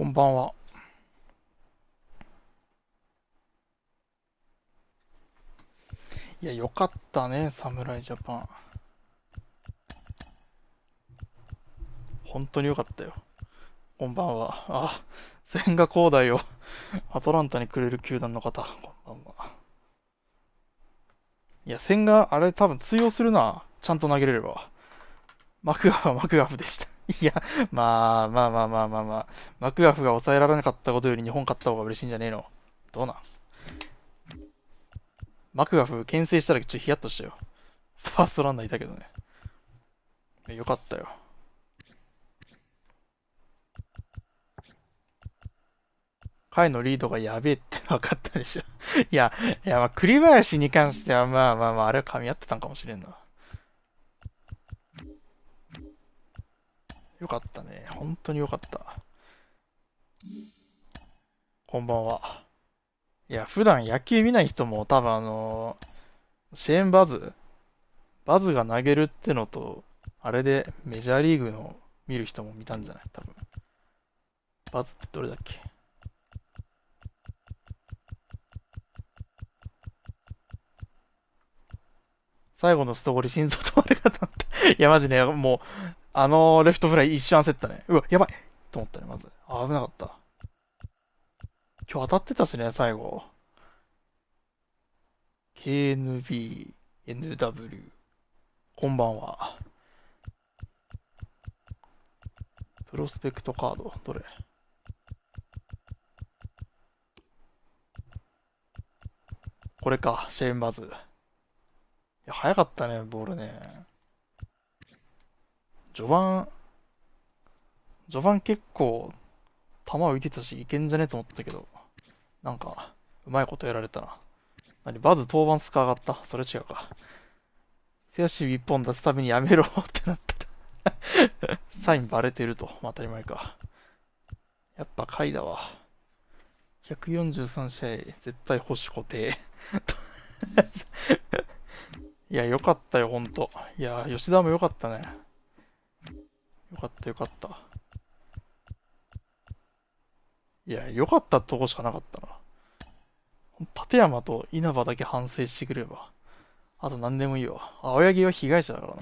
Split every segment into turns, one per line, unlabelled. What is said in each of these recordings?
こんばんは。いや、よかったね、侍ジャパン。本当によかったよ。こんばんは。あ、千賀滉大をアトランタにくれる球団の方、こんばんは。いや、千賀、あれ多分通用するな。ちゃんと投げれれば。マクガフはマクガフでした。いや、まあ。マクガフが抑えられなかったことより日本勝った方が嬉しいんじゃねえの。どうなん？マクガフ牽制したらちょっとヒヤッとしたよ。ファーストランナーいたけどね。よかったよ。彼のリードがやべえって分かったでしょ。まあ、栗林に関しては、まあ、あれは噛み合ってたんかもしれんな。よかったね。本当によかった。こんばんは。いや、普段野球見ない人も多分シェーン・バズが投げるってのと、あれでメジャーリーグの見る人も見たんじゃない多分。バズってどれだっけ？最後のストゴリ心臓止まるかと思った。いや、マジね、もう、レフトフライ一瞬焦ったね。うわ、やばいと思ったね、まず。危なかった。今日当たってたしね、最後。KNB、NW。こんばんは。プロスペクトカード、どれ？これか、シェーンバズ。いや、早かったね、ボールね。序盤、序盤結構、球浮いてたし、いけんじゃねと思ったけど、なんか、うまいことやられたな。バズ登板スカ上がった？それ違うか。手足一本出すたびにやめろってなってた。サインバレてると。まあ、当たり前か。やっぱ下位だわ。143試合、絶対保守固定。いや、よかったよ、ほんと。いや、吉田もよかったね。よかったよかった。いや、よかったとこしかなかったな。立山と稲葉だけ反省してくれば。あと何でもいいわ。青柳は被害者だからな。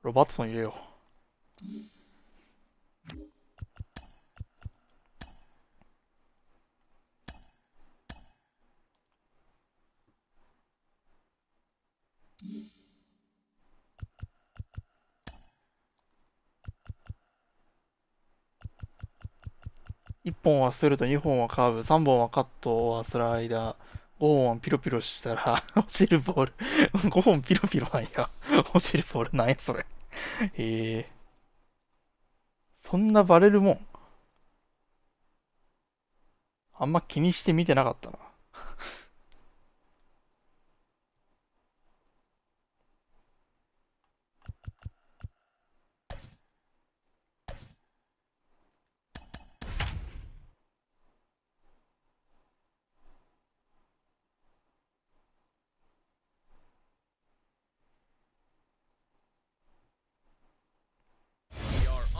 ロバートソン入れよう。1本はストレート、2本はカーブ、3本はカットはスライダー、5本はピロピロしたら落ちるボール。5本ピロピロなんや。落ちるボールなんやそれ。そんなバレるもん？あんま気にして見てなかったな。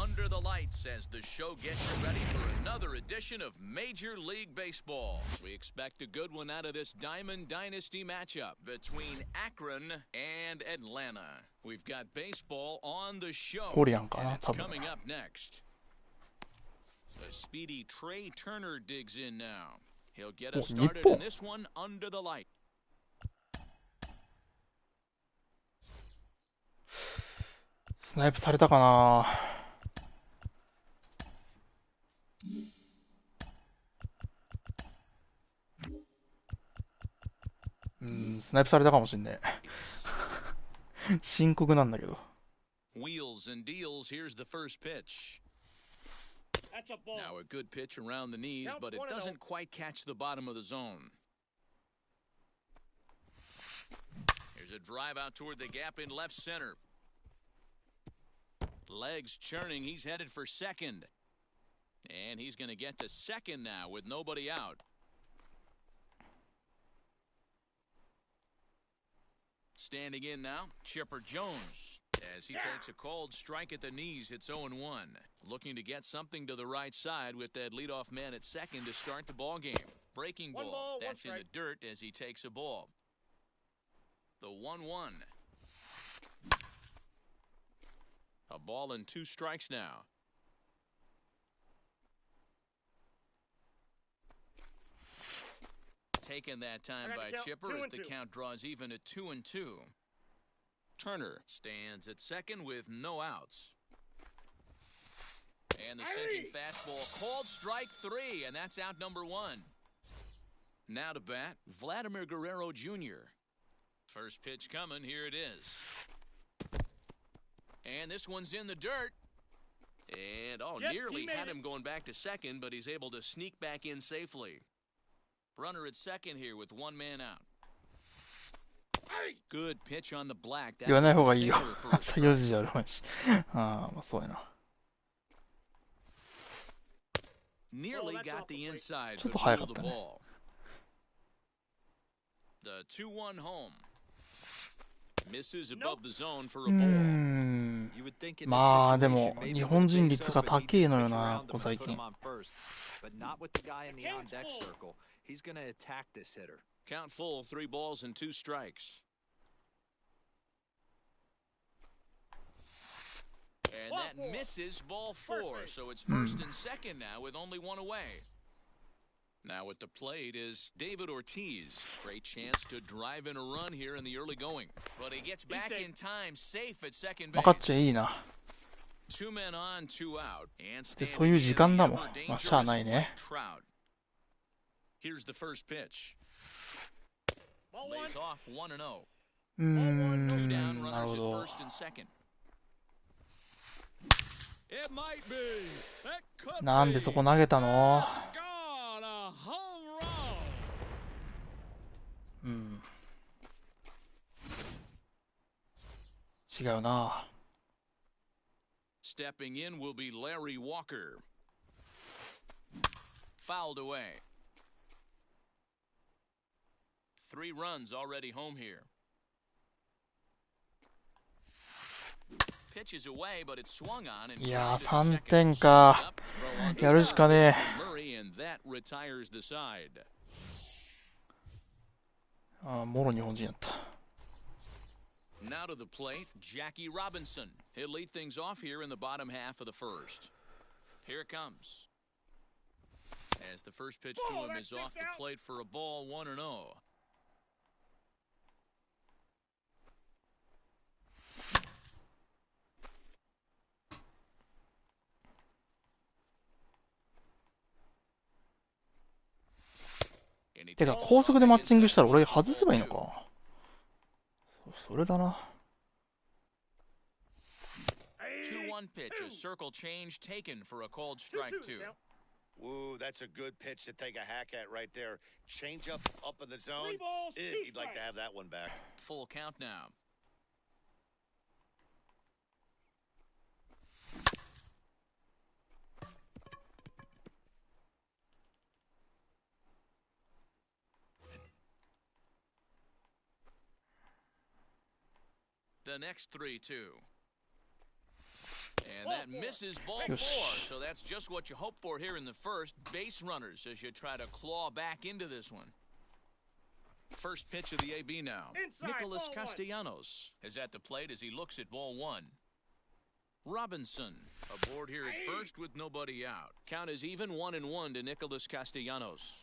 Under the lights as the show gets you ready for another edition of Major League Baseball. We expect a good one out of this Diamond Dynasty matchup between Akron and Atlanta. We've got baseball on the show,
コリアンか
and
な
it's
多分。
coming up next. The speedy Trey Turner digs in now. He'll get us
お、日
started
本。
in this one under the light.
スナイプされたかな。スナイプされたかもしんねえ。深刻なんだけど。
Wheels and deals. Here's the first pitch.
That's a ball.
Now a good pitch around the knees, but it doesn't quite catch the bottom of the zone. Here's a drive out toward the gap in left center. Legs churning. He's headed for second. And he's going to get to second now with nobody out. Standing in now, Chipper Jones. As he takes a cold strike at the knees, it's 0-1. Looking to get something to the right side with that leadoff man at second to start the ball game. Breaking ball. That's in the dirt as he takes a ball. The 1-1. A ball and 2 strikes now. Taken that time by Chipper as the count draws even at 2-2. Turner stands at second with no outs. And the sinking fastball, called strike 3, and that's out number 1. Now to bat, Vladimir Guerrero Jr. First pitch coming, here it is. And this one's in the dirt. And, nearly had him going back to second, but he's able to sneak back in safely. Runner at second here with 1 man out. Good pitch on the black.
言わない方がいいよ。作業時じゃあるまいし。まあそうやな。
Nearly got the inside,
ちょっ
but
と早か
ruled
っ
the
たね。
ball. The 2-1 home. Misses above the zone for a ball.
まあでも日本人率が高いのよな、ここ最近。
But not with the guy in the on-deck circle. He's going to attack this hitter.
Count full, 3 balls and 2 strikes. And that misses ball 4, so it's first and second now with only 1 away. Now at the plate is David Ortiz. Great chance to drive in a run here in the early going. But he gets back in time, safe at second base.
分かっちゃいいな。
2 men on, 2 out. And
でそういう時間だもん。まあしゃあないね。
Here's the first pitch. Lays off 1-0.
2
2 down
なる
runners
ほ
at
ど。
first and second. It might be. That could
なんでそこ投げたの？
gone, a home run.
違うな。
Stepping in will be Larry Walker. Fouled away. 3 runs already home here. Pitches away, but it's swung on and
いやー、
grounded to
3点
second.
か。
Throw on to
やるしかね
first baseman Murray, and that retires the side.
もろ日本人やった。
Now to the plate, Jackie Robinson. He'll lead things off here in the bottom half of the first. Here it comes. As the first pitch to him is off the plate for a ball, 1-0. And he
てか
takes
高
off
速でマッチングしたら
inside
俺
for
外せばいいの
ball
か。それだな。
2-1 pitch, a circle change taken for a called strike 2.
Ooh, that's a good pitch to take a hack at right there. Change up in the zone.
3 balls, 2
He'd like to have that one back.
Full count now. The next 3-2. And that misses ball 4, so that's just what you hope for here in the first. Base runners as you try to claw back into this one. First pitch of the AB now. Nicholas Castellanos is at the plate as he looks at ball 1. Robinson aboard here at first with nobody out. Count is even 1-1 to Nicholas Castellanos.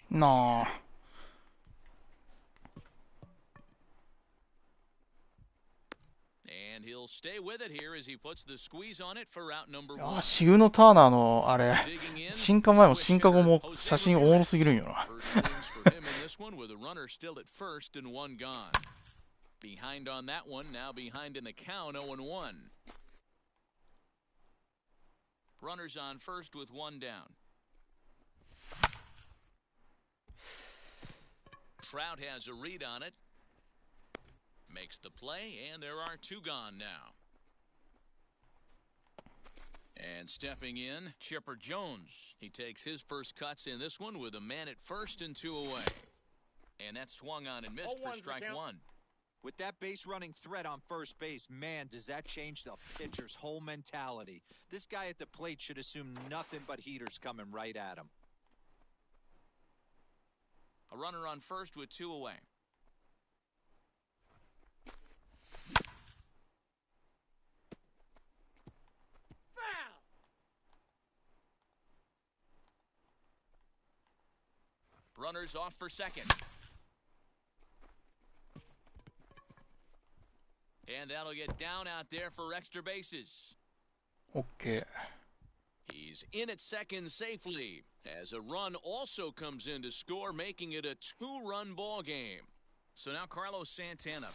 なあ。
And he'll stay with it here as he puts the squeeze on it for out number
あ
1.
シグノ・ターナーのあれ、
Digging in,
進化前も進化後も
switch hitter
写真おもろすぎるんよな。
First swings for him in this one with a runner still at first and 1 gone. Behind on that one, now behind in the count, 0-1. Runners on first with 1 down. Trout has a read on it. Makes the play, and there are 2 gone now. And stepping in, Chipper Jones. He takes his first cuts in this one with a man at first and 2 away. And that swung on and missed for strike one.
With that base running threat on first base, man, does that change the pitcher's whole mentality. This guy at the plate should assume nothing but heaters coming right at him.
A runner on first with 2 away. Foul! Runners off for second. And that'll get down out there for extra bases.
OK。He's
in at second safely, as a run also comes in to score, making it a 2-run ball game. So now Carlos Santana,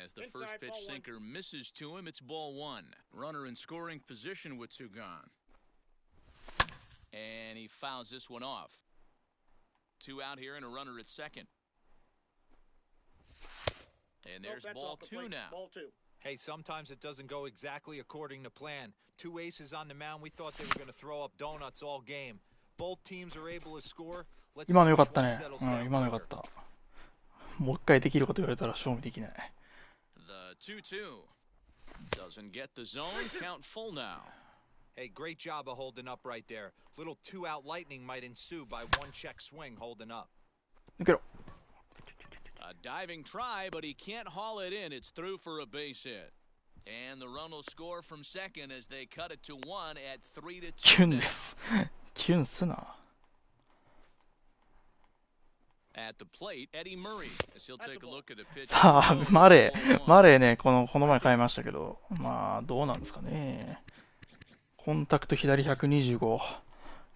as the first pitch sinker misses to him, it's ball 1. Runner in scoring position with 2 gone. And he fouls this one off. 2 out here and a runner at second. And there's ball 2 now.
Ball 2.
Hey, sometimes it doesn't go exactly according to plan. 2 aces on the mound. We thought they were going to throw up donuts all game. Both teams are able to score. Let's
今
see
の良か
which
った
one
ね。
settles
うん、
down
今の良かっ
quicker.
た。もう一回できること言われたら勝負できない。
The 2-2 doesn't get the zone. Count full now.
Hey, great job of holding up right there. Little 2-out lightning might ensue by 1 check swing holding up.
抜けろ。
A diving try, but he can't haul it in. It's through for a base hit. And the run will score from second as they cut it to 1 at 3-2.
キュンです。キュンすな。
At the plate, Eddie Murray, as he'll take a look at the pitch.
さあ、マレーね、この前変えましたけど、まあ、どうなんですかね。コンタクト左125、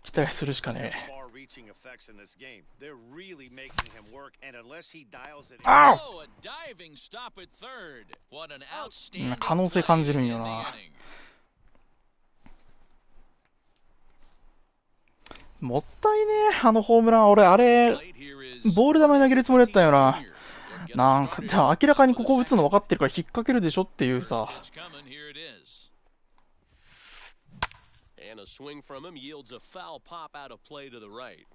期待するしかねえ。
Far-reaching effects in this game. They're really making him work, and unless he dials it in.
Oh, a diving stop at third. What an outstanding
可能性感じるん
play
よ
in the
な。
inning.
もったいねえ、あのホームラン。俺、あれ、ボール球に投げるつもりだったんよな。なんか、じゃあ明らかにここ打つの分かってるから引っ掛けるでしょっていうさ。
And a swing from him yields a foul pop out of play to the right.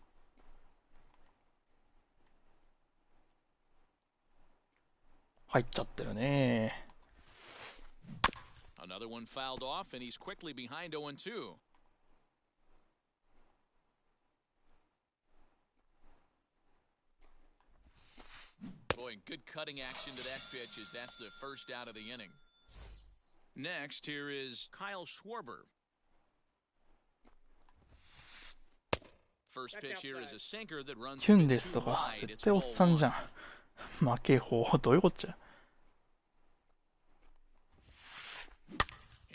入っちゃったよね。
Another one fouled off, and he's quickly behind 0-2. Boy, good cutting action to that pitch as that's the first out of the inning. Next, here is Kyle Schwarber. First pitch here is a sinker that runs
キュ
a
ン
bit
です
too
とか、
wide.
絶
It's
対おっ
ball
さんじゃ
1.
ん。負け法、どういうこっちゃ。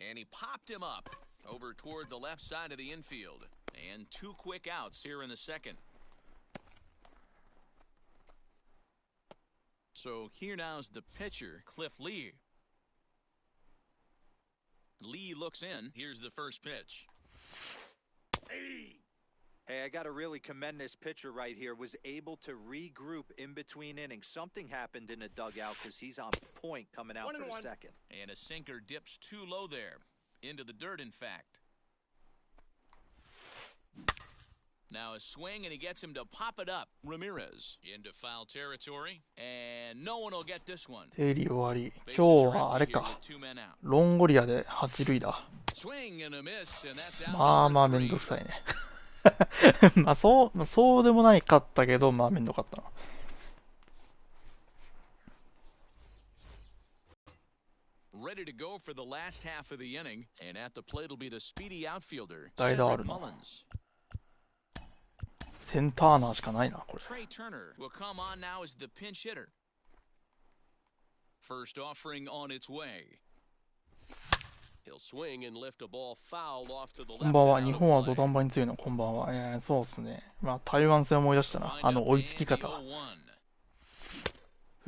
And he popped him up over toward the left side of the infield. And 2 quick outs here in the second. So here now's the pitcher, Cliff Lee. Lee looks in. Here's the first pitch.
Hey, I got to really commend this pitcher right here. Was able to regroup in between innings. Something happened in the dugout because he's on point coming out for the second.
And a sinker dips too low there. Into the dirt, in fact. Now a swing, and he gets him to pop it up. Ramirez into foul territory. And no one will get this one.
整理終わり。今日はあれか。ロンゴリアで8塁だ。まあまあめんどくさいね。まあそうでもないかったけど、まあめんどかったな。
Ready to go for the last half of the inning, and at the plate will be the speedy outfielder,
代打ある
Cedric
な。
Mullins.
センターナーしかないな、これ。
Trey Turner will come on now as the pinch hitter. First offering on its way. He'll swing and lift a ball foul off to the left.
こんばんは。日本は土壇場に強いの、こんばんは。そうっすね。まあ台湾戦思い出したな。あの追いつき方。打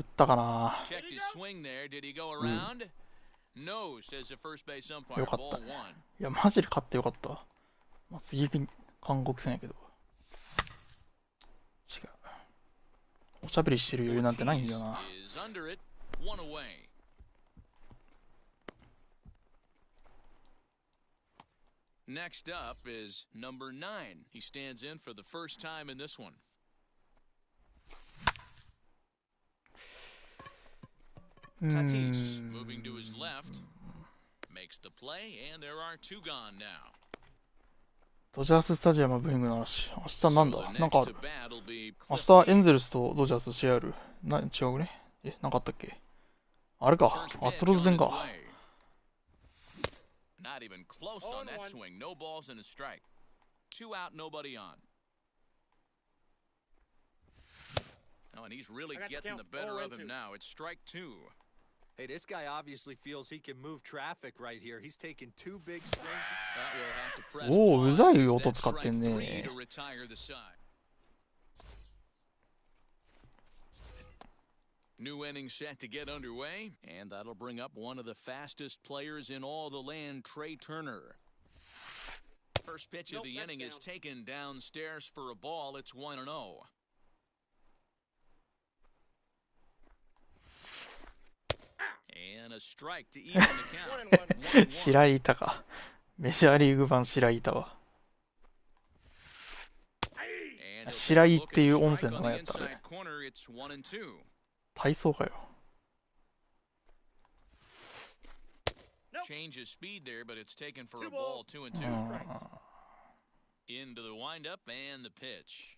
ったかな。
Checked his swing there. Did he go around? No, says the first base umpire.
よかっ
Ball
た。
one.
いや、マジで勝ってよかったわ。まあ、次、韓国戦やけど。違う。おしゃべりしてる余裕なんてないんだよな。
Is under it. One away. Next up is number 9. He stands in for the first time in this one. Tatis moving to his left. Makes the play, and there are 2 gone now.
ドジャーススタジアムブーイングの話。明日なんだなんかある。明日エンゼルスとドジャース試合ある。違うね。なんかあったっけあれか。アストロズ戦か。
Not even close on that swing. No balls and a strike. 2 out, nobody on. Oh, and he's really getting the better of him now. It's strike 2.
Hey, this guy obviously feels he can move traffic right here. He's taking 2 big swings.
おお、うざい音使ってんね。
New inning set to get underway, and that'll bring up one of the fastest players in all the land, Trey Turner. First pitch of the inning is taken downstairs for a ball. It's 1-0. And a strike to even the count.
白井板か。メジャーリーグ版白井板は。白井っていう音声の名前やったあれ。体操かよ。
Change of speed there, but it's taken for a ball. 2-2. Into the windup and the pitch.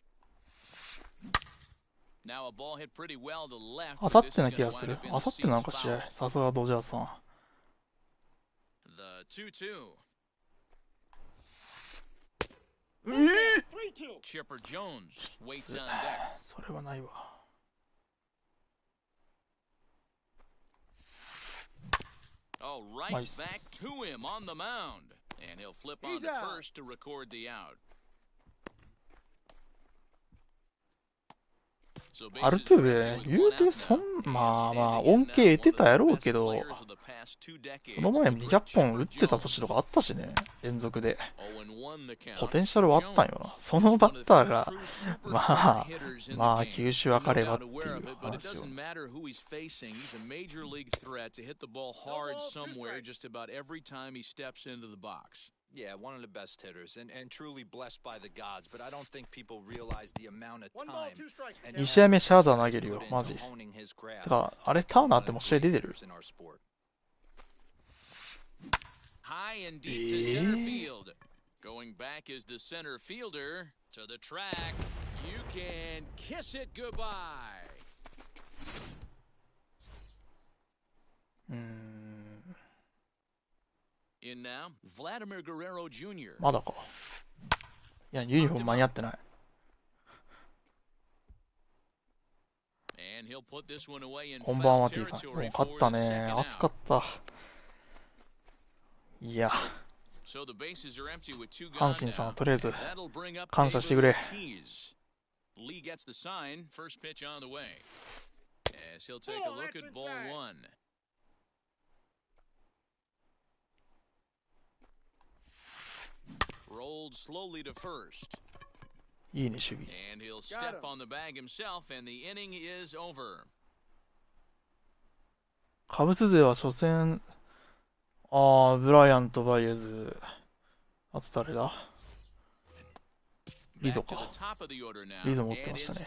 Now a ball hit pretty well to left.
あさってな気がする。あさってなんか試合。さすがドジャースファン。
The 2-2. Chipper Jones waits on deck.
それはないわ。
Oh, right back to him on the mound. And he'll flip on to first to record the out.
アルトゥーベ、言うてまあまあ、恩恵得てたやろうけど、その前に200本打ってた年とかあったしね、連続で。ポテンシャルはあったんよな。そのバッターが、まあ、球種分かればっていう話よ。
Yeah, one of the best hitters and truly blessed by the gods, but I don't think people realize the amount of time.
2試合目シャーザー投げるよ、マジ。てか、あれターナーってもう試合出てる
？High and deep to center field. Going back is the center fielder to the track. You can kiss it goodbye. In now, Vladimir Guerrero Jr.
まだか。いや、ユニフォーム間に合ってない。こんばんは、T さん。もう勝ったね。暑かった。いや。阪神さんはとりあえず感謝してくれ。
Lee gets the sign. First pitch on the way. As he'll take a look at ball 1. Rolled slowly to first.
いいね、守備。
And he'll step on the bag himself, and the inning is over.
カブス勢は初戦、ブライアント・バイエズ、あと誰だリゾか。リゾ持ってましたね。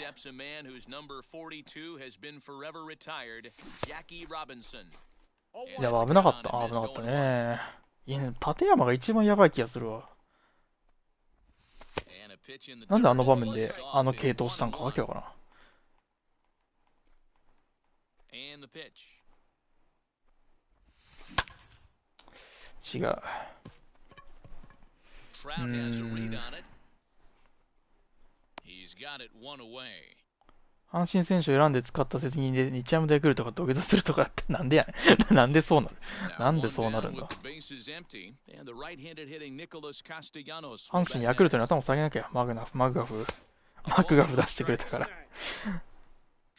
いや、危なかった。危なかったね。いや、立山が一番やばい気がするわ。なんであの場面であの継投したんかわけわからん。違う。阪神選手を選んで使った責任で日ハムで来るとか土下座するとかってなんでやねん。なんでそうなるなんでそうなるんだ。阪神ヤクルトに頭を下げなきゃ。マクガフ出してくれたから。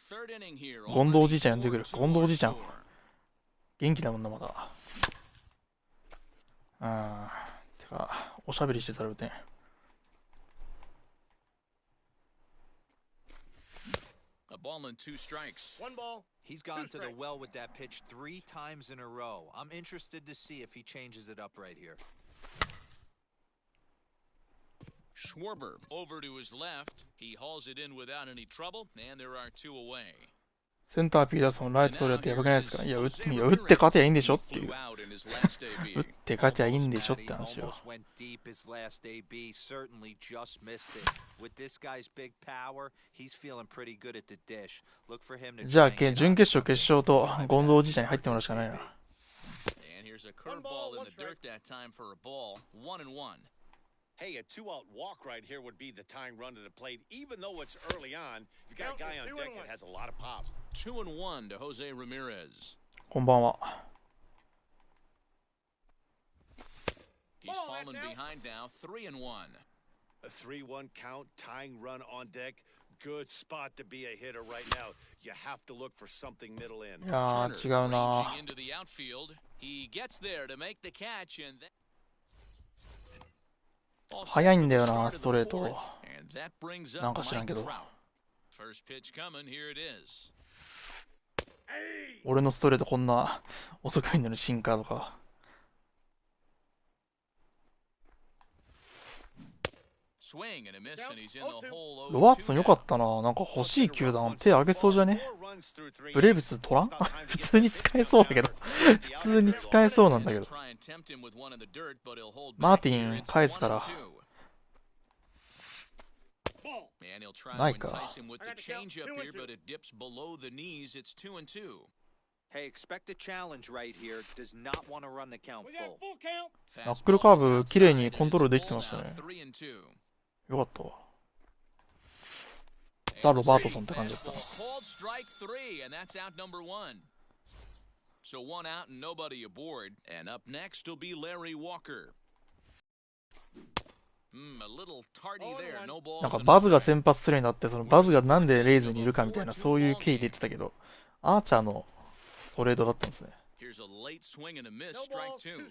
権藤おじいちゃん呼んでくる。権藤おじいちゃん。元気だもんな、まだ。てか、おしゃべりしてたら打てん。
Ball and 2 strikes. 1 ball. He's gone to the well with that pitch 3 times in a row. I'm interested to see if he changes it up right here.
Schwarber over to his left. He hauls it in without any trouble, and there are two away.
センター P ダーソン、ライトそれやってやばくないですか？いや、打って勝てばいいんでしょっていう。打って勝てばいいんでしょって話よ。じゃあ、準決勝、決勝と権藤おじいちゃんに入ってもらうしかないな。
Hey, a two-out walk right here would be the tying run to the plate. Even though it's early on, you've got a guy on deck that has a lot of pop.
2-1 to Jose Ramirez.
こんばんは。
He's fallen behind now, 3-1.
A 3-1 count, tying run on deck. Good spot to be a hitter right now. You have to look for something middle in.
いやー、違うな。
Into the outfield. He gets there to make the catch and then
速いんだよな、ストレート。なんか知らんけど。俺のストレートこんな遅くないのにシンカーとか。ロバートソン良かったな。なんか欲しい球団手挙げそうじゃね？ブレーブス取らん？普通に使えそうだけど。普通に使えそうなんだけど。マーティン返すから。ないか。ナックルカーブ綺麗にコントロールできてましたね。よかったわ。ザ・ロバートソンって感じだった。
So one out and nobody aboard. And up next will be Larry Walker. A little tardy there. No balls.
なんかバズが先発するようになって、そのバズがなんでレイズにいるかみたいなそういう経緯で言ってたけど、アーチャーのトレードだったんですね。
Here's a late swing and a miss, strike two.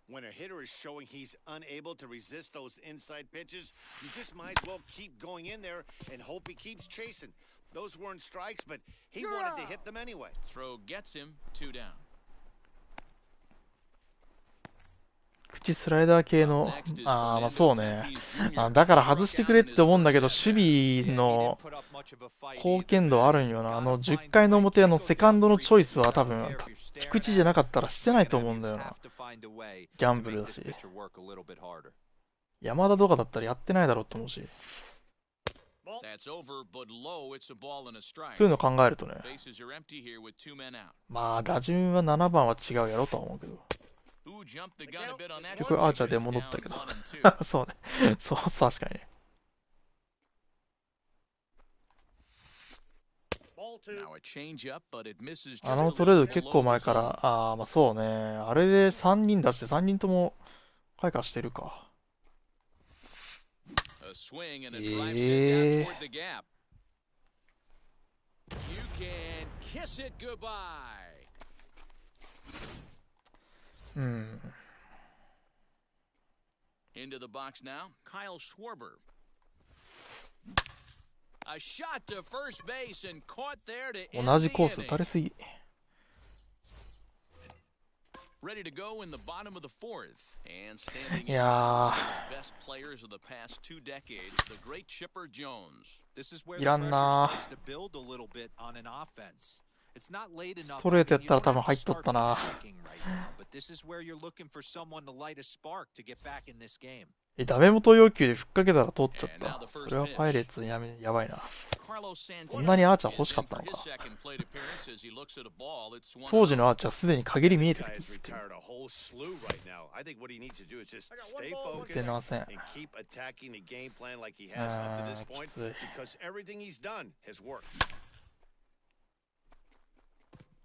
When a hitter is showing he's unable to resist those inside pitches, you just might as well keep going in there and hope he keeps chasing. Those weren't strikes, but he wanted to hit them anyway.
Throw gets him, 2 down.
口スライダー系の、まあそうね。だから外してくれって思うんだけど、守備の貢献度あるんよな。10回の表セカンドのチョイスは多分、菊池じゃなかったらしてないと思うんだよな。ギャンブルだし。山田とかだったらやってないだろうと思うし。そういうの考えるとね。まあ、打順は7番は違うやろとは思うけど。結局アーチャーで戻ったけど。そうね。そう、確かにね。あのトレード結構前から、まあそうね。あれで3人出して3人とも開花してるか。
Into the box now, Kyle Schwarber. A shot to first base and caught there to end
同じコース
the
打たれすぎ。
Ready to go in the bottom of the fourth and standing in
Yeah.
one of the best players of the past 2 decades, the great Chipper Jones.
This is where
い
the
らん
pressure
な。
starts to build a little bit on an offense. It's not late enough.
ストレートやったら多分入っとったな。
But this is where you're looking for someone to light a spark to get back in this game.
ダメ元要求でふっかけたら通っちゃった。それはパイレーツやばいな。こんなにアーチャー欲しかったのか。当時のアーチャーすでに陰り見えてる。全然ません。きつい。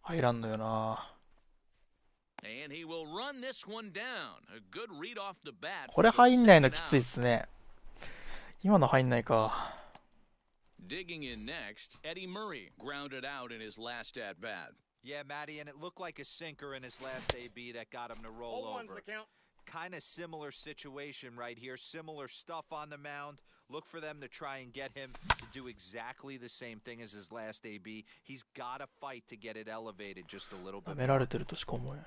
入らんのよな。これ入んないのきついっすね。今の入んないか。
Digging in next, Eddie Murray grounded out in his last at bat.
Yeah, Matty, and it looked like a sinker in his last AB that got him to roll over. Kind of similar situation right here, similar stuff on the mound. Look for them to try and get him to do exactly the same thing as his last AB. He's got to fight to get it elevated just a little bit.
められてるとしか思えん。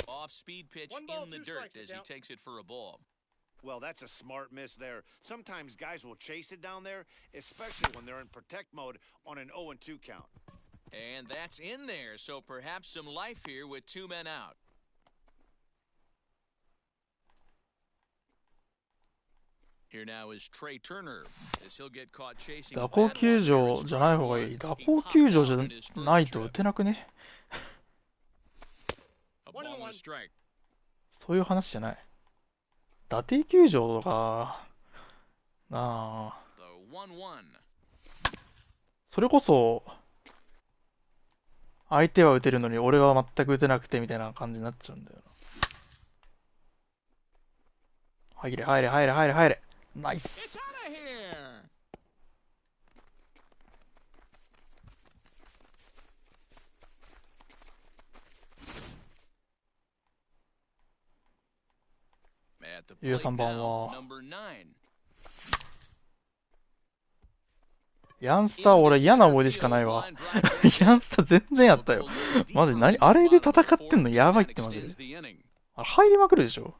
Off speed pitch in the dirt as he takes it for a ball.
Well, that's a smart miss there. Sometimes guys will chase it down there, especially when they're in protect mode on an 0-2 count.
And that's in there, so perhaps some life here with 2 men out. Here now is Trey Turner, as he'll get caught chasing.
蛇行球場じゃない方がいい。蛇行球場じゃないと打てなくね。そういう話じゃない。打定球場とか、なあ。それこそ、相手は打てるのに俺は全く打てなくてみたいな感じになっちゃうんだよな。入れ、入れ、入れ、入れ、入れ。ナイス。13番はヤンスター、俺嫌な思い出しかないわ。ヤンスター全然やったよ。マジ何あれで戦ってんのやばいってマジで。あれ入りまくるでしょ。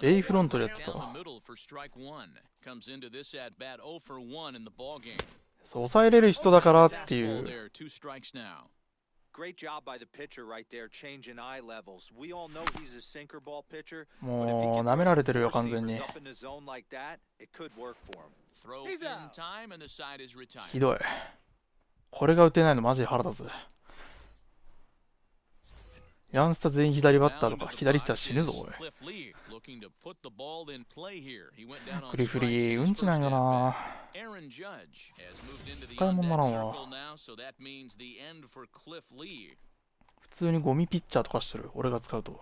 レイフロントでやってたわ。そう、抑えれる人だからっていう。
Great job by the pitcher right there, changing eye levels. We all know he's a sinker ball pitcher,
もう舐められてるよ完全に。ひどい。これが打てないのマジで腹立つ。ヤンスタ全員左バッターとか左来たら死ぬぞおい。クリフリーうんちなんよな。使い物ならんわ。普通にゴミピッチャーとかしてる俺が使うと。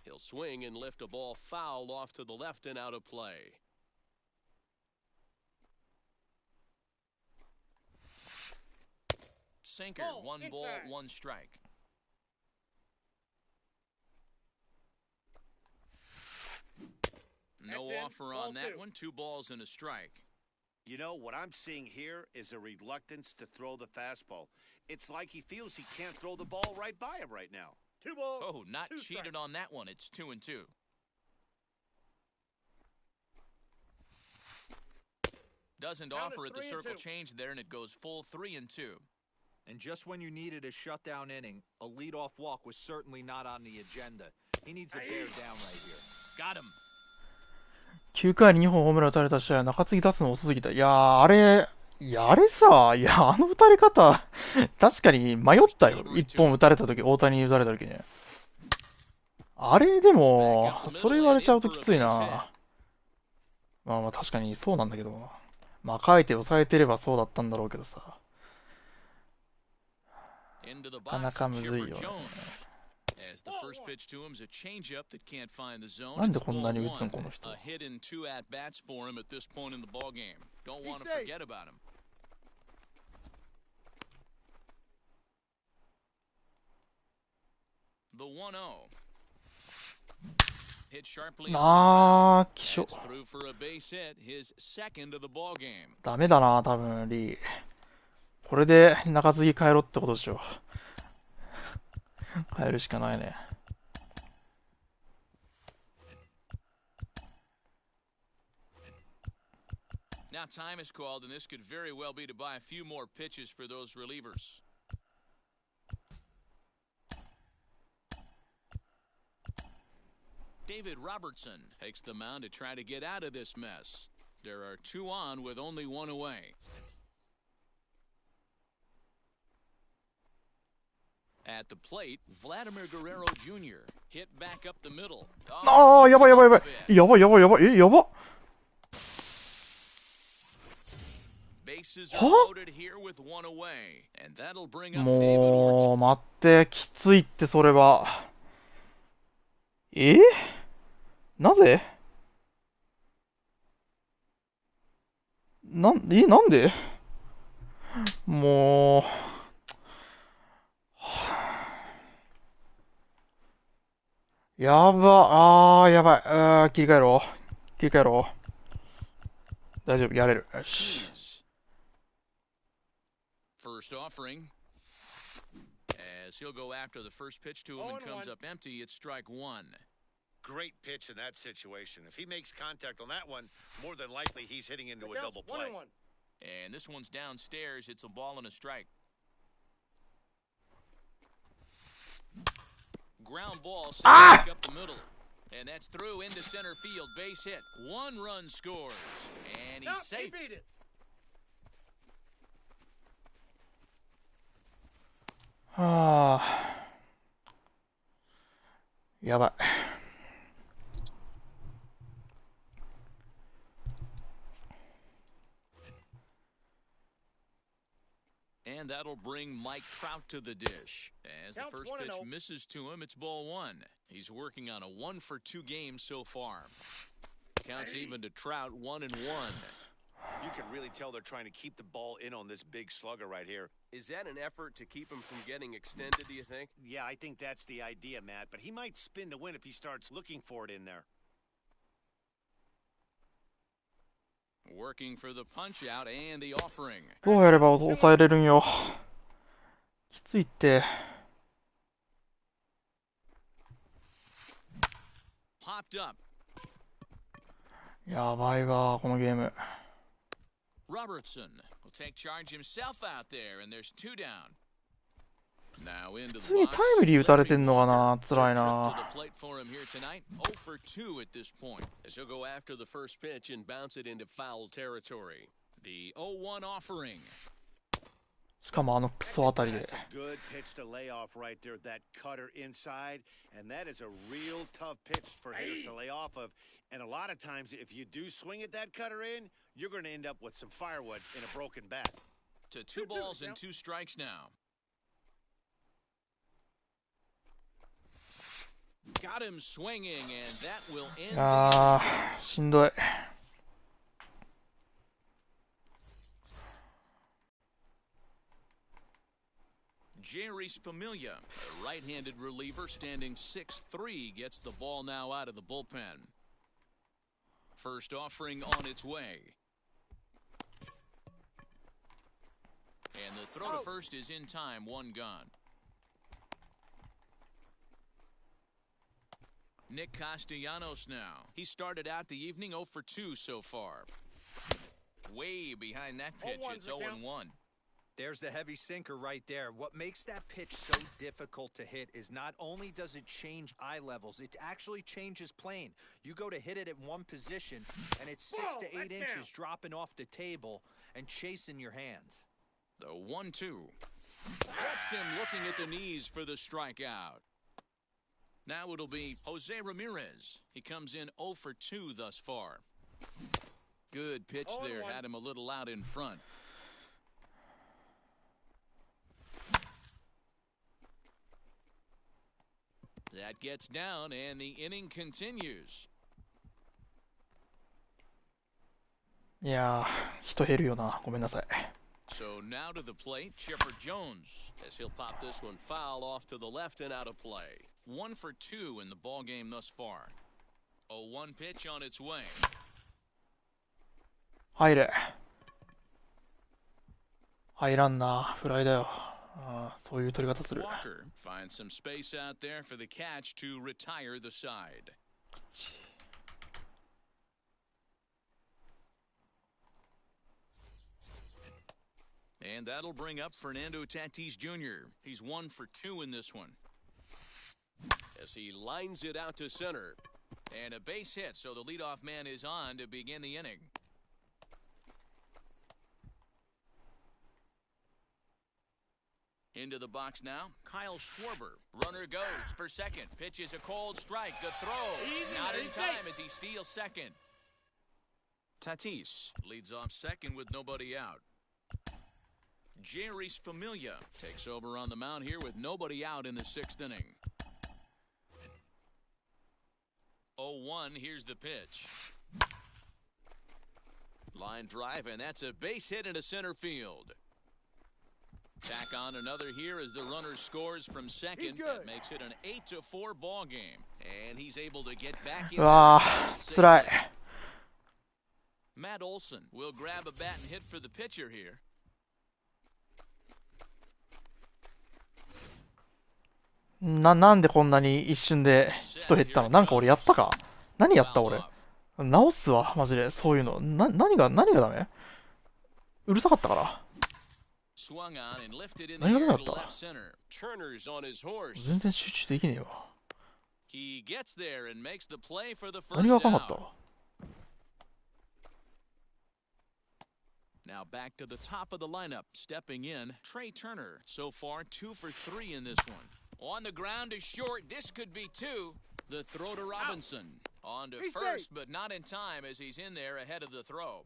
He'll swing and lift a ball foul off to the left and out of play.
Sinker, 1 ball, 1 strike. No offer on that one, 2 balls and a strike.
You know, what I'm seeing here is a reluctance to throw the fastball. It's like he feels he can't throw the ball right by him right now.
2 balls.
Oh, not cheated on that one. It's 2-2. Doesn't offer at the circle change there, and it goes full 3-2.
And just when you needed a shutdown inning, a leadoff walk was certainly not on the agenda. He needs to bear down right here.
Got him.
9回に2本ホームラン打たれた試合は中継ぎ出すの遅すぎた。いやー、あれさ、いや、あの打たれ方、確かに迷ったよ。1本打たれたとき、大谷に打たれたときに。あれでも、それ言われちゃうときついな。まあまあ確かにそうなんだけど。まあ書いて抑えてればそうだったんだろうけどさ。なかなかむずいよね。なんでこんなに打つんこの人。あー、きしょ。ダメだな、多分リー。これで中継ぎ変えろってことでしょ。変えるしかないね。
Now time is called, and this could very well be to buy a few more pitches for those relievers. David Robertson takes the mound to try to get out of this mess. There are 2 on with only 1 away. At the plate, Vladimir Guerrero Jr. hit back up the middle.
ああ、やばいやばいやばい。やばいやばいやばい。やばっ。もう、待って、きついってそれは。なぜなんでもう、やば、やばい。切り替えろ。切り替えろ。大丈夫、やれる。よし。
First offering. As he'll go after the first pitch to him and comes up empty, it's strike one.
Great pitch in that situation. If he makes contact on that one, more than likely he's hitting into a double play.
And this one's downstairs. It's a ball and a strike. Ground ball set back up the middle. And that's through into center field. Base hit. One run scores. And he's safe.
He beat it.
やばい。
And that'll bring Mike Trout to the dish. As the first pitch misses to him, it's ball one. He's working on a 1-for-2 game so far. Counts even to Trout, 1-1.
You can really tell they're trying to keep the ball in on this big slugger right here.
Is that an effort to keep him from getting extended, do you think?
Yeah, I think that's the idea, Matt. But he might spin to win if he starts looking for it in there.
Working for the punch out and the offering.
どうやれば抑えれるんよ。きついって。
Popped up.
やばいわ、このゲーム。
Robertson will take charge himself out there, and there's two down. Now into
普
the
通に
box.
タイムリー打たれてんのかな、辛い
Trip to
な。
the plate for him here tonight. 0-for-2 at this point.
As he'll go after the first pitch and bounce it into foul territory.
The 0-1 offering.
しかもあのクソあたりで。
That's a good pitch to lay off right there. That cutter inside. And that is a real tough pitch for hitters to lay off of. And a lot of times, if you do swing at that cutter in, you're going to end up with some firewood in a broken bat.
To 2 balls and 2 strikes now. Got him swinging, and that will end.
しんどい。
Jerry's Familia, a right-handed reliever standing 6'3", gets the ball now out of the bullpen. First offering on its way. And the throw to first is in time, 1 gone. Nick Castellanos now. He started out the evening 0-for-2 so far. Way behind that pitch, it's 0-1.
There's the heavy sinker right there. What makes that pitch so difficult to hit is not only does it change eye levels, it actually changes plane. You go to hit it at one position, and it's 6 to 8 inches dropping off the table and chasing your hands.
The 1-2. Gets him looking at the knees for the strikeout. Now it'll be Jose Ramirez. He comes in 0-for-2 thus far. Good pitch there. Had him a little out in front. That gets down, and the inning continues.
いやー、人減るよな。ごめんなさい。
So now to the plate, Chipper Jones, as he'll pop this one foul off to the left and out of play. 1-for-2 in the ball game thus far. A 1 pitch on its way.
入れ。入らんな。フライだよ。そういう取り方する。
Walker finds some space out there for the catch to retire the side. And that'll bring up Fernando Tatis Jr. He's 1-for-2 in this one.
As he lines it out to center.
And a base hit, so the leadoff man is on to begin the inning. Into the box now, Kyle Schwarber. Runner goes for second. Pitch is a cold strike. The throw, not in time as he steals second. Tatis leads off second with nobody out. Jerry's Familia takes over on the mound here with nobody out in the 6th inning. 0-1, here's the pitch. Line drive, and that's a base hit into center field. Tack on another here as the runner scores from second. That makes it an 8-4 ball game. And he's able to get back in.
うわー、辛い。
Matt Olson will grab a bat and hit for the pitcher here.
なんでこんなに一瞬で人減ったの？なんか俺やったか？何やった俺？直すわ、マジで。そういうの。何がダメ？うるさかったから。何がダメだった？全然集中できねえわ。何が分かんなかった？
Now back to the top of the lineup, stepping in, Trey Turner. So far, 2 for 3 in this one. On the ground is short. This could be 2. The throw to Robinson. On to first, but not in time as he's in there ahead of the throw.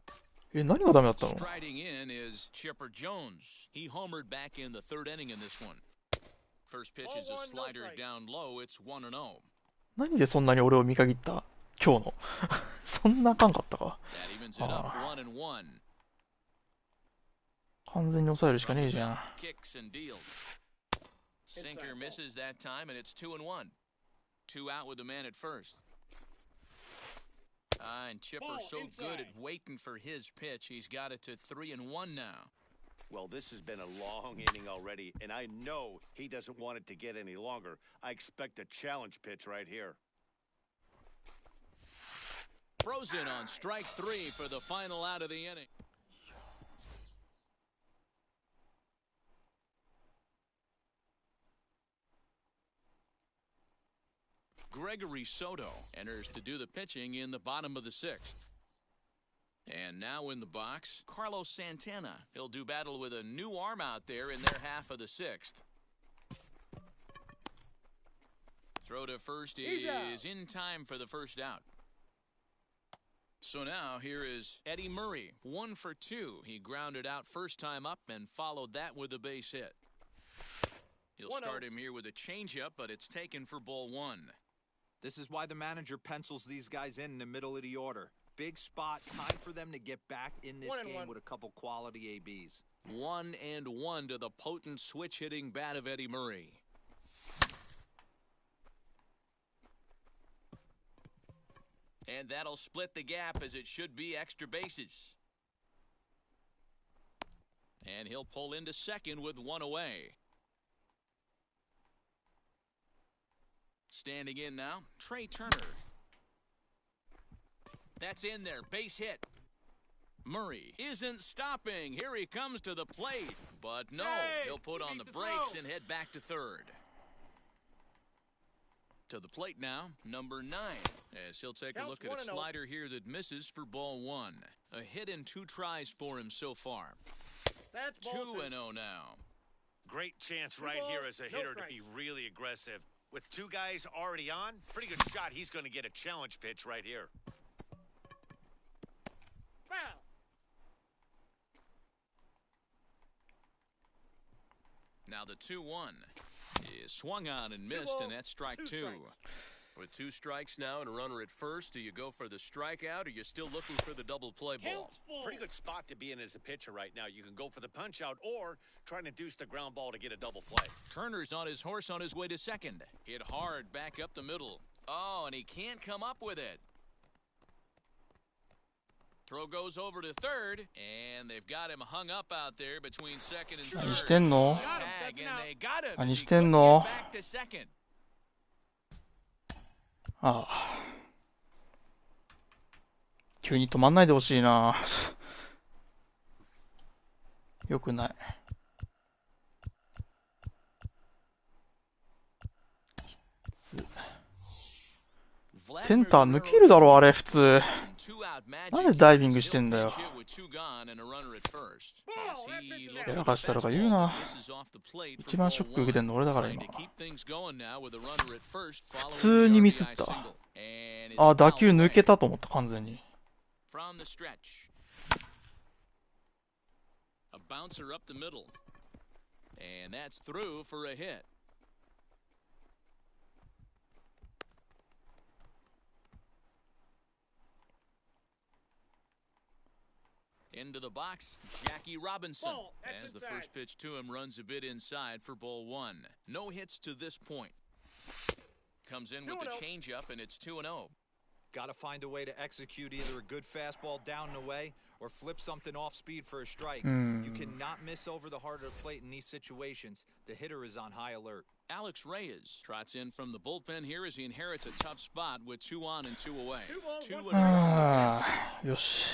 何がダメだったの？
Striding in is Chipper Jones. He homered back in the third inning in this one. First pitch is a slider down low. It's 1-0.
何でそんなに俺を見限った？今日の。そんなあかんかったか。
That evens it up 1-1.
完全に抑えるしかねえじゃん。
Kicks and deals. Sinker misses that time, and it's 2-1. 2 out with the man at first. And Chipper's so good at waiting for his pitch, he's got it to 3-1 now.
Well, this has been a long inning already, and I know he doesn't want it to get any longer. I expect a challenge pitch right here.
Throws in on strike 3 for the final out of the inning. Gregory Soto enters to do the pitching in the bottom of the 6th. And now in the box, Carlos Santana. He'll do battle with a new arm out there in their half of the 6th. Throw to first is in time for the first out. So now here is Eddie Murray, 1 for 2. He grounded out first time up and followed that with a base hit. He'll start him here with a changeup, but it's taken for ball 1.
This is why the manager pencils these guys in the middle of the order. Big spot, time for them to get back in this game with a couple quality ABs.
1-1 to the potent switch-hitting bat of Eddie Murray. And that'll split the gap as it should be extra bases. And he'll pull into second with 1 away. Standing in now, Trey Turner. That's in there, base hit. Murray isn't stopping. Here he comes to the plate. But no, he'll put on the brakes and head back to third. To the plate now, number 9. As he'll take a look at a slider here that misses for ball 1. A hit in 2 tries for him so far. 2-0 now.
Great chance right here as a hitter to be really aggressive. With 2 guys already on, pretty good shot. He's going to get a challenge pitch right here.
Foul. Now the 2-1 is swung on and missed, and that's strike 2. With 2 strikes now and a runner at first, do you go for the strikeout, or you're still looking for the double play ball?
Pretty good spot to be in as a pitcher right now. You can go for the punch out or try to induce the ground ball to get a double play.
Turner's on his horse on his way to second. Hit hard back up the middle. Oh, and he can't come up with it. Throw goes over to third, and they've got him hung up out there between second and third.
何してんの？
Tag, and they got him.
何してんの？
Back to second.
ああ。急に止まんないでほしいな。よくない。センター抜けるだろ、あれ、普通。なんでダイビングしてんだよ。やらかしたとか言うな。一番ショック受けてんの俺だから今。普通にミスった。あ、打球抜けたと思った、完全に。
Into the box, Jackie Robinson. As the first pitch to him runs a bit inside for ball one. No hits to this point. Comes in with the changeup, and it's 2-0.
Got to find a way to execute either a good fastball down and away or flip something off speed for a strike. You cannot miss over the heart of the plate in these situations. The hitter is on high alert.
Alex Reyes trots in from the bullpen here as he inherits a tough spot with 2 on and 2 away. 2-0.
よし。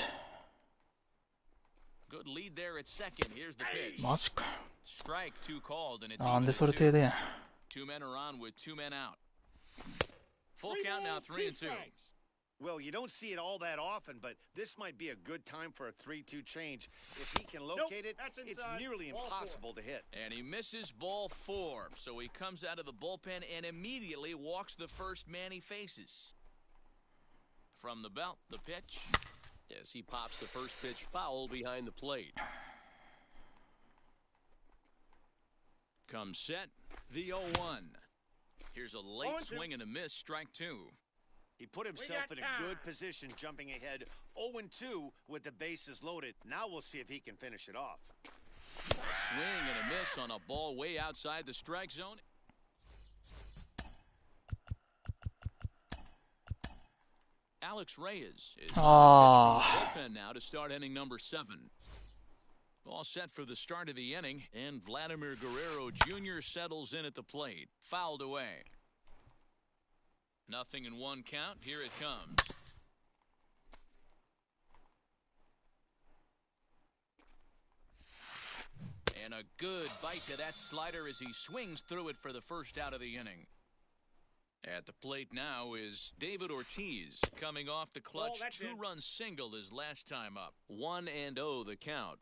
Good lead there at second. Here's the pitch.
マジか。
Strike 2 called, and it's
なん
even
で
at
それ停
2.
電。
2 men are on with 2 men out. Full count now, 3-2.
Well, you don't see it all that often, but this might be a good time for a 3-2 change. If he can locate it, it's nearly impossible to hit.
And he misses ball 4, so he comes out of the bullpen and immediately walks the first man he faces. From the belt, the pitch.
As he pops the first pitch foul behind the plate.
Comes set, the 0-1. Here's a late swing and a miss, strike 2.
He put himself in a good position jumping ahead 0-2 with the bases loaded. Now we'll see if he can finish it off.
A swing and a miss on a ball way outside the strike zone. Alex Reyes is on the bullpen now to start inning number 7. All set for the start of the inning, and Vladimir Guerrero Jr. settles in at the plate. Fouled away. 0-1 count. Here it comes. And a good bite to that slider as he swings through it for the first out of the inning. At the plate now is David Ortiz, coming off the clutch 2-run single his last time up. 1-0 the count.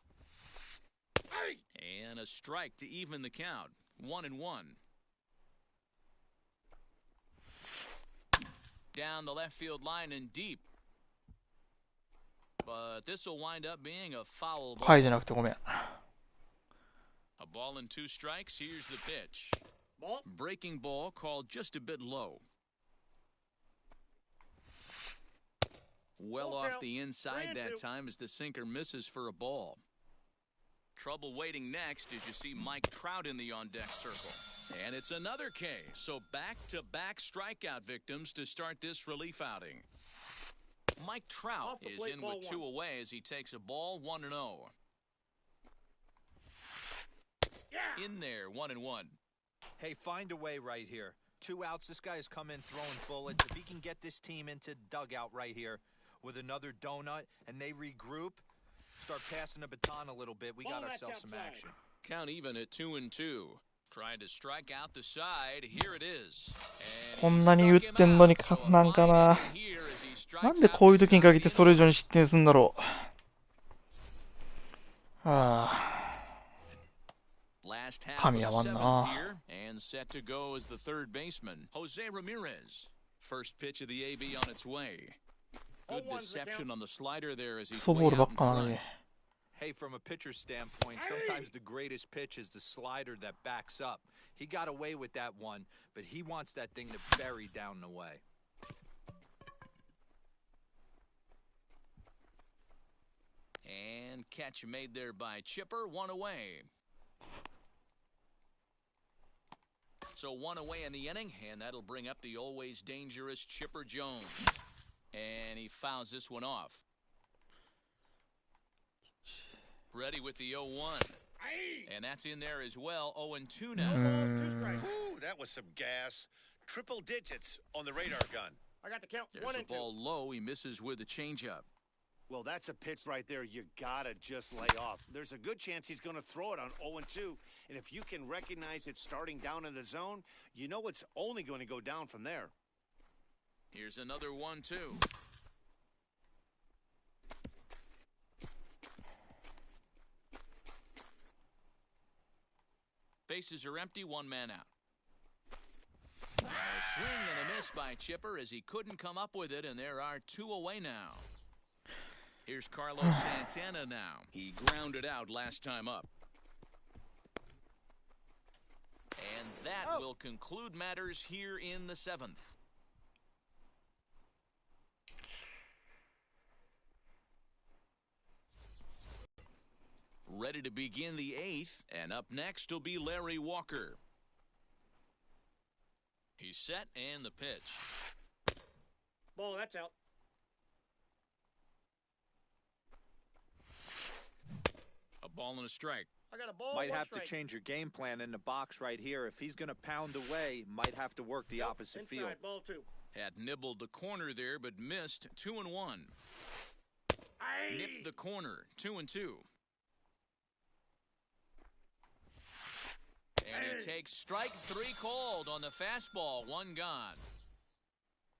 And a strike to even the count. 1-1. Down the left field line and deep. But this will wind up being a foul ball.
はいじゃなくてごめん。
A ball and 2 strikes. Here's the pitch. Breaking ball called just a bit low. Well off the inside that time as the sinker misses for a ball. Trouble waiting next as you see Mike Trout in the on-deck circle. And it's another K, so back-to-back strikeout victims to start this relief outing. Mike Trout is in with 2 away as he takes a ball 1-0. In there, 1-1.
Hey, find a way right here. 2 outs. This guy has come in throwing bullets. If he can get this team into dugout right here with another donut and they regroup, start passing the baton a little bit, we got ourselves some action.
Count even at 2-2. Trying to strike out the side. Here it is.
こんなに言ってんのになんかな。なんでこういう時に限ってそれ以上に失点するんだろう。ああ。
Last half of the 7th here, and set to go as the third baseman, Jose Ramirez. First pitch of the AB on its way. Good deception on the slider there as he's way out in front.
Hey, from a pitcher's standpoint, sometimes the greatest pitch is the slider that backs up. He got away with that one, but he wants that thing to bury down the way.
And catch made there by Chipper, 1 away. So 1 away in the inning, and that'll bring up the always dangerous Chipper Jones. And he fouls this one off. Ready with the 0-1. And that's in there as well, 0-2 now.
Ooh, that was some gas. Triple digits on the radar gun.
I got the count.
There's a ball low. He misses with the changeup.
Well, that's a pitch right there you gotta just lay off. There's a good chance he's going to throw it on 0-2, and if you can recognize it starting down in the zone, you know it's only going to go down from there.
Here's another 1-2. Bases are empty, 1 man out. A swing and a miss by Chipper as he couldn't come up with it, and there are 2 away now. Here's Carlos Santana now. He grounded out last time up. And that will conclude matters here in the 7th. ready to begin the 8th, and up next will be Larry Walker. He's set, and the pitch.
Ball, that's out.
A ball and a strike.
I got a ball.
Might
one
have
strike.
to change your game plan in the box right here. If he's going to pound away, might have to work the opposite
Inside,
field.
ball 2.
Had nibbled the corner there, but missed. 2-1.
Aye.
Nipped the corner. 2-2. And he takes strike 3 called on the fastball. 1 gone.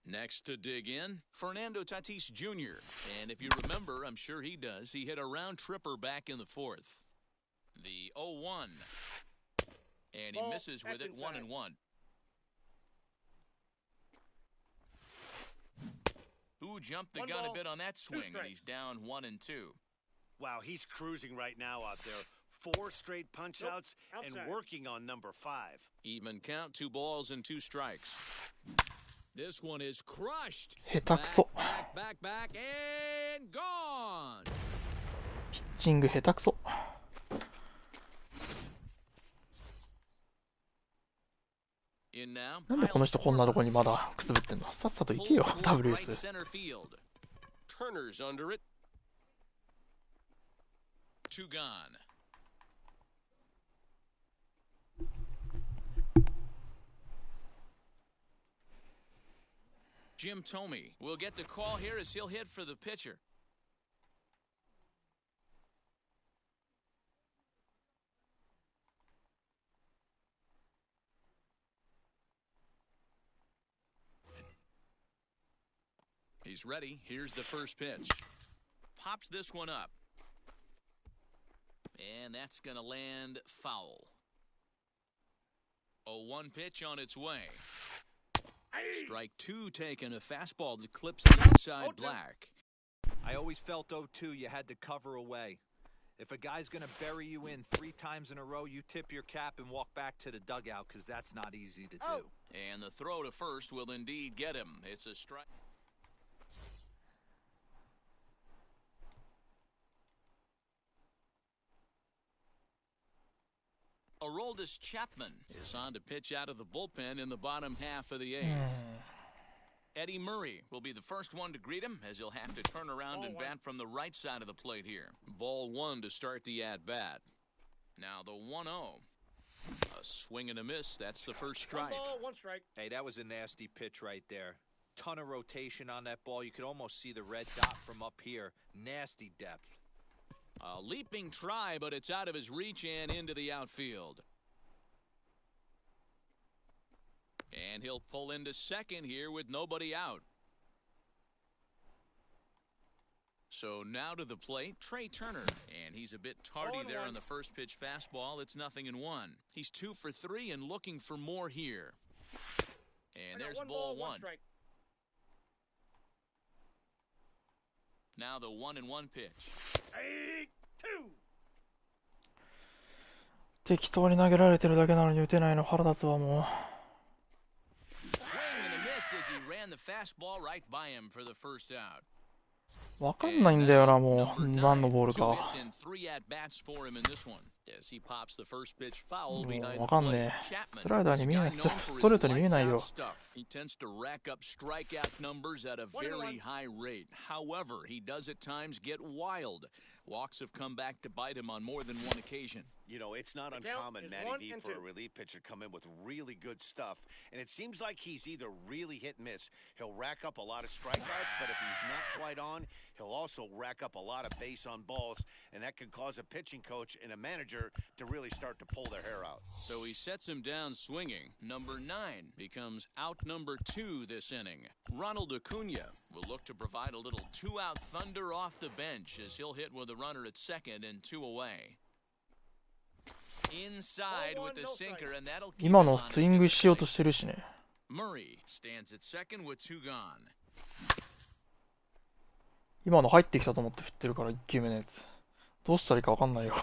Next to dig in, Fernando Tatis Jr. And if you remember, I'm sure he does, he hit a round tripper back in the 4th. The 0-1. And he
Ball,
misses with
that's
it.
inside.
1-1. Who jumped the
One
gun
ball,
a bit on that
2
swing, and
strikes.
he's down 1-2.
Wow, he's cruising right now out there. 4 straight punch-outs and
outside.
working on number 5.
Even count, 2 balls and 2 strikes. This one is crushed.
下手くそ。
Back, and gone.
ピッチング下手くそ。
In now,
なんでこの人こんなとこにまだくすぶってんの？さっさと行けよ、
pulled toward right
WS。
center field.
Turner's under it.
2 gone. Jim Thome will get the call here as he'll hit for the pitcher. He's ready. Here's the first pitch. Pops this one up. And that's going to land foul. 0-1 pitch on its way. Strike 2 taken. A fastball that clips the inside
0-2.
black.
I always felt 0-2, you had to cover away. If a guy's going to bury you in 3 times in a row, you tip your cap and walk back to the dugout because that's not easy to do.
And the throw to first will indeed get him. It's a strike. Aroldis Chapman is on to pitch out of the bullpen in the bottom half of the 8th. Eddie Murray will be the first one to greet him as he'll have to turn around and bat from the right side of the plate here. Ball 1 to start the at-bat. Now the 1-0. A swing and a miss. That's the first strike.
1 ball, 1 strike.
Hey, that was a nasty pitch right there. Ton of rotation on that ball. You could almost see the red dot from up here. Nasty depth.
A leaping try, but it's out of his reach and into the outfield. And he'll pull into second here with nobody out. So now to the plate, Trey Turner. And he's a bit tardy there on the first pitch fastball. It's 0-1. He's 2 for 3 and looking for more here. And there's ball 1.
Strike.
Now the 1-1 pitch.
2.
適当に投げられてるだけなのに打てないの腹立つわ、も
Swing and a miss as he ran the fastball right by him for the first out.
う。わかんないんだよな、もう。何のボール
Two
か。
hits and 3 at-bats for him in this one. As he pops the first pitch foul
も
behind
うわ
the
かん
plate.
ねえ。
Chapman
スライダー
is
に
a
見えな
guy
い。
known for
ストレー
his
トに見えない
lights
よ
out。stuff. He tends to rack up strikeout numbers at a very high rate. However, he does at times get wild. Walks have come back to bite him on more than one occasion.
You know, it's not
The count
uncommon,
is
Matty
1
V,
and
for a
2.
relief pitcher to come in with really good stuff. And it seems like he's either really hit and miss. He'll rack up a lot of strikeouts, but if he's not quite on, he'll also rack up a lot of base on balls. And that can cause a pitching coach and a manager to really start to pull their hair out.
So he sets him down swinging. Number 9 becomes out number 2 this inning. Ronald Acuna will look to provide a little 2-out thunder off the bench as he'll hit with a runner at second and 2 away. Inside with the sinker, and that'll keep
今
him
の
honest
スイン
at
グ
the
しようと
plate.
してるしね。
Murray stands at second with 2 gone.
今の入ってきたと思って振ってるから1球目のやつ。どうしたらいいかわかんないよ。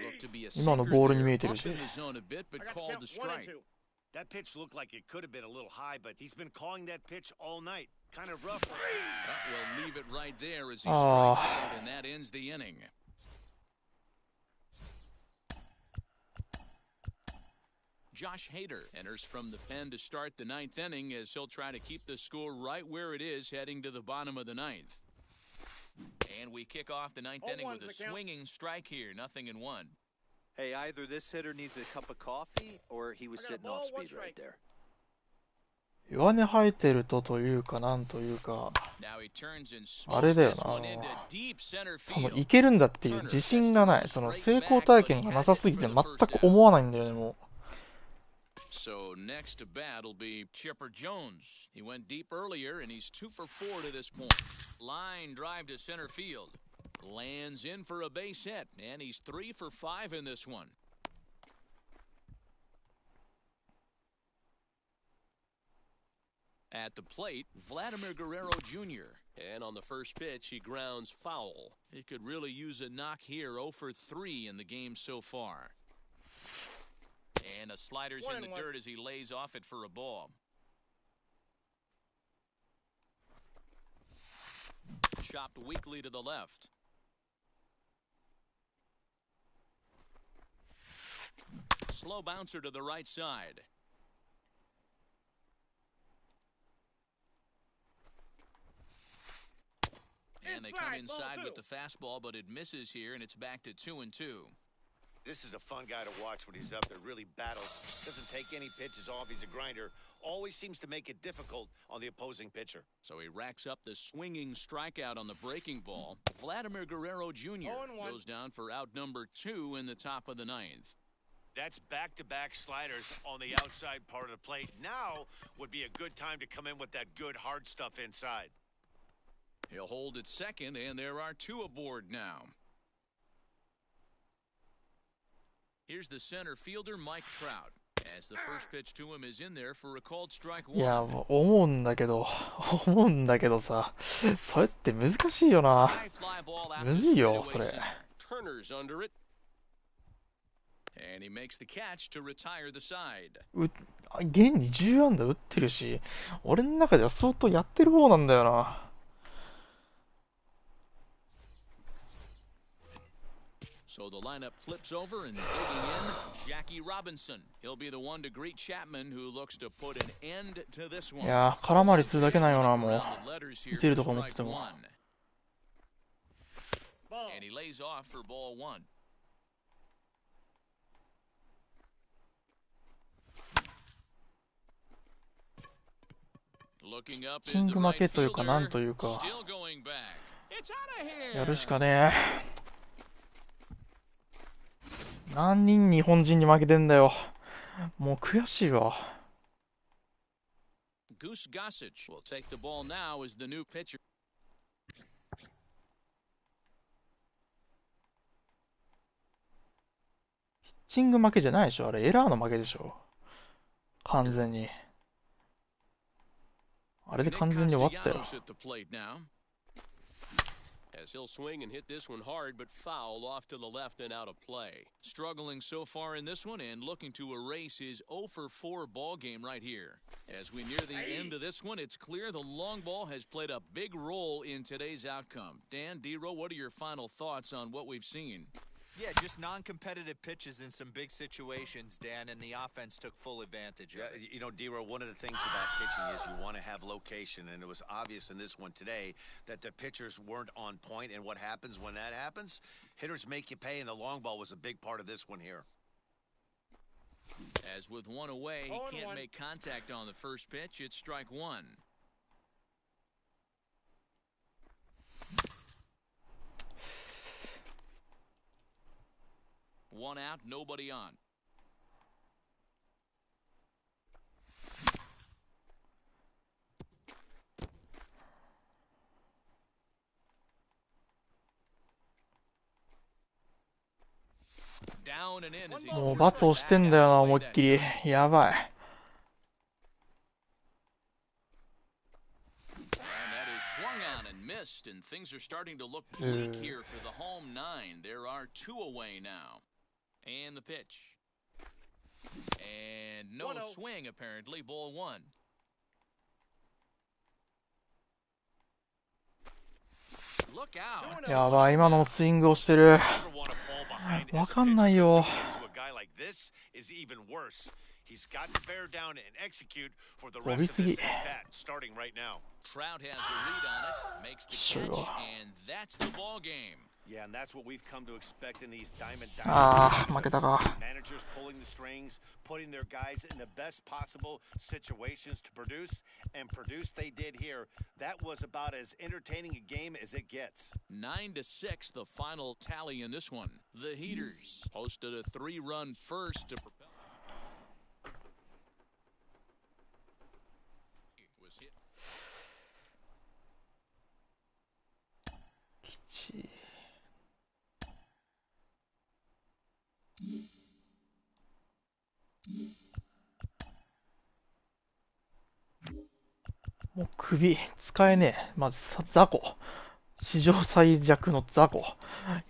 Looked to be a
今の
sinker
ボールに
there,
見えてるし。
up in the zone a bit, but
I got the
called
count
the
1 and
strike.
2.
That pitch looked like it could have been a little high, but he's been calling that pitch all night. Kind of rough.
We'll leave it right there as he strikes out, and that ends the inning. Josh Hader enters from the pen to start the ninth inning as he'll try to keep the score right where it is heading to the bottom of the ninth. And we kick off the ninth inning with a swinging strike here, 0-1.
Hey, either this hitter needs a cup of coffee or he was sitting off speed right there.
弱音吐いてるというかなんというか、
Now he turns and
あれ
smokes
だよ
this
な。
one into deep center
その
field.
いけるんだっていう自信がない。その成功体験がなさすぎて全く思わないんだよね、もう。
So next to bat will be Chipper Jones. He went deep earlier and he's 2 for 4 to this point. Line drive to center field. Lands in for a base hit, and he's 3 for 5 in this one. At the plate, Vladimir Guerrero Jr.
And on the first pitch, he grounds foul.
He could really use a knock here, 0 for 3 in the game so far. And a slider's in the dirt as he lays off it for a ball. Chopped weakly to the left. Slow bouncer to the right side. And they come inside with the fastball, but it misses here, and it's back to 2-2.
This is a fun guy to watch when he's up there. Really battles. Doesn't take any pitches off. He's a grinder. Always seems to make it difficult on the opposing pitcher.
So he racks up the swinging strikeout on the breaking ball. Vladimir Guerrero Jr. goes down for out number 2 in the top of the ninth.
That's back-to-back sliders on the outside part of the plate. Now would be a good time to come in with that good hard stuff inside.
He'll hold at second, and there are 2 aboard now. Here's the center fielder, Mike Trout, as the first pitch to him is in there for a called strike 1.
いや、思うんだけどさ、それって難しいよな。むずいよ、それ。
Turner's under it.
And he makes the catch to retire the side.
現に10安打打ってるし、俺の中では相当やってる方なんだよな。
So the lineup flips over and digging in, Jackie Robinson. He'll be the one to greet Chapman, who looks to put an end to this one.
いやー、空回りするだけないよな、もう。見てるとこ思ってても。
And he lays off for ball 1. Looking up is
キン
the
グ負
right
けというかなん
fielder.
というか、
Still going back. It's out of here.
やるしかねえ。何人日本人に負けてんだよ。もう悔しいわ。
Goose Gossage will take the ball now as the new pitcher.
ピッチング負けじゃないでしょ。あれエラーの負けでしょ。完全に。あれで完全に終わったよ。
As he'll swing and hit this one hard, but foul off to the left and out of play.
Struggling so far in this one and looking to erase his 0 for 4 ball game right here. As we near the end of this one, it's clear the long ball has played a big role in today's outcome. Dan, D-Row, what are your final thoughts on what we've seen?
Yeah, just non-competitive pitches in some big situations, Dan, and the offense took full advantage of it.
You know, D-Row, one of the things about pitching is you want to have location, and it was obvious in this one today that the pitchers weren't on point, and what happens when that happens? Hitters make you pay, and the long ball was a big part of this one here.
As with one away, he can't make contact on the first pitch. It's strike 1. One out, nobody on. Down and in as he's
もう罰をしてんだよな、思いっきり。やばい。
missed, and things are starting to look bleak here for the home 9. There are 2 away now. And the pitch. And no No swing, apparently. Ball one.
やばい、今のスイングをしてる。わかんないよ。飛びすぎ。
Yeah, and that's what we've come to expect in these Diamond
Dynasty.
Managers pulling the strings, putting their guys in the best possible situations to produce, and produce they did here. That was about as entertaining a game as it gets.
9-6, the final tally in this one. The Heaters posted a 3-run first to propel. Was hit.
もう首使えねえ。まず雑魚。史上最弱の雑魚。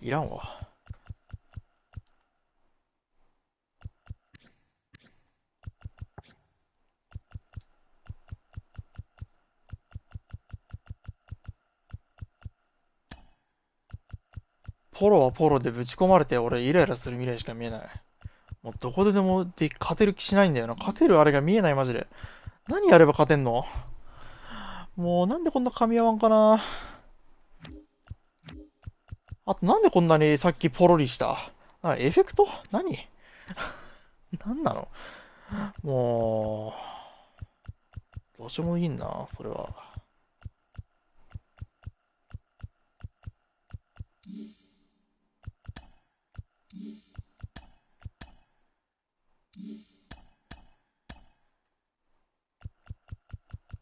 いらんわ。ポロはポロでぶち込まれて俺イライラする未来しか見えない。もうどこでも勝てる気しないんだよな。勝てるあれが見えないマジで。何やれば勝てんの？もうなんでこんな噛み合わんかな。あとなんでこんなにさっきポロリした？エフェクト？何何なの？もう、どうしようもいいんな、それは。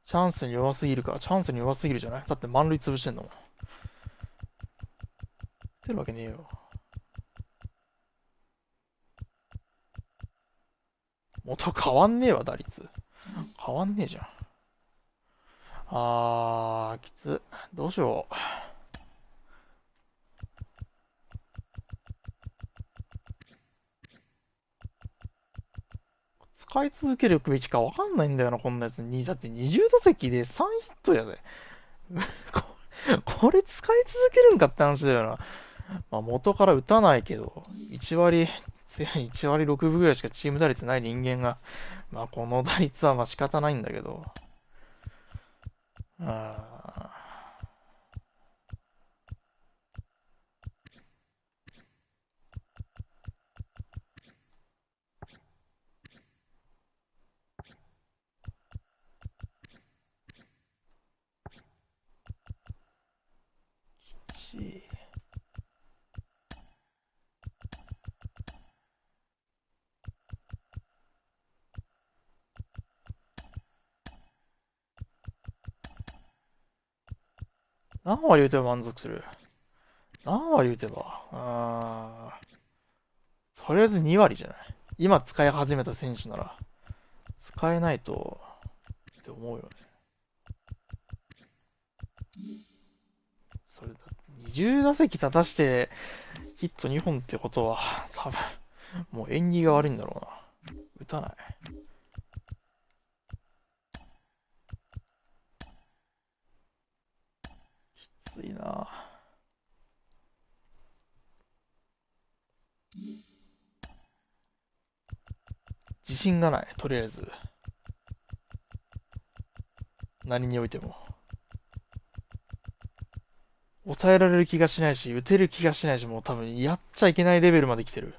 チャンスに弱すぎるか。チャンスに弱すぎるじゃない？だって満塁潰してんのもん。出るわけねえよ。元変わんねえわ、打率。変わんねえじゃん。きつ。どうしよう。使い続けるべきかわかんないんだよな、こんなやつに。だって20打席で3ヒットやで。これ使い続けるんかって話だよな。まあ元から打たないけど、1割6分ぐらいしかチーム打率ない人間が、まあこの打率はまあ仕方ないんだけど。何割打てば満足する？何割打てばとりあえず2割じゃない？今使い始めた選手なら、使えないと、って思うよね。それだって20打席立たしてヒット2本ってことは、多分、もう縁起が悪いんだろうな。打たない。きついな。自信がない、とりあえず。何においても。抑えられる気がしないし、打てる気がしないし、もう多分やっちゃいけないレベルまで来てる。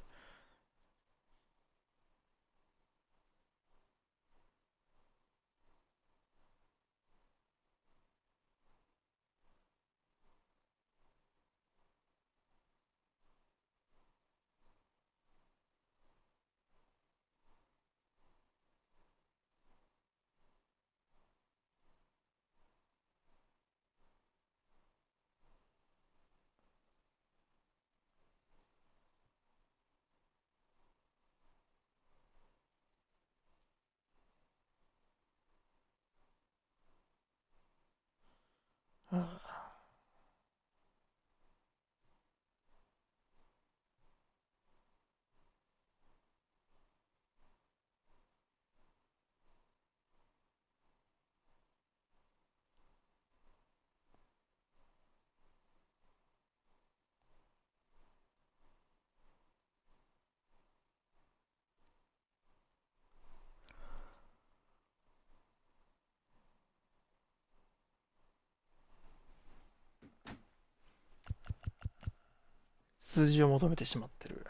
数字を求めてしまってる。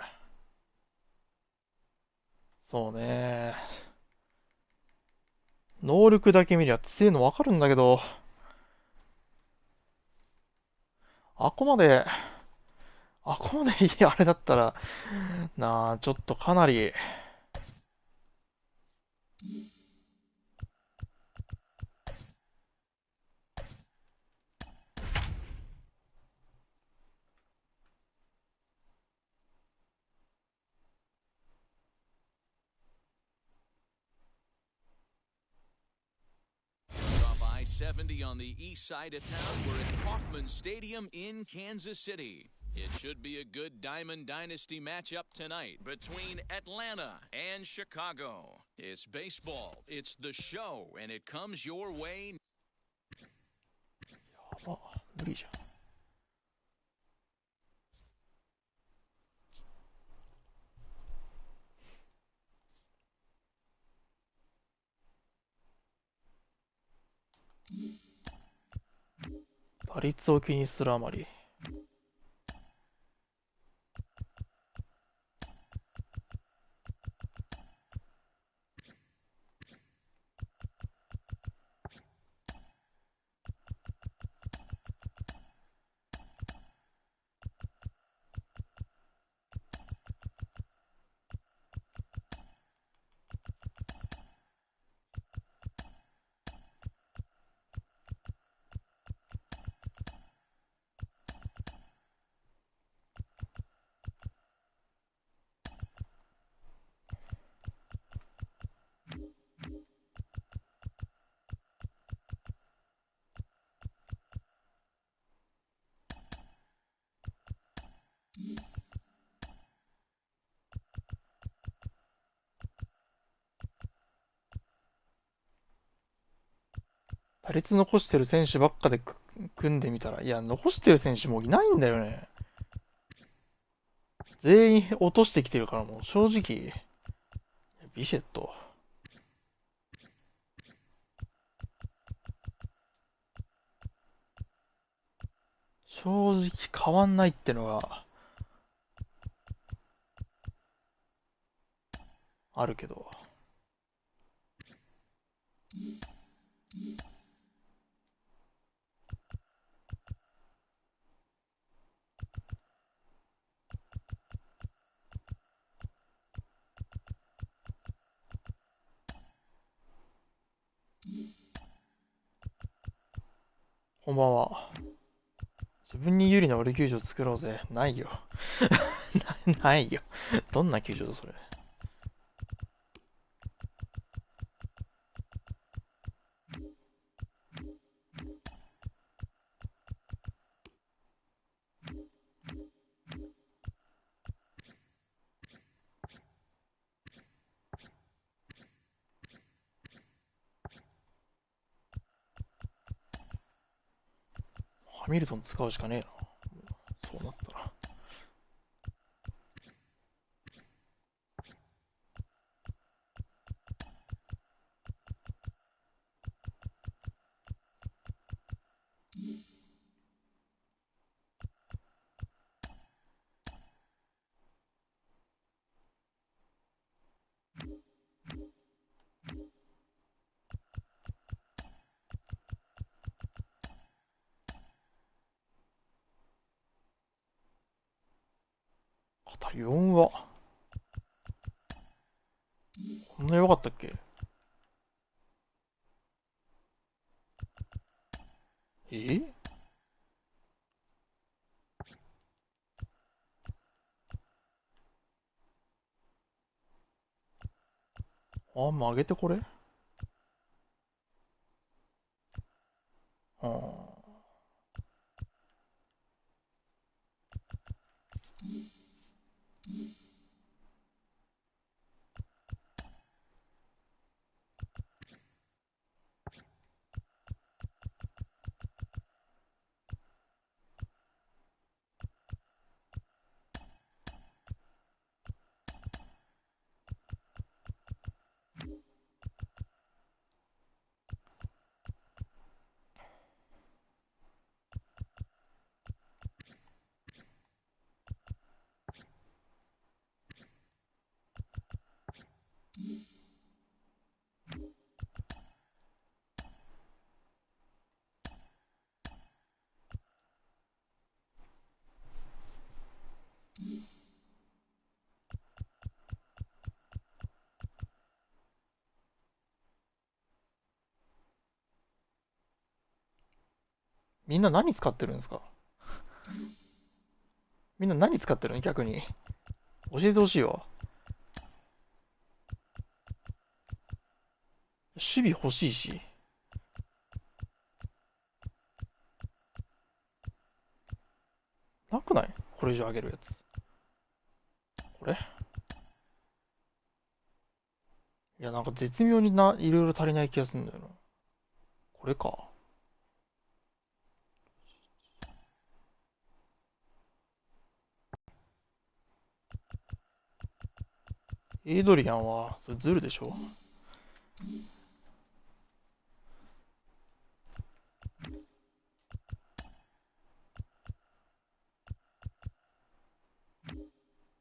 そうね。能力だけ見りゃ強いのわかるんだけど、あこまで、いいあれだったら、なあ、ちょっとかなり、
Off I-70 on the east side of town, we're at Kauffman Stadium in Kansas City. It should be a good Diamond Dynasty matchup tonight between Atlanta and Chicago. It's baseball, it's the show, and it comes your way.
やば、無理じゃん。打率を気にするあまり。打率残してる選手ばっかで組んでみたら、いや、残してる選手もういないんだよね。全員落としてきてるからもう正直、ビシェット。正直変わんないってのが、あるけど。こんばんは。自分に有利な俺球場作ろうぜ。ないよ。ないよ。どんな球場だそれ。ハミルトン使うしかねえな。そうなったら。肩4は、こんな弱かったっけ？あんま上げてこれ？ああ。みんな何使ってるんですか？みんな何使ってるの？逆に。教えてほしいわ。守備欲しいし。なくない？これ以上上げるやつ。これ？いや、なんか絶妙にいろいろ足りない気がするんだよな。これか。エイドリアンは、それズルでしょ。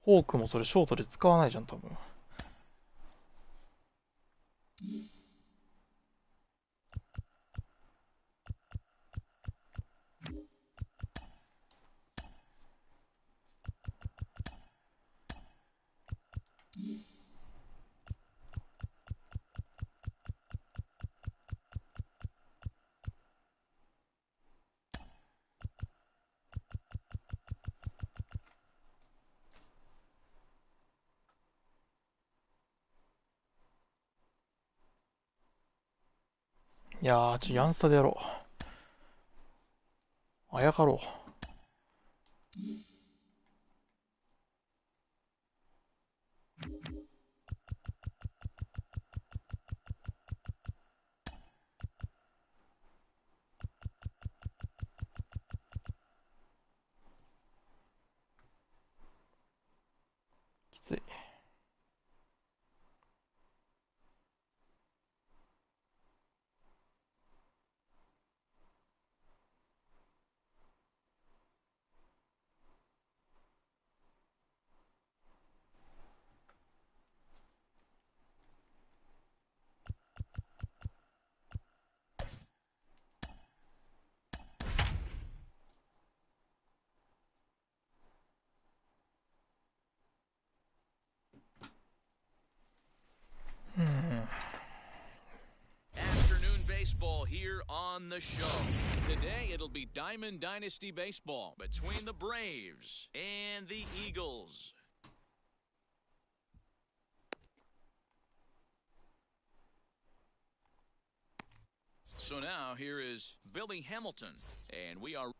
フォークもそれショートで使わないじゃん、多分。いやー、ヤンスタでやろう。あやかろう。きつい。
Afternoon baseball here on the show. Today it'll be Diamond Dynasty baseball between the Braves and the Eagles. So now here is Billy Hamilton, and we are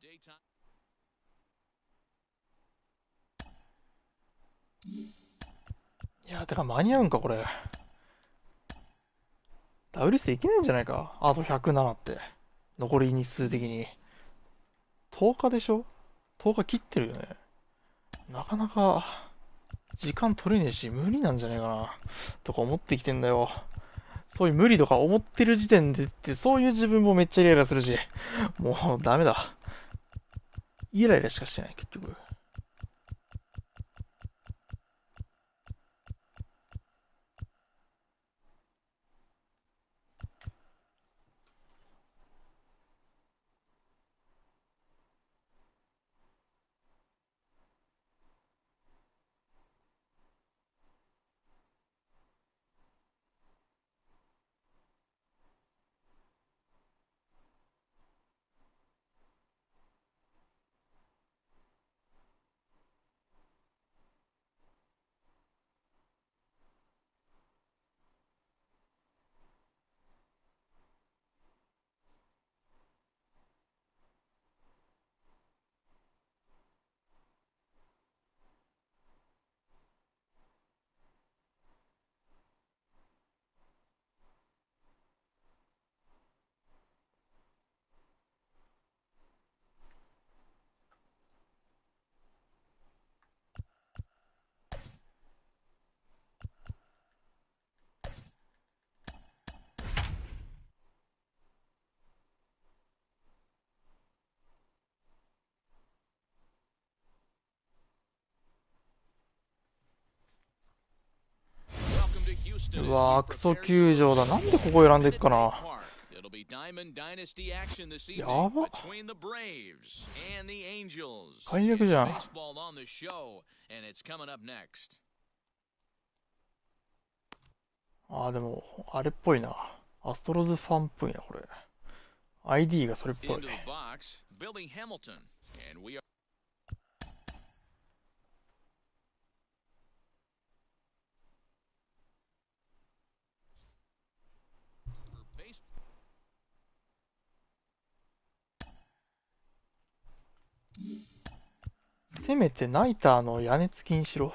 daytime.
いや、てか間に合うんか、これ。WS いけないんじゃないか。あと107って。残り日数的に。10日でしょ？ 10 日切ってるよね。なかなか、時間取れねえし、無理なんじゃねえかな。とか思ってきてんだよ。そういう無理とか思ってる時点でって、そういう自分もめっちゃイライラするし。もうダメだ。イライラしかしてない、結局。うわー、クソ球場だ。なんでここ選んでっかな。やば。最悪じゃん。ああ、でも、あれっぽいな。アストロズファンっぽいな、これ。ID がそれっぽい。
Into the box, Billy Hamilton, and we are.
せめてナイターの屋根付きにしろ。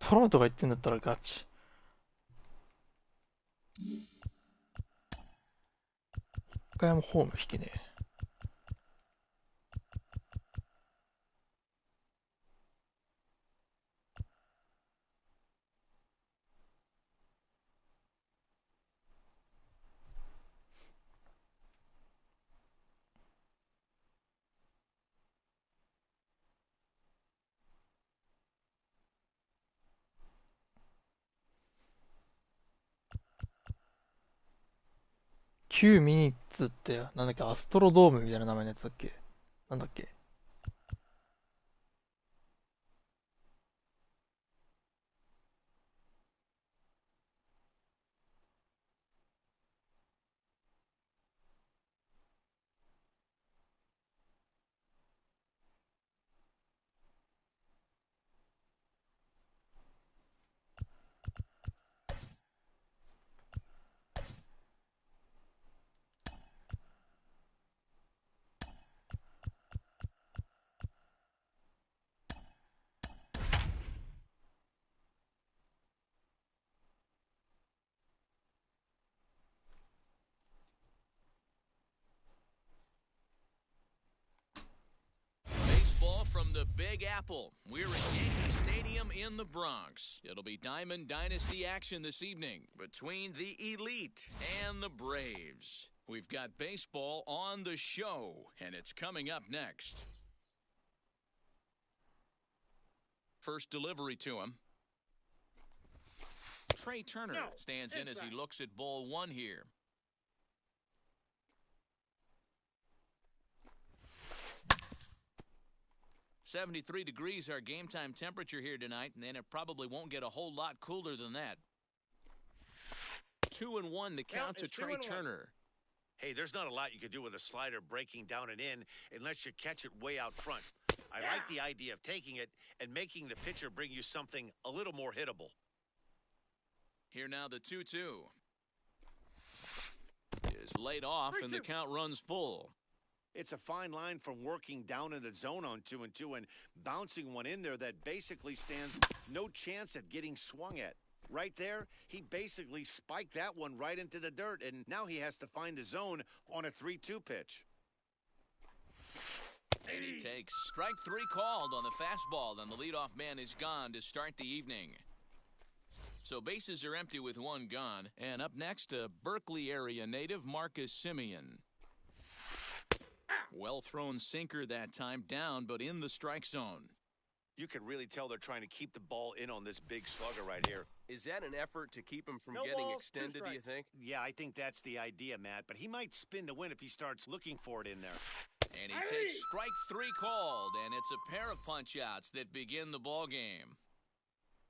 トラウトが言ってんだったらガチ。一回もホーム引けねえ。9ミニッツって、なんだっけ、アストロドームみたいな名前のやつだっけ？なんだっけ？From
the Big Apple, we're at Yankee Stadium in the Bronx. It'll be Diamond Dynasty action this evening between the Elite and the Braves. We've got baseball on the show, and it's coming up next. First delivery to him. Trey Turner stands in as he looks at ball one here. "73 degrees our game time temperature here tonight, and then it probably won't get a whole lot cooler than that." 2-1 the count to Trey Turner.
Hey, there's not a lot you can do with a slider breaking down and in unless you catch it way out front. I like the idea of taking it and making the pitcher bring you something a little more hittable.
Here now the 2-2 is laid off, and the count runs full.
It's a fine line from working down in the zone on 2-2 and bouncing one in there that basically stands no chance at getting swung at. Right there, he basically spiked that one right into the dirt, and now he has to find the zone on a 3-2 pitch.
And he takes strike three called on the fastball, and the leadoff man is gone to start the evening. So bases are empty with one gone, and up next, a Berkeley area native, Marcus Semien. Well thrown sinker that time, down but in the strike zone.
You can really tell they're trying to keep the ball in on this big slugger right here.
Is that an effort to keep him from getting extended, do you think?
Yeah, I think that's the idea, Matt, but he might spin to win if he starts looking for it in there.
And he takes strike three called, and it's a pair of punch-outs that begin the ball game.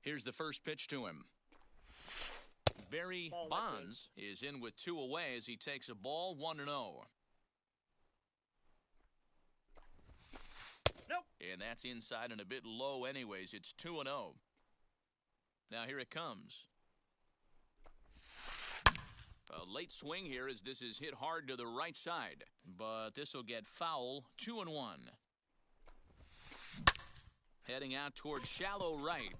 Here's the first pitch to him. Barry Bonds is in with two away as he takes a ball 1-0.
Nope.
And that's inside and a bit low anyways. It's 2-0. Now here it comes. A late swing here as this is hit hard to the right side. But this will get foul. 2-1. Heading out towards shallow right.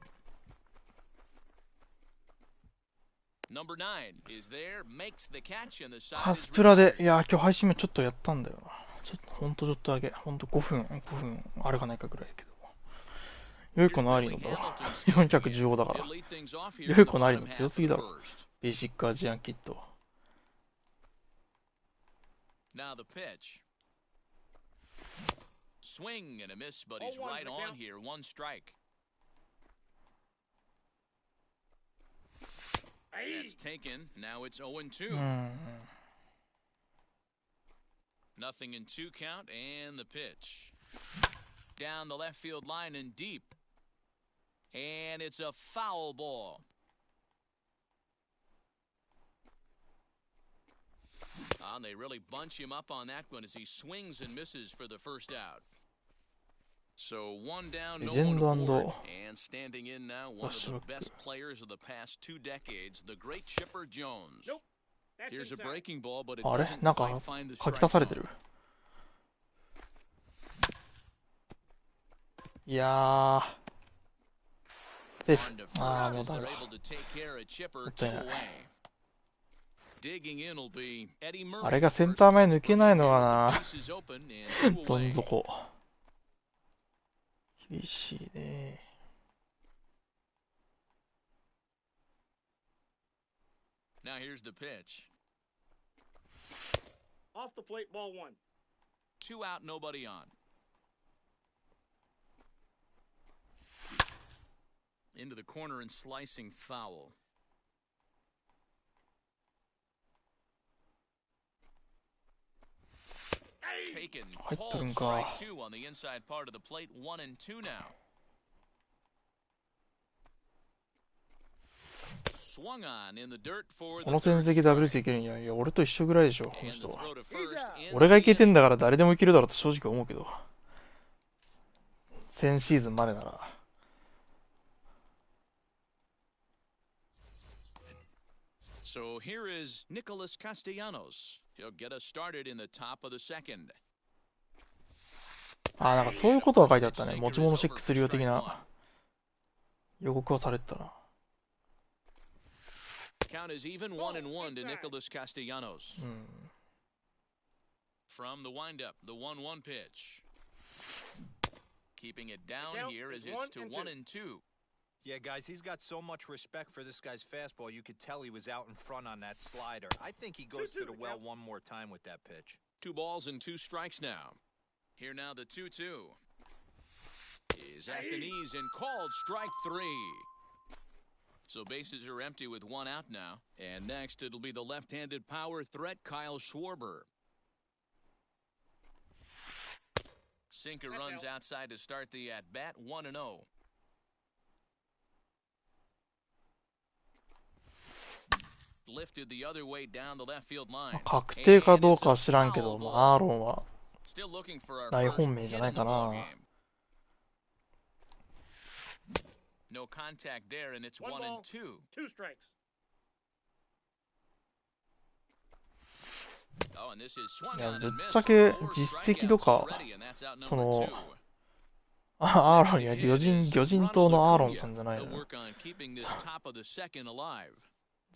Number 9 is there, makes the catch, and the side
ハ
is
スプラで、
retired.
いや、今日配信もちょっとやったんだよ。ほんとちょっとだけ。ほんと5分あるかないかぐらいだけど。良い子のありのだろ。415だから。良い子のありの強すぎだろ。ベーシックアジアンキッド。
Now the pitch. Swing and a miss, but he's right on here. One strike. That's taken. Now it's 0-2. Nothing in 2 count, and the pitch. Down the left field line and deep. And it's a foul ball. And they really bunch him up on that one as he swings and misses for the first out. So one down, no one aboard. And standing in now, one of the best players of the past 2 decades, the great Chipper Jones.
Nope.
Here's a breaking ball, but it
あれ
doesn't
なんか
quite find the
書き
strike
足されて
zone.
る。いやー。セーフ。
On to
あー、
first
もう
as
ダメ
they're
だ。
able to take care of Chipper
もっ
2
たいない。
away. Digging in will be Eddie
あれ
Murray.
がセンター前抜けないのか
The
な。
base is open and 2
どん
away.
底。厳しいね。
Now here's the pitch.
Off the plate, ball 1.
2 out, nobody on. Into the corner and slicing foul. Taken.
入ってる
Called
ん
strike
か。
2 on the inside part of the plate. 1 and 2 now. Swung on in the dirt for
こ
the
の戦
third
績 WS
strike.
いけるんや。いや、俺と一緒ぐらいでしょ、この
And
人
the
は。
throw to first ends
俺がいけ
the
てん
inning.
だから誰でもいけるだろうと正直思うけど。先シーズンまでなら。
So here is Nicholas Castellanos. He'll get us started in the top of the second.
あ、なんかそういうことが書いてあったね。持ち物チェックするよ的な予告はされてたな。
Count is even 1 and 1 to Nicholas Castellanos.
うん。
From the windup, the 1-1 pitch. Keeping it down here as it's to 1 and 2.
Yeah, guys, he's got so much respect for this guy's fastball. You could tell he was out in front on that slider. I think he goes to the well one more time with that pitch.
2 balls and 2 strikes now. Here now the 2-2. Is at the knees and called strike 3. So bases are empty with 1 out now. And next it'll be the left-handed power threat, Kyle Schwarber. Sinker runs outside to start the at-bat, 1-0. Lifted the other way down the left field line.
確定かどうかは知らんけど、まあ、アーロンは
Still looking for our
大
first
本命
hit
じゃ
in
ない
the
か
ball
な。
game. No contact there, and it's 1
1
and
ball,
2.
2 strikes.
Oh, and this is swung
いや、
on
ぶっ
and
ちゃ
missed.
け
4
実績
strikeouts
とか、
already, and that's out
そ
number
の
2.
アーロン
Next
や
to
巨
hit
人、
is
巨人
Ronald
党のアーロン
Acuna.
さんじゃない
He'll
の。
work on keeping this top of the second alive.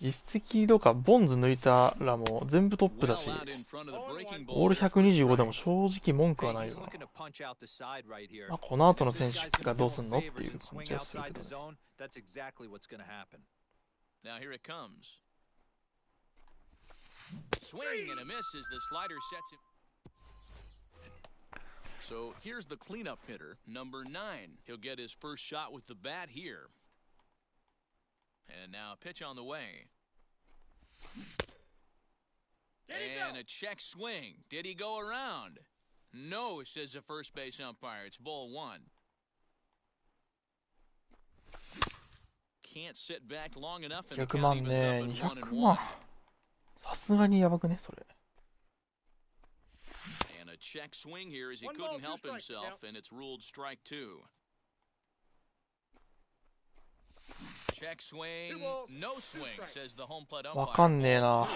実績とか、ボンズ抜いたらもう全部トップだ
Well
し、
out in front of the breaking
オール
ball. Their first
125でも
strike.
正直文句は
Hey,
ない
he's
よ。
looking to punch out the side right here.
まあ、この後の
And if
選
this
手
guy's
が
gonna
どう
do
す
him
んのってい
favors
う
and
感
swing
じはする
outside
け
the
ど。
zone, that's exactly what's going to happen.
Now here it comes. Swing and a miss as the slider sets him. So here's the cleanup hitter, number 9. He'll get his first shot with the bat here. And now a pitch on the way. And a check swing. Did he go around? No, says the first base umpire. It's ball 1. Can't sit back long enough, and the
200
count
万
evens
ね。
up at 1 and
200
1.
万。さすがにやばくね、それ。
And a check swing here as he
1 ball,
couldn't
2
help
strikes,
himself,
count.
and it's ruled strike 2. Check swing,
2 balls,
no
2
swing,
strikes.
says the home plate
わ
umpire.
かんねえ
Ball
な。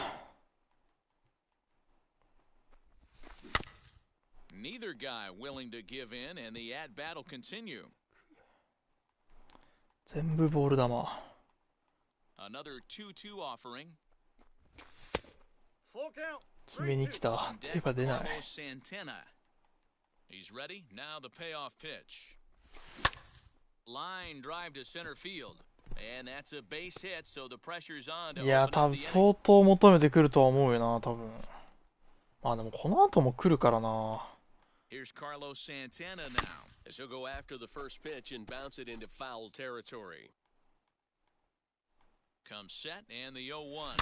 2. Neither guy willing to give in, and the at-bat will continue.
全部ボール球。
Another 2-2 offering.
Full count.
決めに来た。
On
手
deck,
が出ない。
Carlos Santana. He's ready. Now the payoff pitch. Line drive to center field. And that's a base hit, so the pressure's on to
いや、
open
多
up
分
the inning.
相当求めてくるとは思うよな、多分。まあでもこの後も来るからな。
Here's Carlos Santana now, as he'll go after the first pitch and bounce it into foul territory. Comes set, and the 0-1.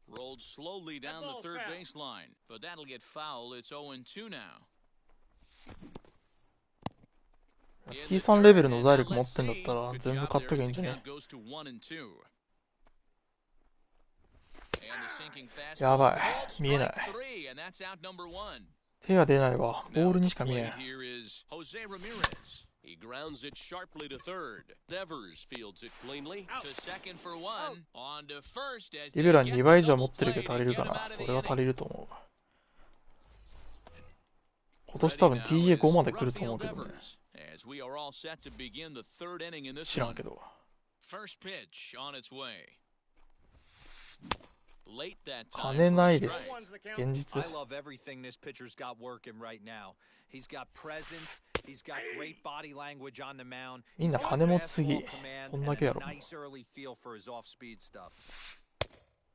Rolled slowly down the third baseline, but that'll get foul. It's 0-2 now.
T3 レベルの財力持ってんだったら全部買っときゃいいんじゃね？やばい。見えない。手が出ないわ。ボールにしか見えない。
He grounds it sharply to third. Devers fields it cleanly to second for one. On to first as
リベラ2倍以上持ってるけど足りるかな？それは足りると思う。今年多分 TA5 まで来ると思うけどね。知らんけど。
First pitch on its way.
金ないです。現実。
I love everything this pitcher's got working right now. He's got presence, he's got great body language on the mound.
みんな金持ちすぎ。こんだけやろ。
Nice early feel for his off-speed stuff.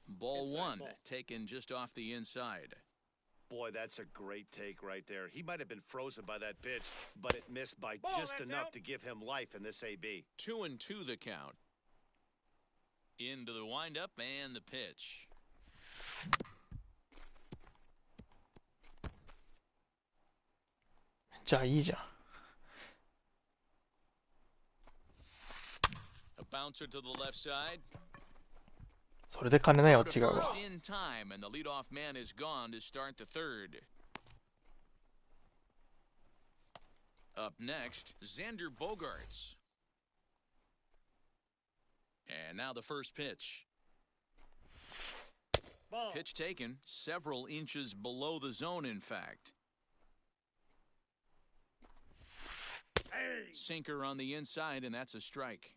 Ball one, taken just off the inside.
Boy, that's a great take right there. He might have been frozen by that pitch, but it missed by just enough to give him life in this AB.
2-2 the count. Into the windup and the pitch.
じゃあいいじゃん。
A bouncer to the left side.
それで金ないは違うわ。
First in time and the leadoff man is gone to start the third. Up next, Xander Bogaerts. And now the first pitch. Pitch taken several inches below the zone, in fact. Sinker on the inside, and that's a strike.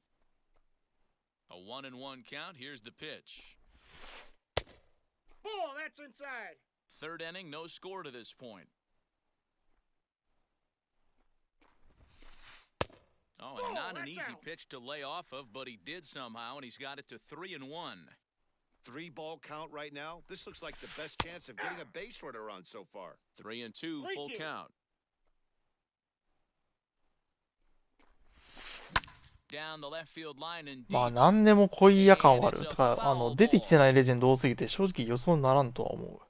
A 1-1 count. Here's the pitch.
Ball, that's inside.
Third inning, no score to this point. Oh, and not an easy pitch to lay off of, but he did somehow, and he's got it to 3-1.
3-ball count right now. This looks like the best chance of getting a base runner on so far.
3-2, full count. Down the left field line and deep.
まあ何でも濃いや感はある。だから出てきてないレジェンド多すぎて正直予想にならんとは思う。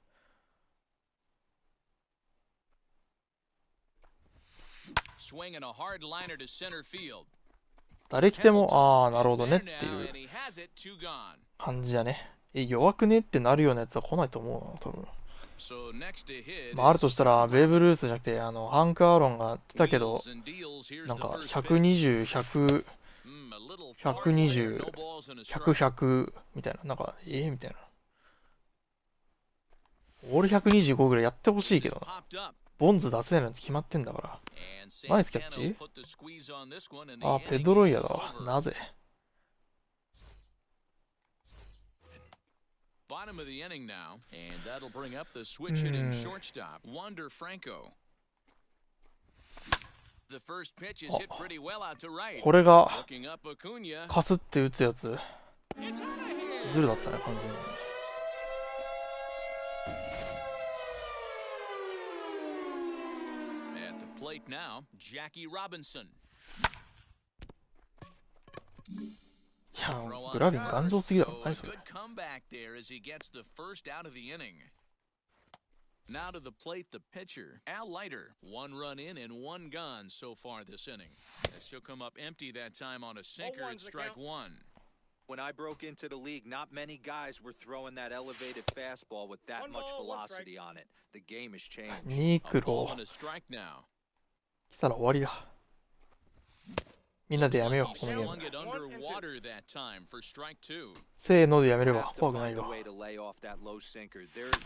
Swinging a hard liner to center field.
誰来てもなるほどねっていう感じだね。弱くねってなるようなやつは来ないと思うな多分。まああるとしたらベーブ・ルースじゃなくてハンク・アーロンが来たけどなんか120、100、120、100、100みたいななんかみたいな。俺125ぐらいやってほしいけどな。ボンズ出せないなんて決まってんだから。ナイスキャッチ？ペドロイヤだわ。なぜ
？Bottom of the inning now, and that'll bring up the switch hitting shortstop, Wander Franco. The first pitch is hit pretty well out to right.
これが
Looking up Acuna.
かすって打つやつ。ズルだったね完全に。
At the plate now, Jackie Robinson.
いや、グラビン頑丈すぎだろ。何それ。
Good comeback there as he gets the first out of the inning. Now to the plate, the pitcher, Al Leiter. 1 run in and 1 gone so far this inning. As he'll come up empty that time on a sinker at strike 1.
When I broke into the league, not many guys were throwing that elevated fastball with that much velocity on it. The game has changed.
ニークロー。来たら終わりだ。みんなでやめよう、このゲーム。せーのでやめれば怖くないわ。
There's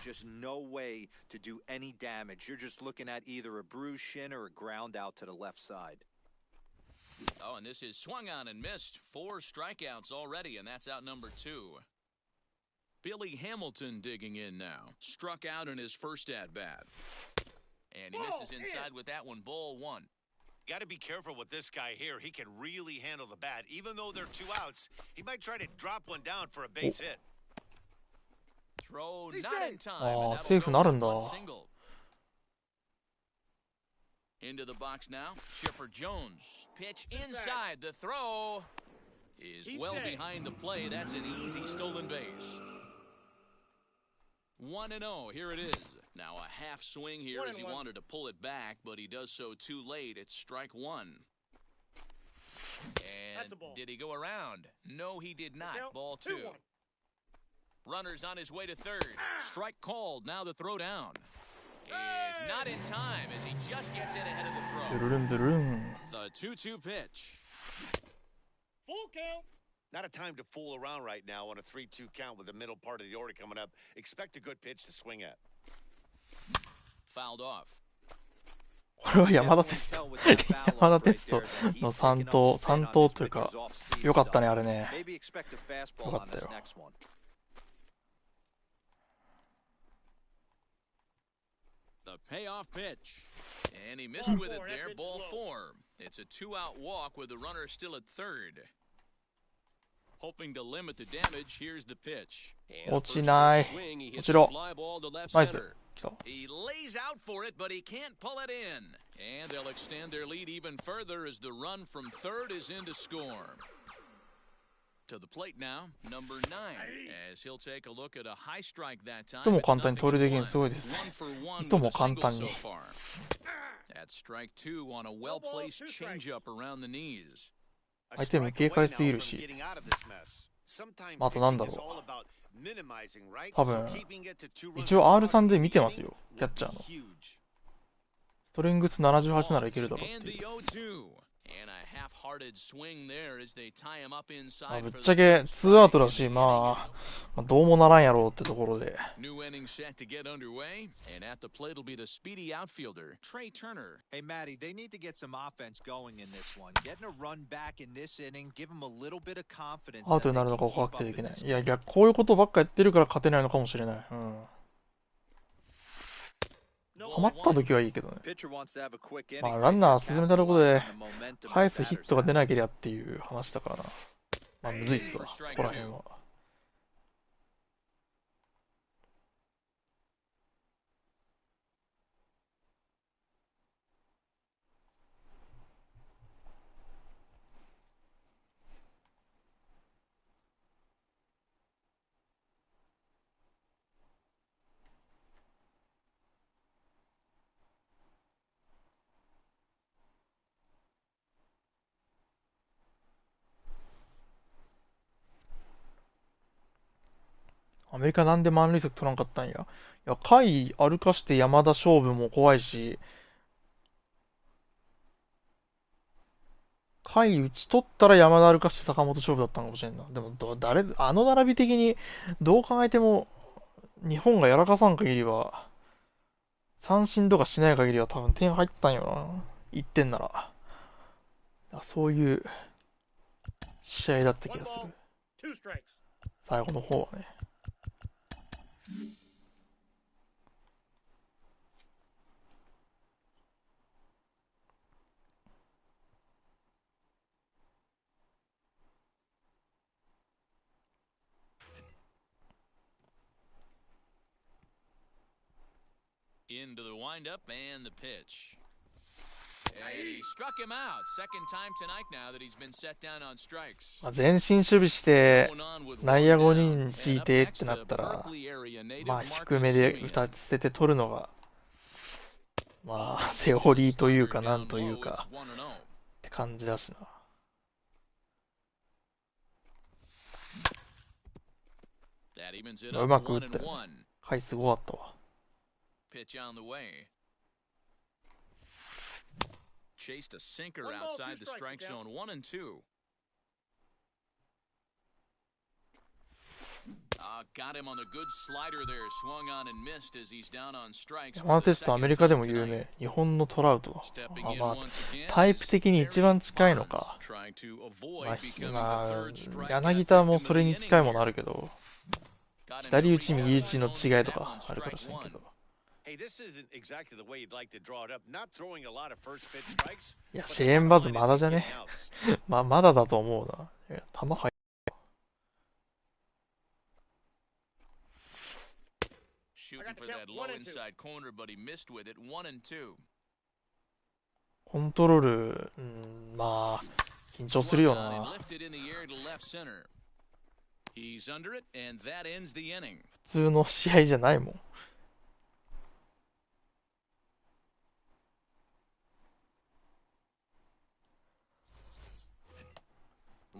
just no way to do any damage. You're just looking at either a bruised shin or a ground out to the left side.
Oh, and this is swung on and missed. 4 strikeouts already, and that's out number 2. Billy Hamilton digging in now. Struck out in his first at-bat. And he misses inside with that one, ball 1.
Got to be careful with this guy here. He can really handle the bat. Even though they're 2 outs, he might try to drop one down for a base hit.
Throw not in time.
セーフなるんだ。
Into the box now. Chipper Jones. Pitch inside. The throw is well behind the play. That's an easy stolen base. 1-0. Here it is. Now a half swing here as he wanted to pull it back, but he does so too late. It's strike 1. And did he go around? No, he did not. Ball 2. Runner's on his way to third. Strike called. Now the throw down. Is not in time as he just gets in ahead of the
ブ
throw.
ルルンブルルン。
The 2-2 pitch.
Full count.
Not a time to fool around right now on a 3-2 count with the middle part of the order coming up. Expect a good pitch to swing at.
Fouled off.
これは山田テスト。山田テストの3投というか、よかったね、あれね。よかったよ。
The payoff pitch. And he missed with it there. Ball 4. It's a 2-out walk with the runner still at third. Hoping to limit the damage, here's the pitch.
落ちない。落ちろ。ナイス。来た。
He lays out for it, but he can't pull it in. And they'll extend their lead even further as the run from third is in to score. To the plate now, number 9, as he'll take a look at a high strike that time.
いとも簡単に盗塁できるのすごいですね。いとも簡単に。
That's strike 2 on a well-placed changeup around the knees.
相手も警戒すぎるし。あとなんだろう。多分、一応 R3 で見てますよ、キャッチャーの。ストレングス78ならいけるだろうっていう。ぶっちゃけ2アウトだし、まあ、どうもならんやろうってところで。
Hey, Matty, they need to get some offense going in this one. Getting a run back in this inning, give them a little bit of confidence.
アウトになるのか分かっていけない。いや、逆、こういうことばっかやってるから勝てないのかもしれない。うん。ハマった時はいいけどね。まあ、ランナー進めたところで、返すヒットが出なけりゃっていう話だからな。まあ、むずいっすわ、そこら辺は。アメリカなんで満塁策取らんかったんや。いや、甲斐歩かして山田勝負も怖いし、甲斐打ち取ったら山田歩かして坂本勝負だったのかもしれんな。でも、あの並び的にどう考えても、日本がやらかさん限りは、三振とかしない限りは多分点入ったんよな。1点なら。そういう試合だった気がする。最後の方はね。
Into the windup and the pitch. And he struck him out. Second time tonight now that he's been set down on strikes.
前進守備して、内野5人敷いてってなったら、まあ低めで打たせて取るのが、まあセオリーというかなんというか、って感じだしな。うまく打ったよね。回すごかったわ。
Pitch on the way. Chased a sinker outside the strike zone. 1-2. Got him on the good slider there. Swung on and missed as he's down on strikes.
山田テストアメリカでも有名。日本のトラウトだ。まあ、タイプ的に一番近いのか。まあ、柳田もそれに近いものあるけど、左打ち右打ちの違いとかあるかもしれんけど。いや、シェーンバズまだじゃね。まだだと思うな。いや、球入っコントロール、まあ、緊張するよな。普通の試合じゃないもん。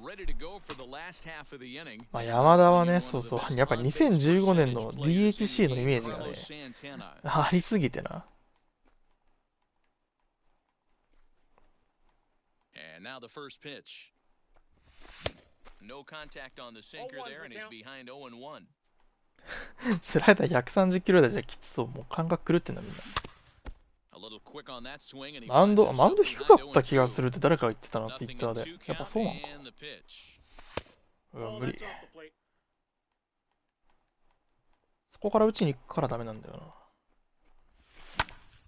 ready to go for the last half of the inning.
まあ山田はね、そうそう、やっぱ2015年の DHC のイメージがね、ありすぎてな。
And now the first pitch. No contact on the sinker there, and he's behind 0-1.
スライダー130キロ台じゃきつそう。もう感覚狂ってんだみんな。
A little quick on that swing, and he
マウン
finds
ド
himself
低か
behind
った気がす
0-2.
るって誰かが言ってたな、ツイ
Nothing
ッター
in
で。
two
やっぱ
count
そうなのか。
and the pitch.
うん、
Ball,
無
that's
理。
off the plate.
そこから打ちに行くからダメなんだよな。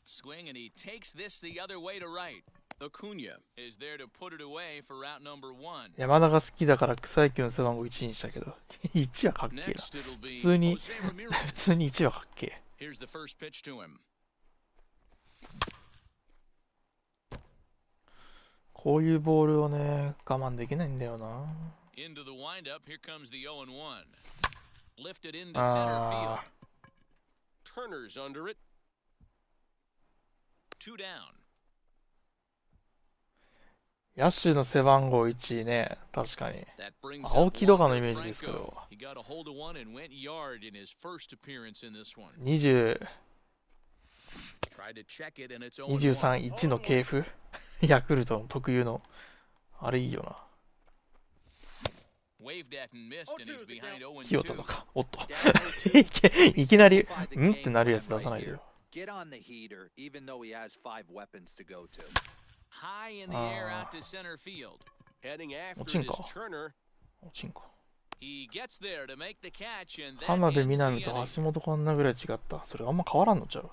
Swing, and he takes this the other way to right. Acuna is there to put it away for route number 1.
山田が好きだから草野球の背番号1にしたけど、1はかっけえな。
Next, it'll be
普通に、
Jose
普
Ramirez.
通に1はかっけえ。
Here's the first pitch to him.
こういうボールをね、我慢できないんだよな。
Into the windup, here comes the 0-1. Lifted into center field. Turner's under it. 2 down.
野手の背番号1ね、確かに。
That brings
青
up
木とかのイ
Wander
メージですけ
Franco.
ど、
He got a hold of one and went yard in his first appearance in this one.
20、
Tried to check it and it's
23、
0-1.
1の系譜ヤクルトの特有の、あれいいよな。
Waved at and missed, and he's behind
清田
0-2.
とか、おっと。いきなり、んってなるやつ出さないでよ。
Get on the heater, even though he has 5 weapons to go to.
High in the air out to center field. Heading after it is
Ochinko.
Turner.
おちんこ。
He gets there to make the catch, and that
浜
ends
辺
the
美波
inning.
と橋本こんなぐらい違った。それあんま変わらんのちゃう。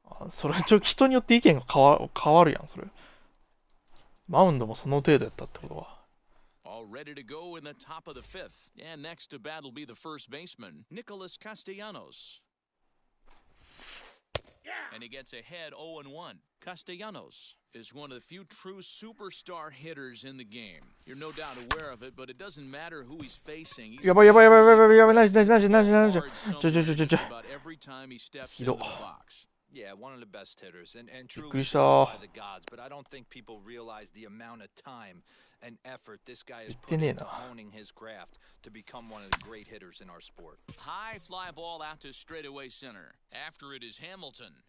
あ、それ人によって意見が変わるやん、それ。マウンドもその程度やったってことは。
All ready to go in the top of the 5th. And next to bat will be the first baseman, Nicholas Castellanos. And he gets ahead 0-1. Castellanos is one of the few true superstar hitters in the game. You're no doubt aware of it, but it doesn't matter who he's facing. He's
やばいやばいやばいやばいやばいやばい、ナイスナイスナイスナイスナイス。
hard somewhere just about every time he steps into the box.
Yeah, one of the best hitters, and
びっ
truly
くりし
blessed
た。
by the gods. But I don't think people realize the amount of time and effort this guy has
言って
put
ねえ
into
な。
honing his craft to become one of the great hitters in our sport.
High fly ball out to straightaway center. After it is Hamilton.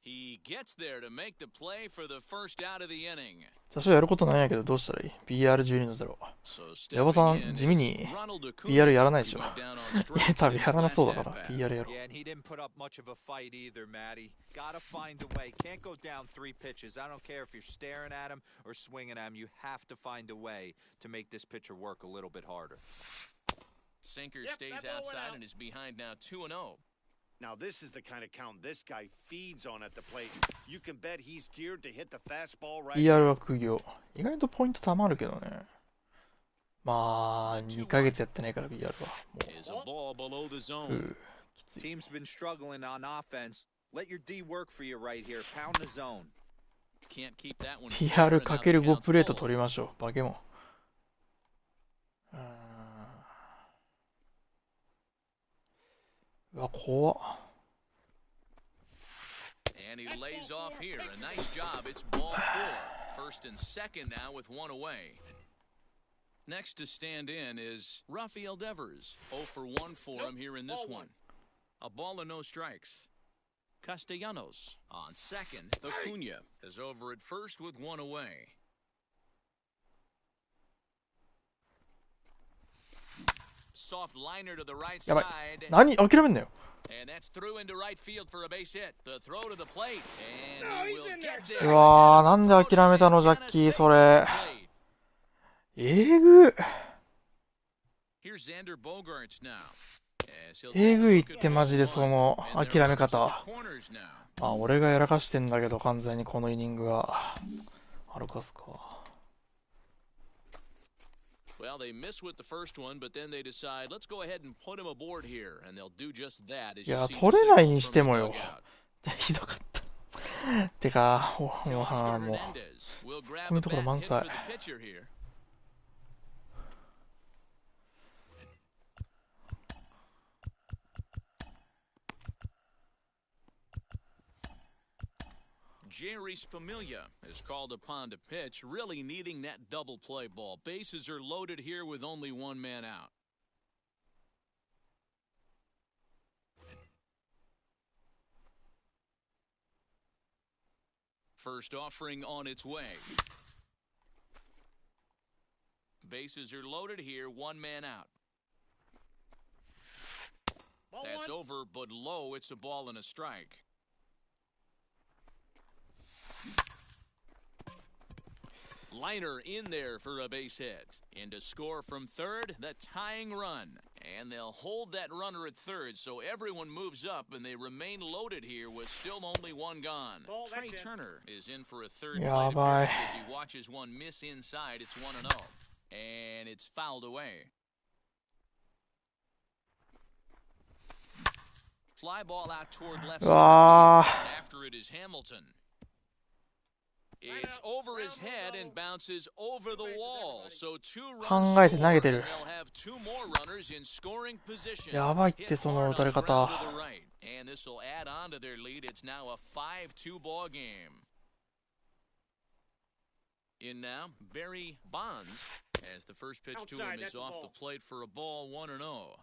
He gets there to make the play for the first out of the inning.
最初やることないんやけどどうしたらいい ?BR12 の0。
So
ヤバさ
stepping
ん、
in
地味
is
に
Ronald Acuna,
BR やらないでしょ
who went down on strikes
多分
in
や
his
らな
last
そうだから、
at-bat.
BR やろう。
Yeah, and he didn't put up much of a fight either, Matty. Gotta find a way. Can't go down 3 pitches. I don't care if you're staring at him or swinging at him. You have to find a way to make this pitcher work a little bit harder.
Sinker
Yep,
stays
that ball went
outside
out.
and is behind now 2-0.
Now, this is the kind of count this guy feeds on at the plate. You can bet he's geared to hit the fastball right.
BR は苦行。意外とポイントたまるけどね。まあ、2ヶ月やってないから BR は。
Is a ball below the
もう、
zone.
きつい。
Team's been struggling on offense. Let your D work for you right here. Pound the zone.
Can't keep that one.
BR かける5プレート取りましょう。化け物。うわ、怖っ。
And he lays off here. A nice job. It's ball 4. First and second now with one away. Next to stand in is Rafael Devers. 0 for 1 for him here in this one. A ball and no strikes. Castellanos on second. Acuna is over at first with one away. Soft liner to the right
やばい。
side.
何諦めんなよ。
And that's through into right field for a base hit. The throw to the plate. And he will get
う
there.
わー、なんで諦めたの、ジャッキー、それ。えぐ。
Here's Xander Bogaerts now.
えぐいってマジでその諦め方。あ、俺がやらかしてんだけど完全にこのイニングが。歩かすか。
Well, they miss with the first one, but then they decide, let's go ahead and put him aboard here, and they'll do just that.
いや、取れないにしてもよ。ひどかった。てか、もう、もう、こういうところ満載。
Jerry's Familia is called upon to pitch, really needing that double play ball. Bases are loaded here with only one man out. First offering on its way. Bases are loaded here, one man out. That's over, but low. It's a ball and a strike. Liner in there for a base hit. And to score from third, the tying run. And they'll hold that runner at third, so everyone moves up, and they remain loaded here with still only one gone. Trey Turner is in for a third plate appearance as he watches one miss inside. It's 1-0. And it's fouled away. Fly ball out toward left center field. After it is Hamilton. It's over his head and bounces over the wall. So 2 runs scored, and they'll have 2 more runners in scoring position. Hit hard on the ground to the right. And this will add on to their lead. It's now a 5-2 ball game. In now, Barry Bonds, as the first pitch to him is off the plate for a ball, 1-0.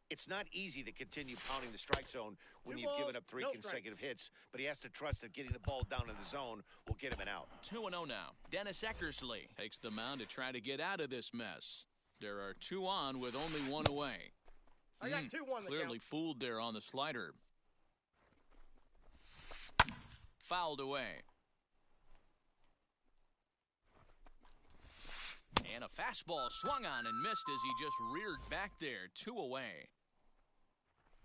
It's not easy to continue pounding the strike zone when you've given up 3 consecutive hits, but he has to trust that getting the ball down in the zone will get him an out. 2-0
now. Dennis Eckersley takes the mound to try to get out of this mess. There are 2 on with only 1 away.
I got 2-1.
Clearly fooled there on the slider. Fouled away. And a fastball swung on and missed as he just reared back there. 2 away.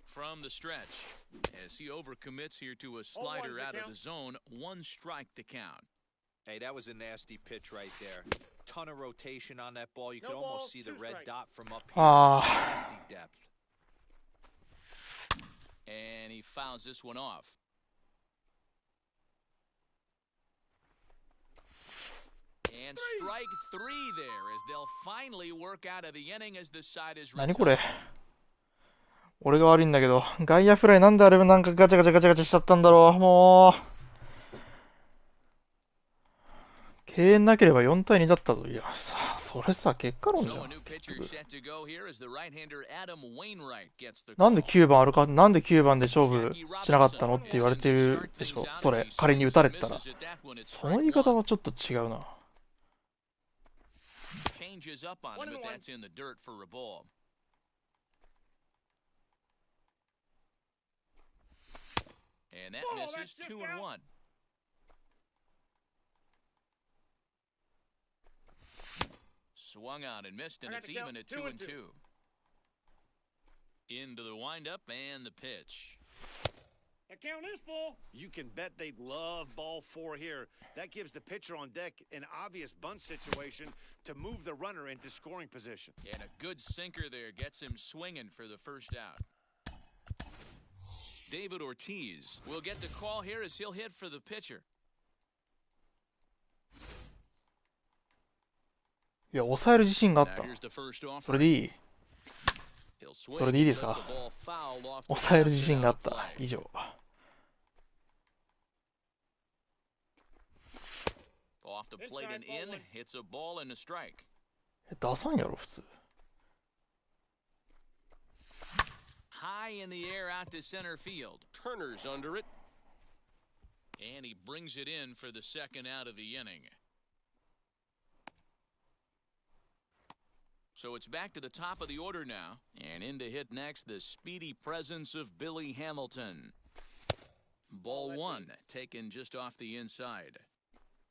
From the stretch, as he overcommits here to a slider out of the zone, 1 strike to count.
Hey, that was a nasty pitch right there. Ton of rotation on that ball. You could almost see the red dot from up here. Nasty depth.
And he fouls this one off. And strike 3 there as they'll finally work out of the inning as the side is
何これ俺が悪いんだけど、外野フライなんであれなんかガチャガチャガチャガチャしちゃったんだろう。もう敬遠なければ4対2だったぞ。いやさ、それさ、結果論じゃん。なんで9番あるか、なんで9番で勝負しなかったのって言われてるでしょ。それ、仮に打たれてたら。その言い方はちょっと違うな。
Changes up on him, but that's in the dirt for a ball. And that misses 2-1. Swung on and missed, and it's even at 2-2. Into the windup and the pitch.
The count is full.
You can bet they'd love ball 4 here. That gives the pitcher on deck an obvious bunt situation to move the runner into scoring position.
And a good sinker there gets him swinging for the first out. David Ortiz will get the call here as he'll hit for the pitcher.
いや、抑える自信があった。それでいい。それでいいですか。抑える自信があった。以上。
Off the plate and in, it's a ball and a strike.
出さんやろ普通。
High in the air out to center field. Turner's under it. And he brings it in for the second out of the inning. So it's back to the top of the order now. And in to hit next, the speedy presence of Billy Hamilton. Ball 1, taken just off the inside.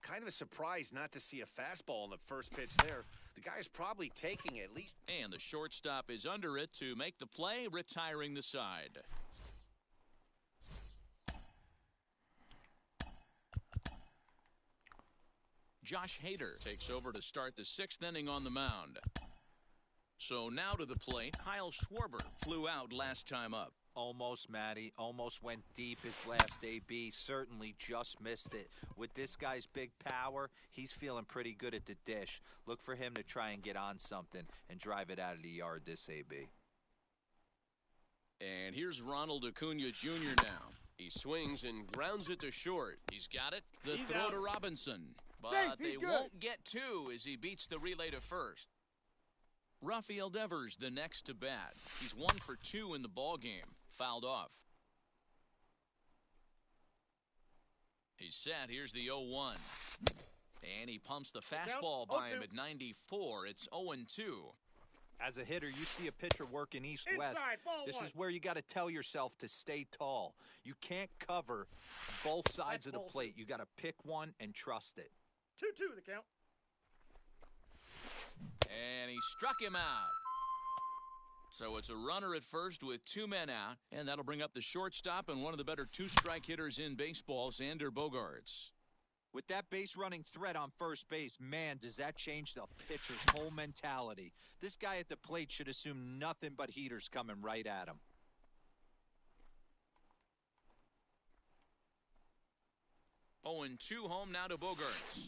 Kind of a surprise not to see a fastball in the first pitch there. The guy's probably taking at least.
And the shortstop is under it to make the play, retiring the side. Josh Hader takes over to start the 6th inning on the mound. So now to the plate, Kyle Schwarber flew out last time up.
Almost, Matty. Almost went deep his last AB. Certainly just missed it. With this guy's big power, he's feeling pretty good at the dish. Look for him to try and get on something and drive it out of the yard this AB.
And here's Ronald Acuna Jr. now.
He swings and grounds it to short. He's got it. The
He's
throw
out.
to Robinson. But
Safe,
they
he's good.
won't get two as he beats the relay to first. Rafael Devers the next to bat. He's 1 for 2 in the ball game. Fouled off. He's set. Here's the 0-1. And he pumps the fastball by him at 94. It's 0-2.
As a hitter, you see a pitcher working east-west.
Inside, ball
This
one.
is where you got to tell yourself to stay tall. You can't cover both sides of the
ball
plate. You got to pick one and trust it.
2-2 the count.
And he struck him out. So it's a runner at first with 2 men out, and that'll bring up the shortstop and one of the better 2-strike hitters in baseball, Xander Bogaerts.
With that base running threat on first base, man, does that change the pitcher's whole mentality. This guy at the plate should assume nothing but heaters coming right at him.
Oh, and 2 home now to Bogaerts.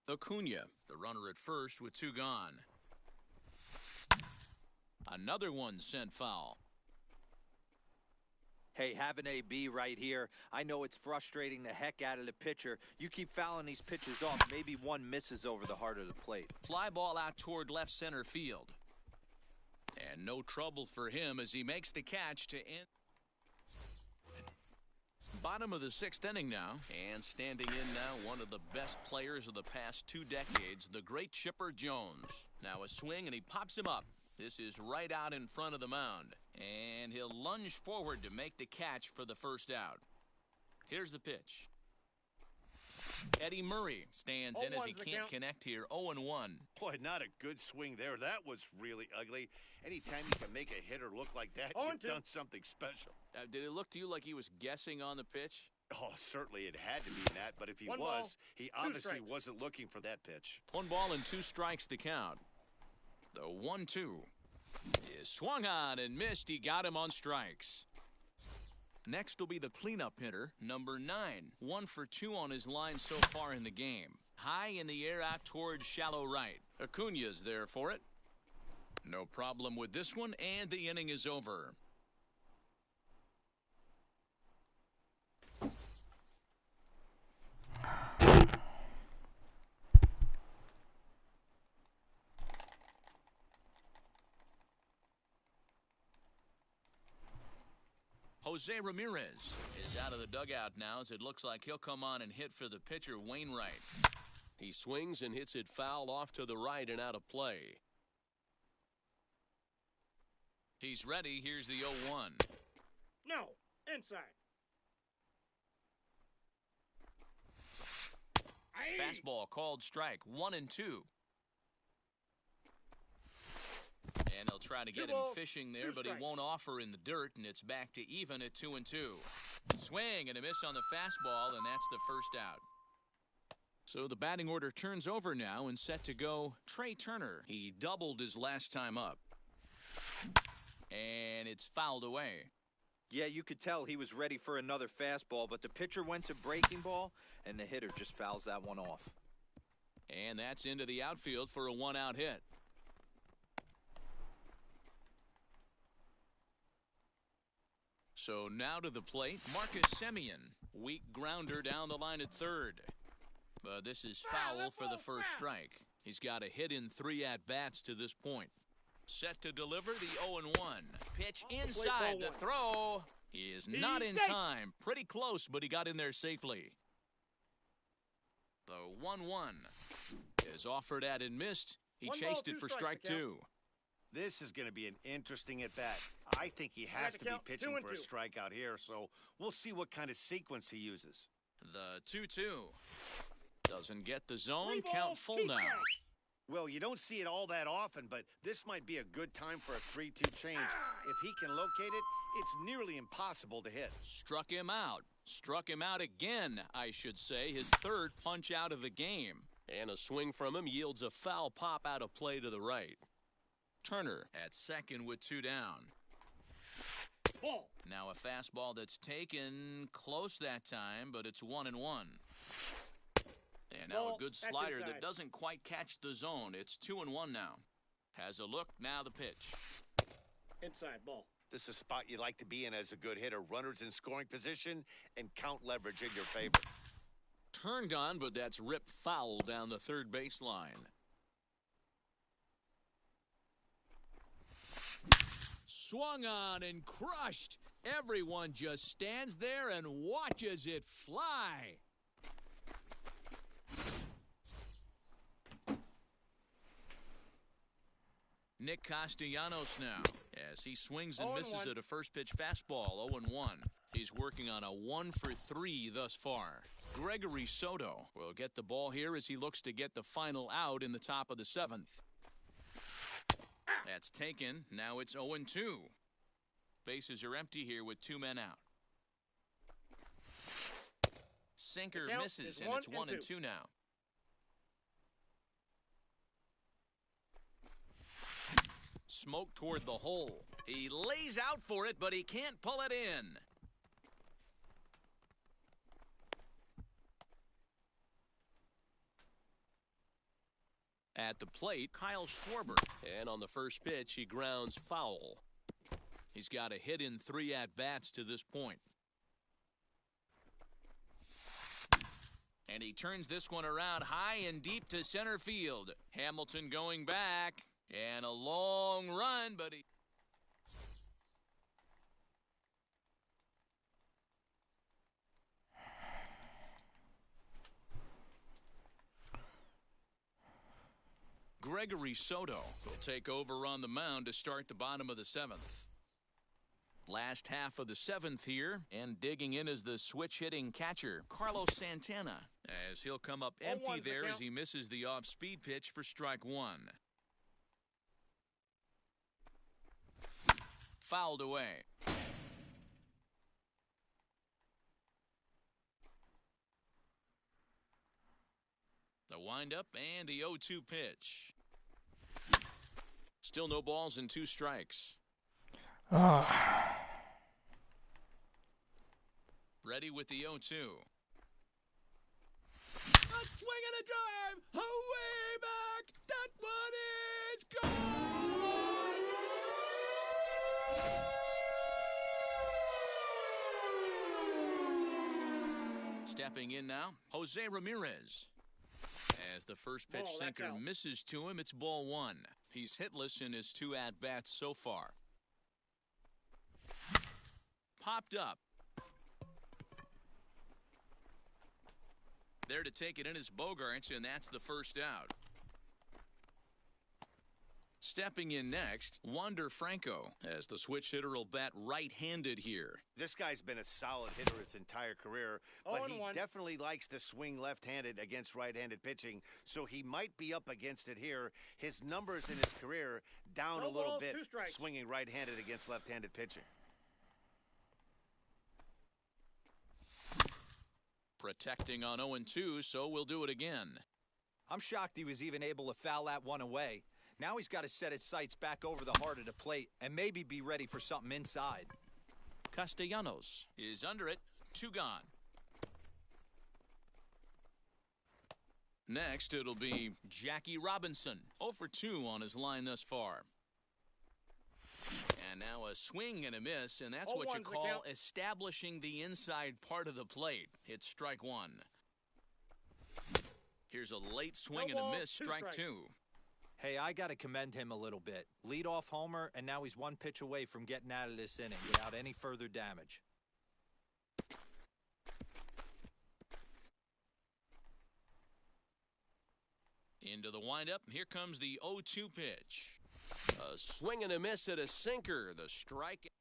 Acuna, the runner at first with 2 gone. Another one sent foul.
Hey, have an AB right here. I know it's frustrating the heck out of the pitcher. You keep fouling these pitches off, maybe one misses over the heart of the plate.
Fly ball out toward left center field. And no trouble for him as he makes the catch to end. Bottom of the 6th inning now, and standing in now, one of the best players of the past 2 decades, the great Chipper Jones. Now a swing and he pops him up. This is right out in front of the mound, and he'll lunge forward to make the catch for the first out. Here's the pitch. Eddie Murray stands in as he can't connect here. 0-1.
Boy, not a good swing there. That was really ugly. Anytime you can make a hitter look like that, you've done something special.
Did it look to you like he was guessing on the pitch?
Oh, certainly it had to be that, but if he he obviously wasn't looking for that pitch.
1 ball and 2 strikes to count. The 1-2 is swung on and missed. He got him on strikes. Next will be the cleanup hitter, number 9. 1 for 2 on his line so far in the game. High in the air out towards shallow right. Acuna's there for it. No problem with this one, and the inning is over. Jose Ramirez is out of the dugout now as it looks like he'll come on and hit for the pitcher, Wainwright. He swings and hits it foul off to the right and out of play. He's ready. Here's the 0-1.
No, inside.
Fastball called strike. 1-2. And he'll try to get him fishing there, but he won't offer in the dirt, and it's back to even at 2-2. Swing and a miss on the fastball, and that's the first out. So the batting order turns over now and set to go Trey Turner. He doubled his last time up. And it's fouled away.
Yeah, you could tell he was ready for another fastball, but the pitcher went to breaking ball, and the hitter just fouls that one off.
And that's into the outfield for a 1-out hit. So now to the plate, Marcus Semien. Weak grounder down the line at third. But this is foul for the first strike. He's got a hit in 3 at-bats to this point. Set to deliver the 0-1. Pitch inside the throw. He is not in time. Pretty close, but he got in there safely. The 1-1 is offered at and missed. He chased it for strike 2.
This is going to be an interesting at-bat. I think he has to be pitching for a strikeout here, so we'll see what kind of sequence he uses.
The 2-2 doesn't get the zone. Count full now.
Well, you don't see it all that often, but this might be a good time for a 3-2 change. If he can locate it, it's nearly impossible to hit.
Struck him out. Struck him out again, I should say. His 3rd punch out of the game. And a swing from him yields a foul pop out of play to the right. Turner at second with 2 down.
Ball.
Now a fastball that's taken close that time, but it's 1-1. And now a good slider that doesn't quite catch the zone. It's 2-1 now. Has a look, now the pitch.
Inside ball.
This is a spot you like to be in as a good hitter. Runners in scoring position and count leverage in your favor.
Turned on, but that's ripped foul down the third baseline. Swung on and crushed. Everyone just stands there and watches it fly. Nick Castellanos now, as he swings and misses at a first pitch fastball, 0-1. He's working on a 1-for-3 thus far. Gregory Soto will get the ball here as he looks to get the final out in the top of the 7th. That's taken. Now it's 0-2. Bases are empty here with 2 men out. Sinker misses, and it's 1-2 now. Smoke toward the hole. He lays out for it, but he can't pull it in. At the plate, Kyle Schwarber. And on the first pitch, he grounds foul. He's got a hit in 3 at-bats to this point. And he turns this one around high and deep to center field. Hamilton going back. And a long run, but he... Gregory Soto will take over on the mound to start the bottom of the 7th. Last half of the 7th here, and digging in is the switch-hitting catcher, Carlos Santana, as he'll come up empty there as he misses the off-speed pitch for strike 1. Fouled away. The windup and the 0-2 pitch. Still no balls and 2 strikes. Ready with the 0-2. A swing and a drive. Away back. That one is gone. Stepping in now, Jose Ramirez. As the first pitch sinker misses to him, it's ball 1. He's hitless in his 2 at-bats so far. Popped up. There to take it in is Bogarts, and that's the first out. Stepping in next, Wander Franco, as the switch hitter will bat right-handed here.
This guy's been a solid hitter his entire career, but he definitely likes to swing left-handed against right-handed pitching, so he might be up against it here. His numbers in his career down a little bit, swinging right-handed against left-handed pitching.
Protecting on 0-2, so we'll do it again.
I'm shocked he was even able to foul that one away. Now he's got to set his sights back over the heart of the plate and maybe be ready for something inside.
Castellanos is under it. 2 gone. Next, it'll be Jackie Robinson. 0 for 2 on his line thus far. And now a swing and a miss, and that's what you call establishing the inside part of the plate. It's strike 1. Here's a late swing and a miss, strike 2.
Hey, I got to commend him a little bit. Lead-off homer, and now he's 1 pitch away from getting out of this inning without any further damage.
Into the windup. Here comes the 0-2 pitch. A swing and a miss at a sinker. The strike.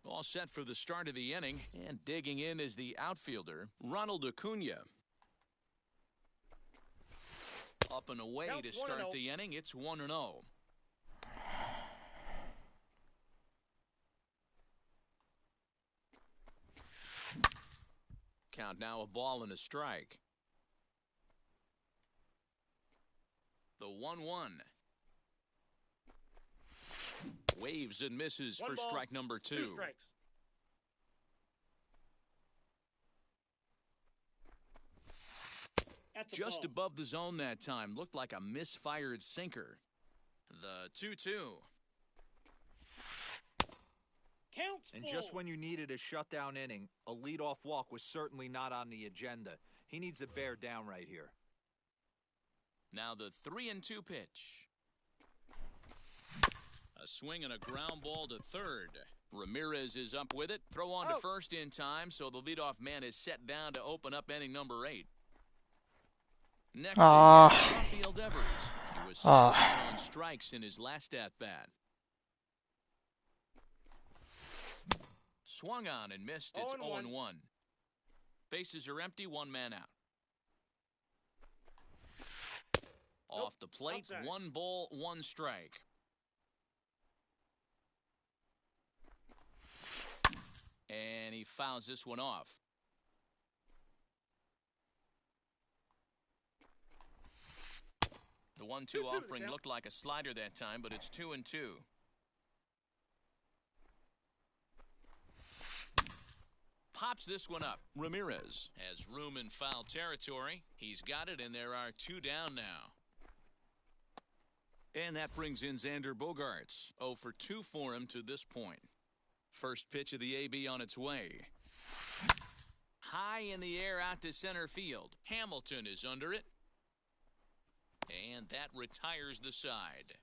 All set for the start of the inning. And digging in is the outfielder, Ronald Acuna. Up and away to start the inning. It's 1-0. Count now a ball and a strike. The 1-1. Waves and misses for strike number 2.
2 strikes.
Just above the zone that time. Looked like a misfired sinker. The 2-2.
And just when you needed a shutdown inning, a leadoff walk was certainly not on the agenda. He needs to bear down right here.
Now the 3-2 pitch. A swing and a ground ball to third. Ramirez is up with it. Throw on to first in time, so the leadoff man is set down to open up inning number 8. Next is Rafael Devers. He was set down on strikes in his last at-bat. Swung on and missed. It's 0-1. Bases are empty, one man out. Off the plate, 1 ball, 1 strike. And he fouls this one off. The 1-2 offering looked like a slider that time, but it's 2-2. Pops this one up. Ramirez has room in foul territory. He's got it, and there are 2 down now. And that brings in Xander Bogaerts. 0 for 2 for him to this point. First pitch of the AB on its way. High in the air out to center field. Hamilton is under it. And that retires the side.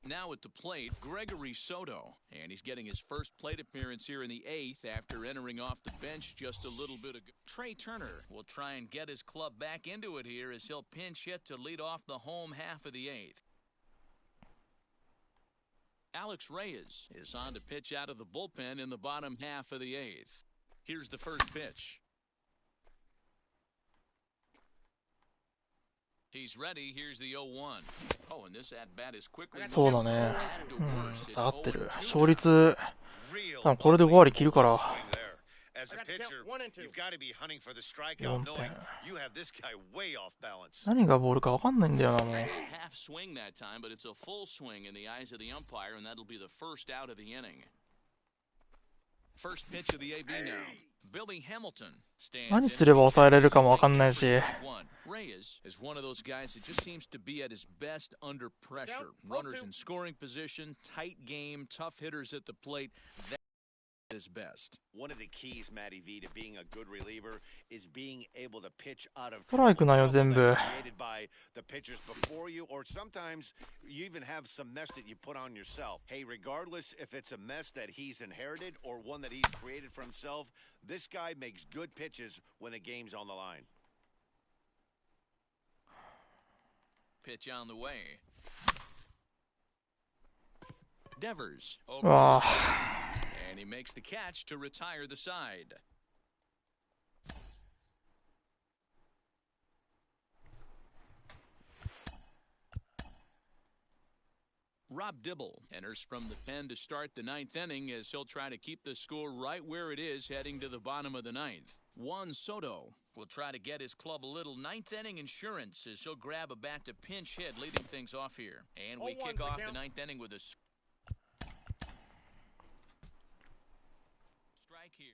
Now at the plate, Gregory Soto. And he's getting his first plate appearance here in the 8th after entering off the bench just a little bit ago. Trey Turner will try and get his club back into it here as he'll pinch hit to lead off the home half of the 8th. Alex Reyes is on to pitch out of the bullpen in the bottom half of the 8th. Here's the first pitch. He's ready. Here's the 0-1. Oh, and this at-bat is quickly.
そうだね。下がってる。勝率、多分これで5割切るから。
As a pitcher, you've got to be hunting for the strikeout, knowing you have this guy way off balance.
何がボールか分かんないんだよな、もう。
Half swing that time, but it's a full swing in the eyes of the umpire, and that'll be the first out of the inning. First pitch of the AB now. Billy Hamilton stands.
何すれば抑えれるかも分かんないし。
Reyes is one of those guys that just seems to be at his best under pressure. Runners in scoring position, tight game, tough hitters at the plate. His best.
One of the keys, Matty V, to being a good reliever is being able to pitch out of
ストライクなよ全部。
created by the pitchers before you, or sometimes you even have some mess that you put on yourself. Hey, regardless if it's a mess that he's inherited or one that he's created for himself, this guy makes good pitches when the game's on the line.
Pitch on the way. Devers. And he makes the catch to retire the side. Rob Dibble enters from the pen to start the 9th inning as he'll try to keep the score right where it is heading to the bottom of the 9th. Juan Soto will try to get his club a little 9th inning insurance as he'll grab a bat to pinch hit, leading things off here. And we kick off the 9th inning with a strike here.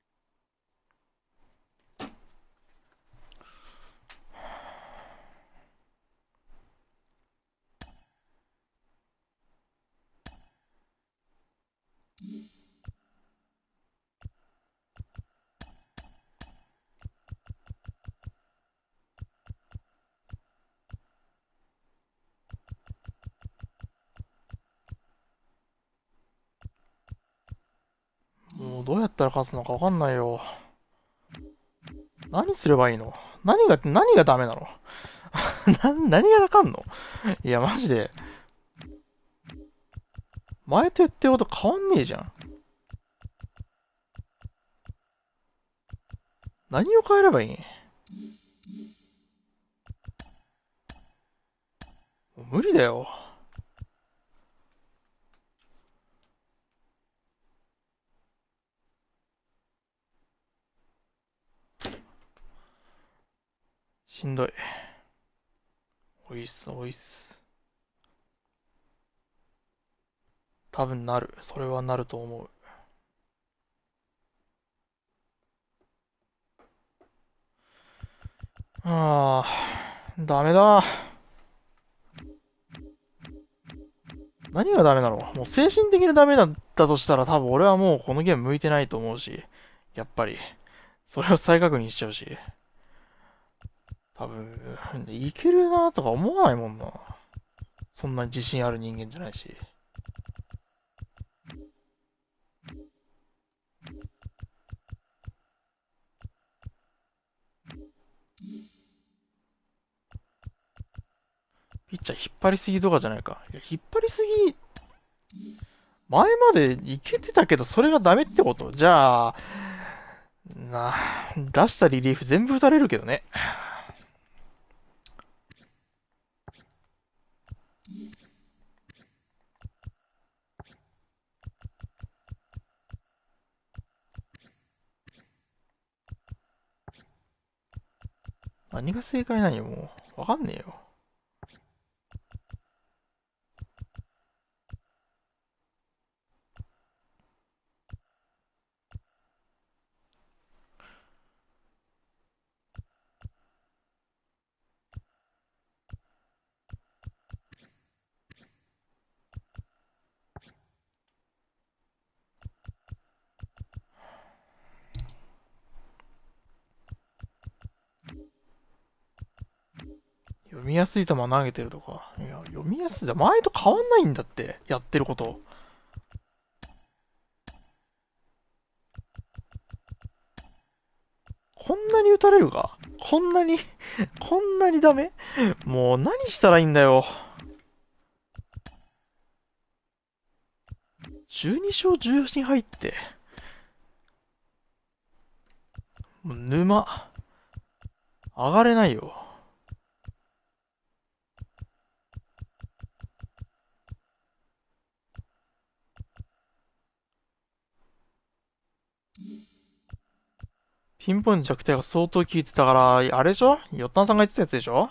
もうどうやったら勝つのか分かんないよ。何すればいいの？何がダメなの？何があかんの？いや、マジで。前と言ってること変わんねえじゃん。何を変えればいい？もう無理だよ。しんどい。おいっす。多分なる。それはなると思う。ダメだ。何がダメなの？もう精神的にダメだったとしたら多分俺はもうこのゲーム向いてないと思うし、やっぱり、それを再確認しちゃうし、多分、いけるなとか思わないもんな。そんなに自信ある人間じゃないし。ピッチャー引っ張りすぎとかじゃないか。いや、引っ張りすぎ、前までいけてたけど、それがダメってこと？じゃあ、出したリリーフ全部打たれるけどね。何が正解なんよ、もう。わかんねえよ。読みやすい球投げてるとか。いや、読みやすいだ。前と変わんないんだって。やってること。こんなに打たれるか？こんなにこんなにダメ？もう何したらいいんだよ。12勝14に入って。もう沼。上がれないよ。ピンポイント弱点が相当効いてたから、あれでしょ？ヨッタンさんが言ってたやつでしょ？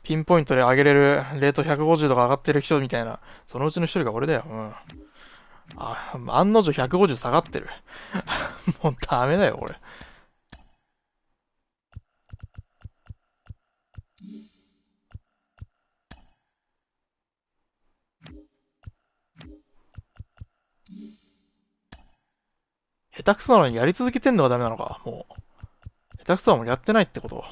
ピンポイントで上げれる、レート150とか上がってる人みたいな。そのうちの一人が俺だよ。うん。案の定150下がってる。もうダメだよ、俺。下手くそなのにやり続けてんのがダメなのか、もう。下手くそなのにやってないってこと。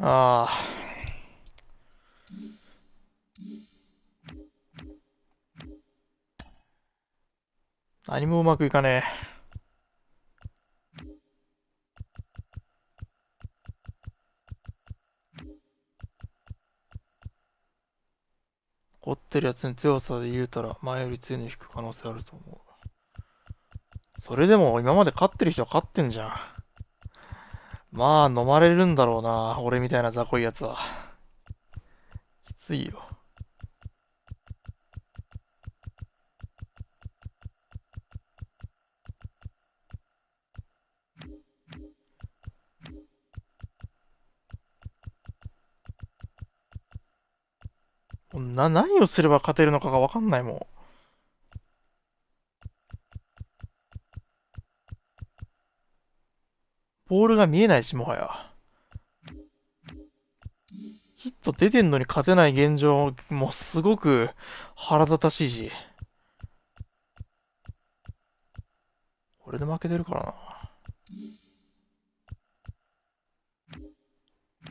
ああ。何もうまくいかねえ。怒ってるやつに強さで言うたら、前より強いの引く可能性あると思う。それでも今まで勝ってる人は勝ってんじゃん。まあ、飲まれるんだろうな。俺みたいな雑魚いやつは。きついよ。何をすれば勝てるのかがわかんないもん。ボールが見えないし、もはや。ヒット出てんのに勝てない現状、もうすごく腹立たしいし。これで負けてるから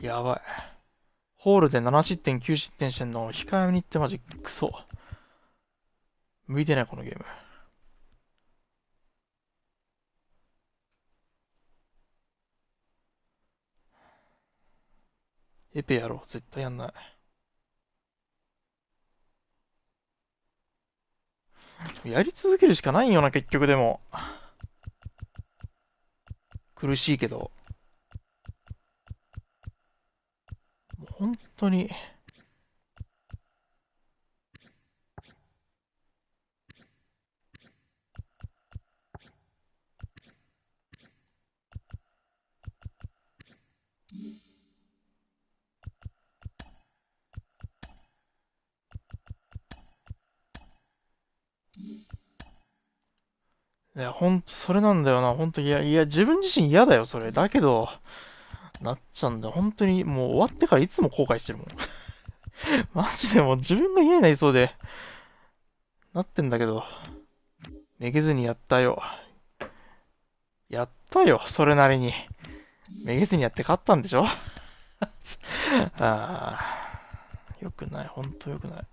な。やばい。ホールで7失点、9失点してんの、控えめに行ってマジクソ。向いてない、このゲーム。エペやろう。絶対やんない。やり続けるしかないんよな、結局でも。苦しいけど。もう本当に。いや、それなんだよな。いや、自分自身嫌だよ、それ。だけど、なっちゃうんだよ。本当に、もう終わってからいつも後悔してるもん。マジでもう自分が嫌になりそうで、なってんだけど、めげずにやったよ。やったよ、それなりに。めげずにやって勝ったんでしょあー、よくない、ほんとよくない。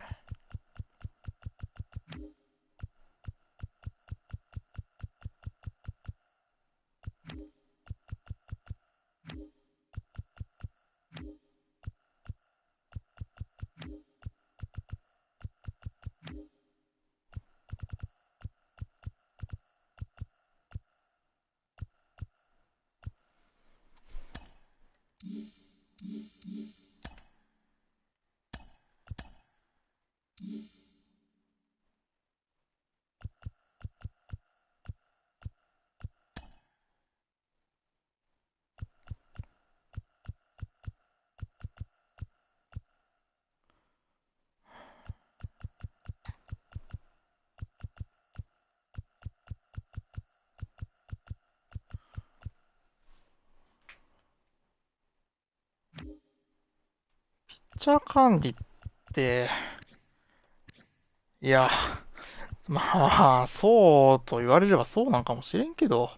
ピッチャー管理って、いや、まあ、そうと言われればそうなんかもしれんけど、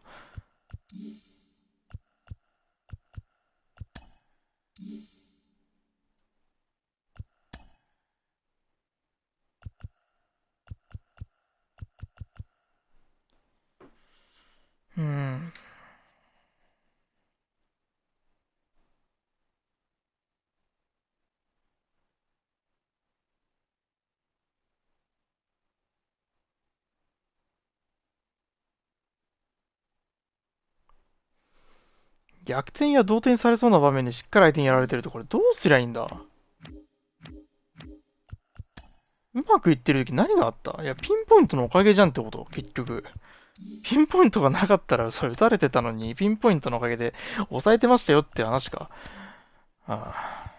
うん。逆転や同点されそうな場面でしっかり相手にやられてると、これどうすりゃいいんだ？うまくいってる時何があった？いや、ピンポイントのおかげじゃんってこと、結局。ピンポイントがなかったら、それ打たれてたのに、ピンポイントのおかげで抑えてましたよって話か。ああ。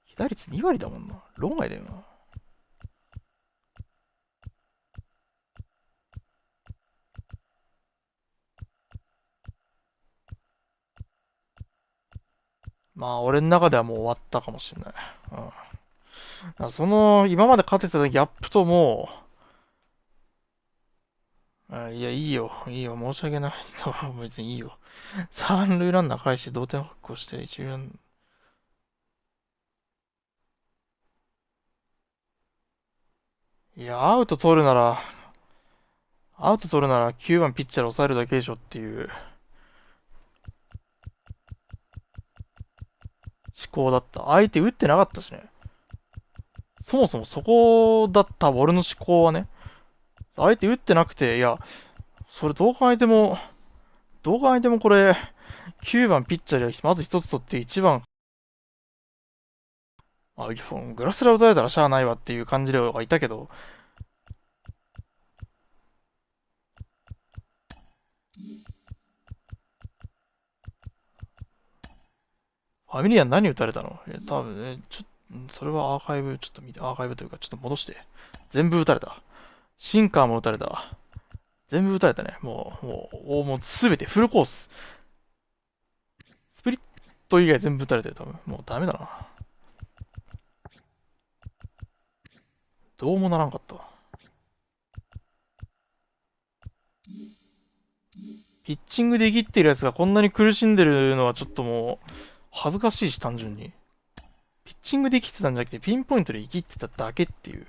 被打率2割だもんな。論外だよな。まあ、俺の中ではもう終わったかもしれない。うん。だから今まで勝ててたギャップともいや、いいよ、いいよ、申し訳ない。別にいいよ。三塁ランナー返して同点確保して、一塁ランナー、いや、アウト取るなら9番ピッチャーで抑えるだけでしょっていう思考だった。相手打ってなかったしね。そもそもそこだった俺の思考はね。相手打ってなくて、いや、それどう考えてもこれ、9番ピッチャーでまず一つ取って1番、グラスラ打たれたらしゃあないわっていう感じではいたけど、ファミリアン何打たれたの？いや、多分ね、それはアーカイブ、ちょっと見て、アーカイブというか、ちょっと戻して。全部打たれた。シンカーも打たれた。全部打たれたね。もうすべてフルコース。スプリット以外全部打たれてる、多分。もうダメだな。どうもならんかったわ。ピッチングできってるやつがこんなに苦しんでるのはちょっともう、恥ずかしいし、単純に。ピッチングできてたんじゃなくて、ピンポイントで生きってただけっていう。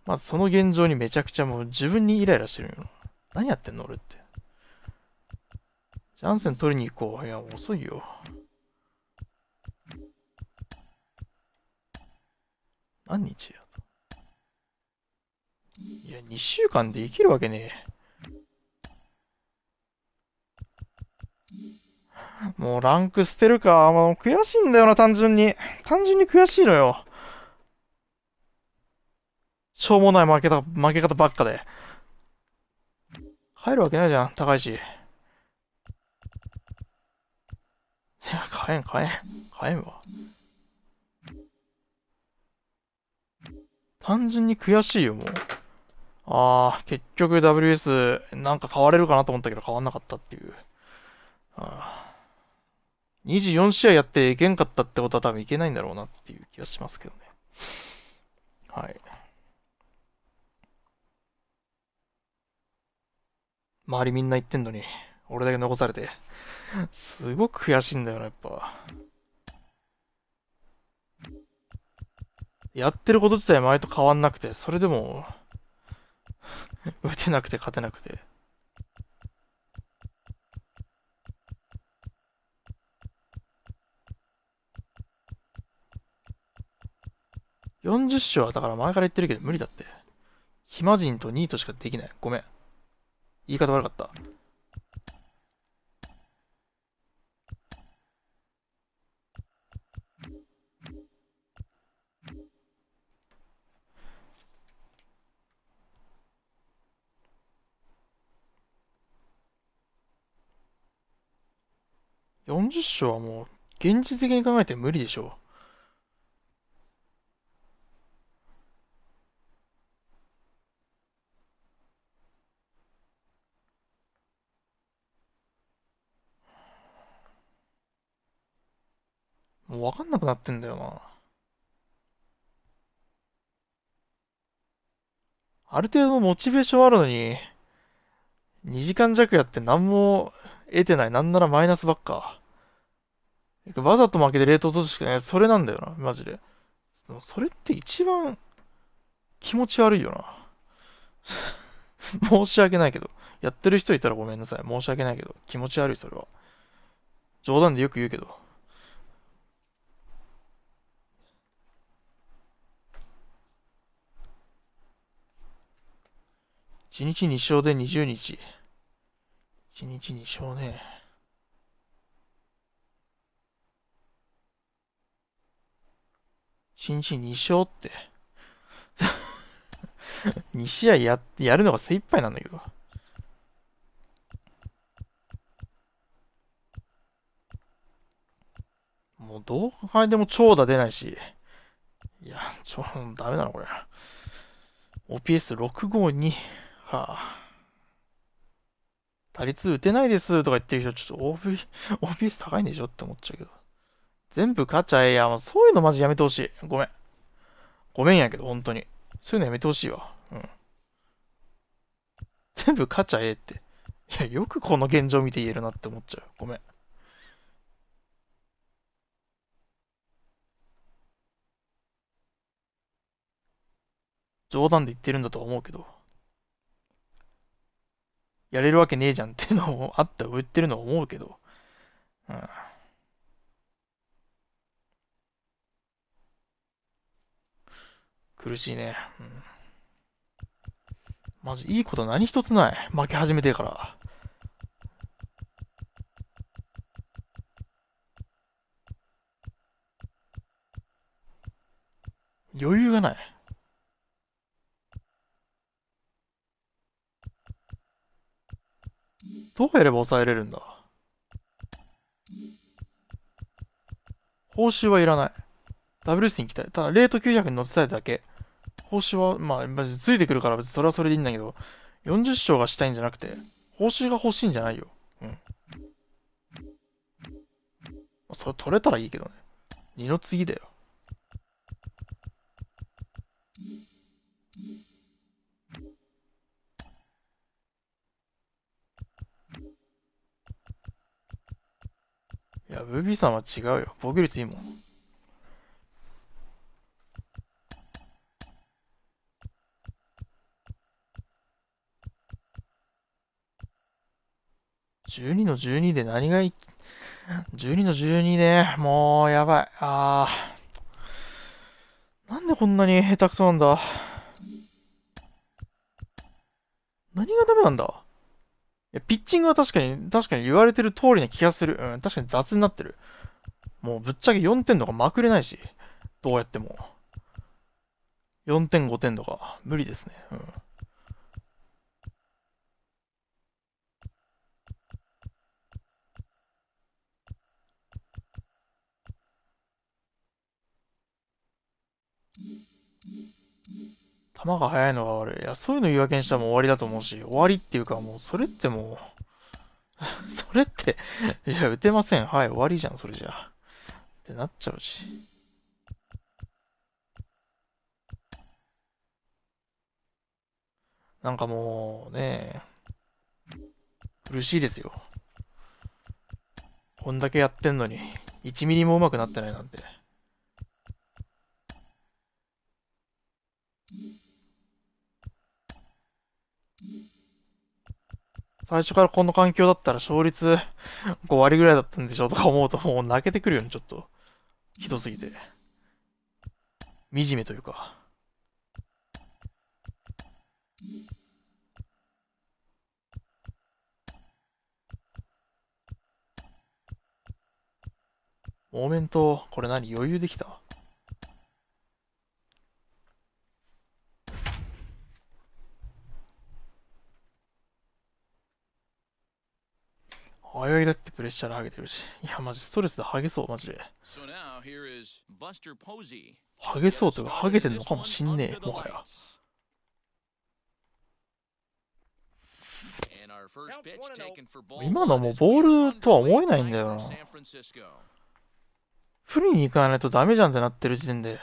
まずその現状にめちゃくちゃもう自分にイライラしてるよ。何やってんの俺って。ジャンセン取りに行こう。いや、遅いよ。何日や。いや、2週間で生きるわけねえ。もうランク捨てるか。もう悔しいんだよな、単純に。単純に悔しいのよ。しょうもない負け方ばっかで。帰るわけないじゃん、高いし。いや、買えんわ。単純に悔しいよ、もう。結局 WS なんか変われるかなと思ったけど変わんなかったっていう。24試合やっていけんかったってことは多分いけないんだろうなっていう気がしますけどね。はい。周りみんな言ってんのに、俺だけ残されて。すごく悔しいんだよな、やっぱ。やってること自体前と変わんなくて、それでも、打てなくて勝てなくて。40勝はだから前から言ってるけど無理だって。暇人とニートしかできない。ごめん。言い方悪かった。40勝はもう、現実的に考えて無理でしょう。もうわかんなくなってんだよな。ある程度のモチベーションあるのに、2時間弱やって何も得てない。なんならマイナスばっか。わざと負けてレート落とすしかない。それなんだよな、マジで。それって一番気持ち悪いよな。申し訳ないけど。やってる人いたらごめんなさい。申し訳ないけど。気持ち悪い、それは。冗談でよく言うけど。1日2勝で20日。1日2勝ね。1日2勝って。2試合やるのが精一杯なんだけど。もうどう考えても長打出ないし。いや、ダメだな、これ。OPS652。はあ。打率打てないですとか言ってる人、ちょっと OPS 高いんでしょって思っちゃうけど。全部勝っちゃえや。もうそういうのマジやめてほしい。ごめん。ごめんやけど、本当に。そういうのやめてほしいわ。うん。全部勝っちゃえって。いや、よくこの現状見て言えるなって思っちゃう。ごめん。冗談で言ってるんだとは思うけど。やれるわけねえじゃんっていうのもあって言ってるのは思うけど。うん。苦しいね。うん。マジいいこと何一つない。負け始めてから。余裕がない。どうやれば抑えれるんだ。報酬はいらない。ダブルスに行きたい。ただ、レート900に乗せたいだけ。報酬は、まあ、マジついてくるから別にそれはそれでいいんだけど、40勝がしたいんじゃなくて、報酬が欲しいんじゃないよ。うん。それ取れたらいいけどね。二の次だよ。いや、ブービーさんは違うよ。防御率いいもん。12の12で何が12の12で、もう、やばい。なんでこんなに下手くそなんだ。何がダメなんだ。いや、ピッチングは確かに言われてる通りな気がする。うん、確かに雑になってる。もうぶっちゃけ4点とかまくれないし。どうやっても。4点、5点とか、無理ですね。うん。球が速いのが悪い。いや、そういうの言い訳にしたらもう終わりだと思うし、終わりっていうかもう、それってもうそれって、いや、打てません。はい、終わりじゃん、それじゃ。ってなっちゃうし。なんかもう、ね苦しいですよ。こんだけやってんのに、1ミリも上手くなってないなんて。最初からこの環境だったら勝率5割ぐらいだったんでしょとか思うともう泣けてくるよね、ちょっと。ひどすぎて。惨めというか。モーメント、これ何余裕できた？早いだってプレッシャーでハゲてるし。いや、マジストレスでハゲそう、マジで。ハゲそうというか、ハゲてんのかもしんねえ、もはや。今のはもうボールとは思えないんだよな。フリーに行かないとダメじゃんってなってる時点で。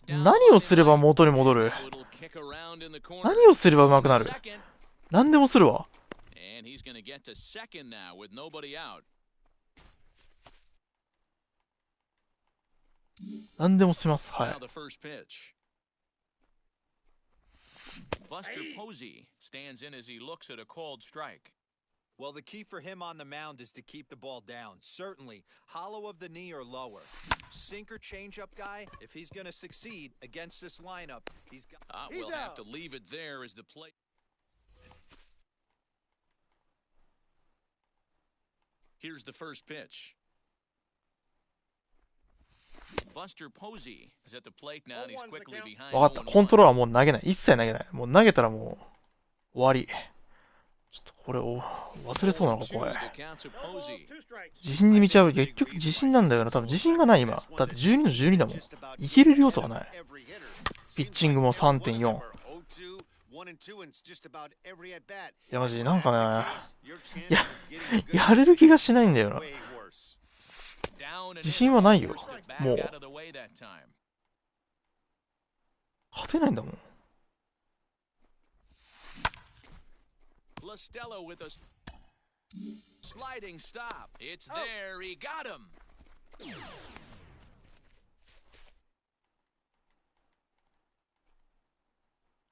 何をすれば元に戻る？何をすれば上手くなる？何でもするわ。何でもします。はい。
Buster Posey stands in as he looks at a called strike.
Well, the key for him on the mound is to keep the ball down. Certainly, hollow of the knee or lower. Sinker changeup guy, if he's going to succeed against this lineup, he's got...
We'll have to leave it there as the play... Here's the first pitch. Buster Posey is at the plate now and he's quickly behind.
わかった。コントローラーもう投げない。一切投げない。もう投げたらもう終わり。ちょっとこれを忘れそうなのか、これ。自信に満ち合う。結局自信なんだよな。多分自信がない今。だって12の12だもん。いけれる要素がない。ピッチングも 3.4。いや、マジなんかね。やれる気がしないんだよな。自信はないよ。もう。勝てないんだもん。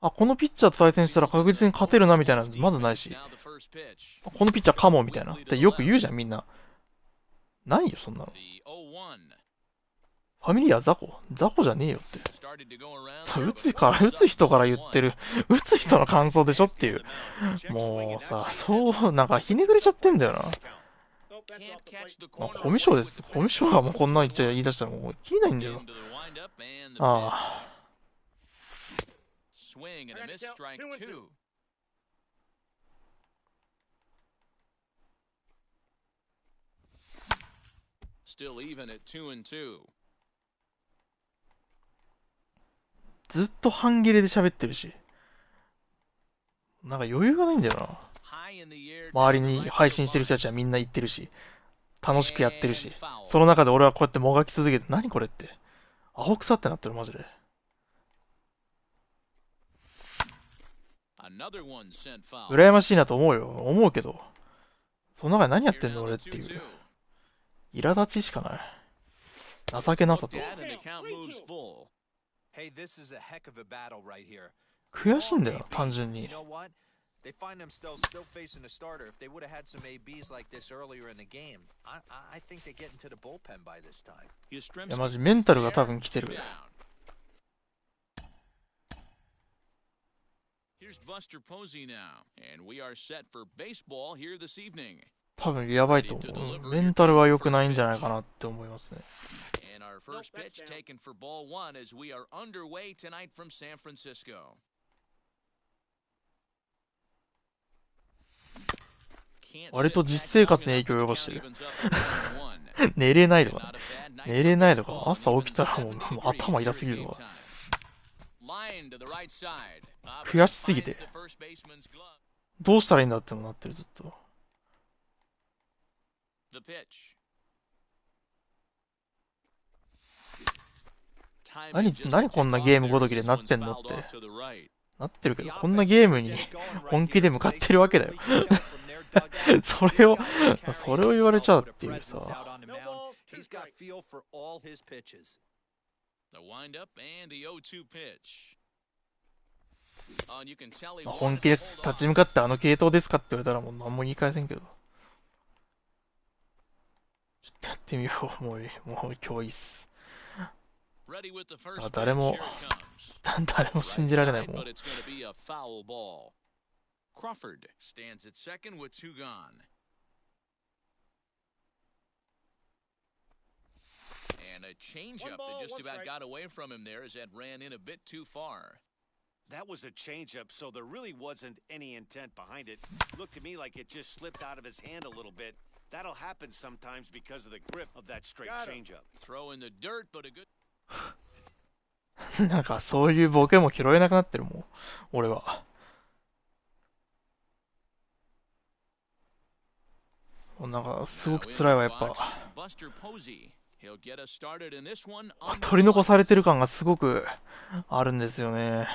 あ、このピッチャーと対戦したら確実に勝てるなみたいなのまずないし。このピッチャーかもみたいな。ってよく言うじゃんみんな。ないよそんなの。ファミリアザコじゃねえよって。さ、打つ人から言ってる。打つ人の感想でしょっていう。もうさ、そう、なんかひねくれちゃってんだよな。コミュ障です。コミュ障がもうこんなん言い出したらもう切れないんだよ。ああ。
Still even at 2-2.
ずっと半切れで喋ってるし。なんか余裕がないんだよな。周りに配信してる人たちはみんな言ってるし、楽しくやってるし、その中で俺はこうやってもがき続けて、何これって。アホくさってなってる、マジで。羨ましいなと思うよ。思うけど、その中で何やってんの俺っていう。苛立ちしかない。情けなさと。悔しいんだよ、単純に。
They find themselves still facing a starter. If they would have had some ABs like this earlier in the game, I think they get into the bullpen by this time.
いや、マジメンタルが多分来てる。
Here's Buster Posey now, and we are set for baseball here this evening.
多分やばいと思う。メンタルは良くないんじゃないかなって思いますね。
And our first pitch taken for ball one as we are underway tonight from San Francisco.
割と実生活に影響を及ぼしてる。寝れないとか、寝れないとか、朝起きたらもう頭痛すぎるわ。悔しすぎて。どうしたらいいんだってなってる、ずっと。何こんなゲームごときでなってんのって。なってるけど、こんなゲームに本気で向かってるわけだよ。それを言われちゃうっていうさ。本気で立ち向かってあの系統ですかって言われたらもう何も言い返せんけど。ちょっとやってみよう。もう今日いいっす。誰も信じられないもん。
Crawford stands at second with two gone. And a changeup that just about got away from him there as that ran in a bit too far.
That was a changeup, so there really wasn't any intent behind it. Looked to me like it just slipped out of his hand a little bit. That'll happen sometimes because of the grip of that straight changeup.
Throw in the dirt, but a good.
なんかそういうボケも拾えなくなってるもん、俺は。なんかすごく辛いわ、やっぱ。取り残されてる感がすごくあるんですよね。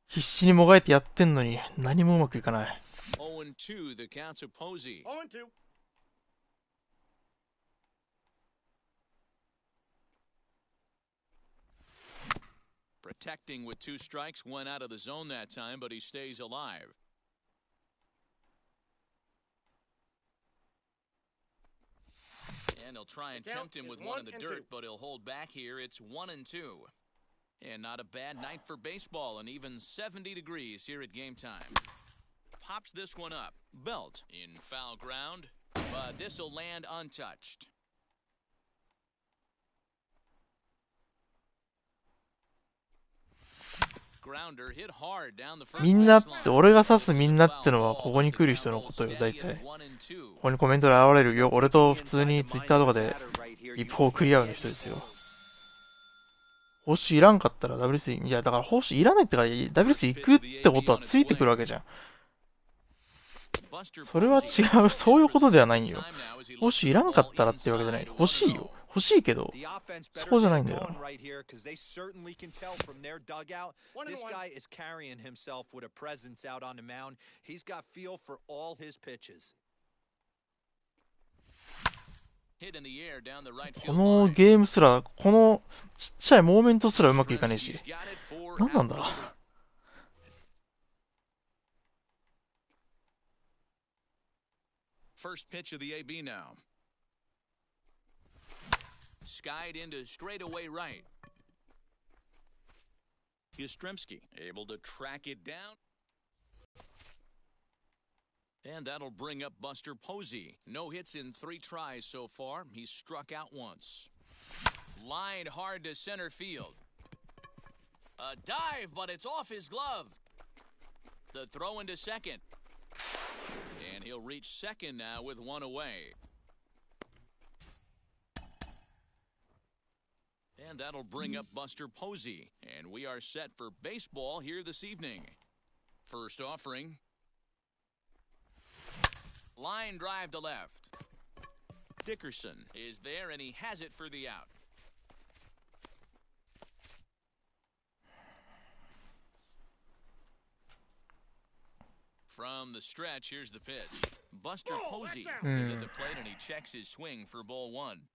必死にもがいてやってんのに何もうまくいかない。
Protecting with two strikes, one out of the zone that time, but he stays alive. And he'll try and tempt him with one in the dirt, but he'll hold back here. It's 1-2. And not a bad night for baseball, and even 70 degrees here at game time. Pops this one up. Belt in foul ground, but this'll land untouched. Grounder hit hard down the first
みんなって、俺が指すみんなってのはここに来る人のことよ、大体。ここにコメントで現れるよ。俺と普通にツイッターとかで一方クリアの人ですよ。星いらんかったら WC、いやだから星いらないってから WC 行くってことはついてくるわけじゃん。それは違う、そういうことではないんよ。星いらんかったらってわけじゃない。欲しいよ。欲しいけど、そうじゃないんだよ。このゲームすら、このちっちゃいモーメントすらうまくいかねえし。何なんだ。
First pitch of the AB now. Skied into straightaway right. Yastrzemski able to track it down. And that'll bring up Buster Posey. No hits in 3 tries so far. He's struck out once. Lined hard to center field. A dive, but it's off his glove. The throw into second. And he'll reach second now with one away. And that'll bring up Buster Posey. And we are set for baseball here this evening. First offering. Line drive to left. Dickerson is there, and he has it for the out. From the stretch, here's the pitch. Buster Posey is at the plate, and he checks his swing for ball one.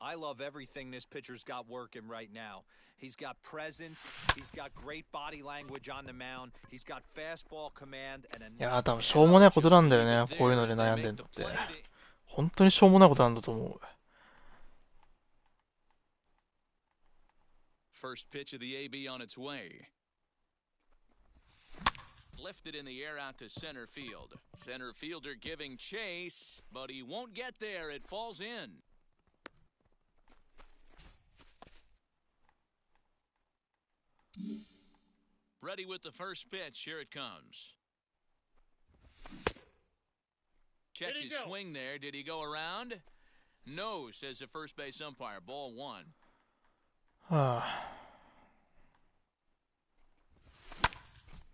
I love everything this pitcher's got working right now. He's got presence, he's got great body language on the mound, he's got fastball command, and
いやー、多分しょうもないことなんだよね。こういうので悩んでんのって。本当にしょうもないことなんだと思う。
First pitch of the AB on its way. Lifted in the air out to center field. Center fielder giving chase, but he won't get there. It falls in. Ready with the first pitch. Here it comes. Checked his swing there. Did he go around? No, says the first base umpire. Ball one.
はあ。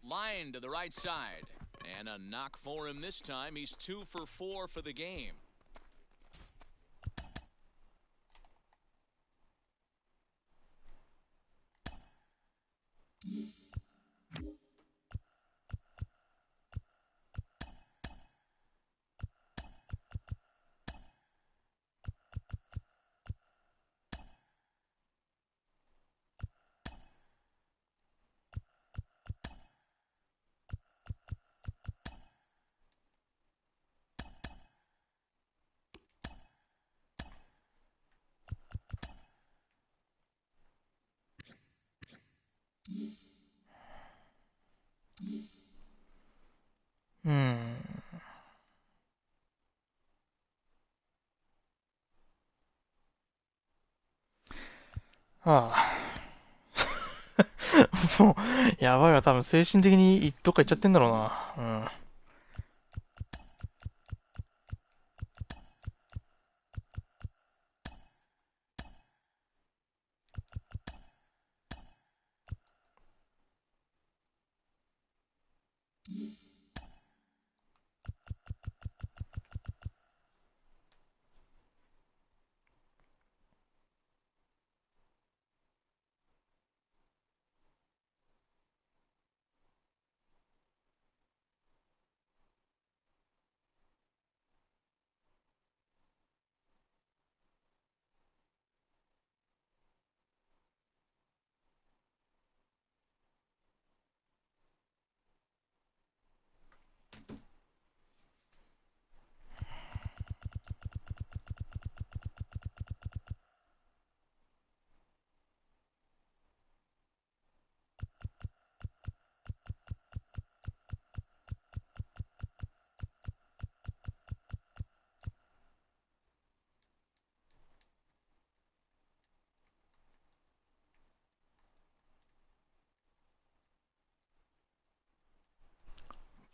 Line to the right side. And a knock for him this time. He's 2 for 4 for the game.
はあ。もう、やばいわ。多分精神的にどっか行っちゃってんだろうな。うん。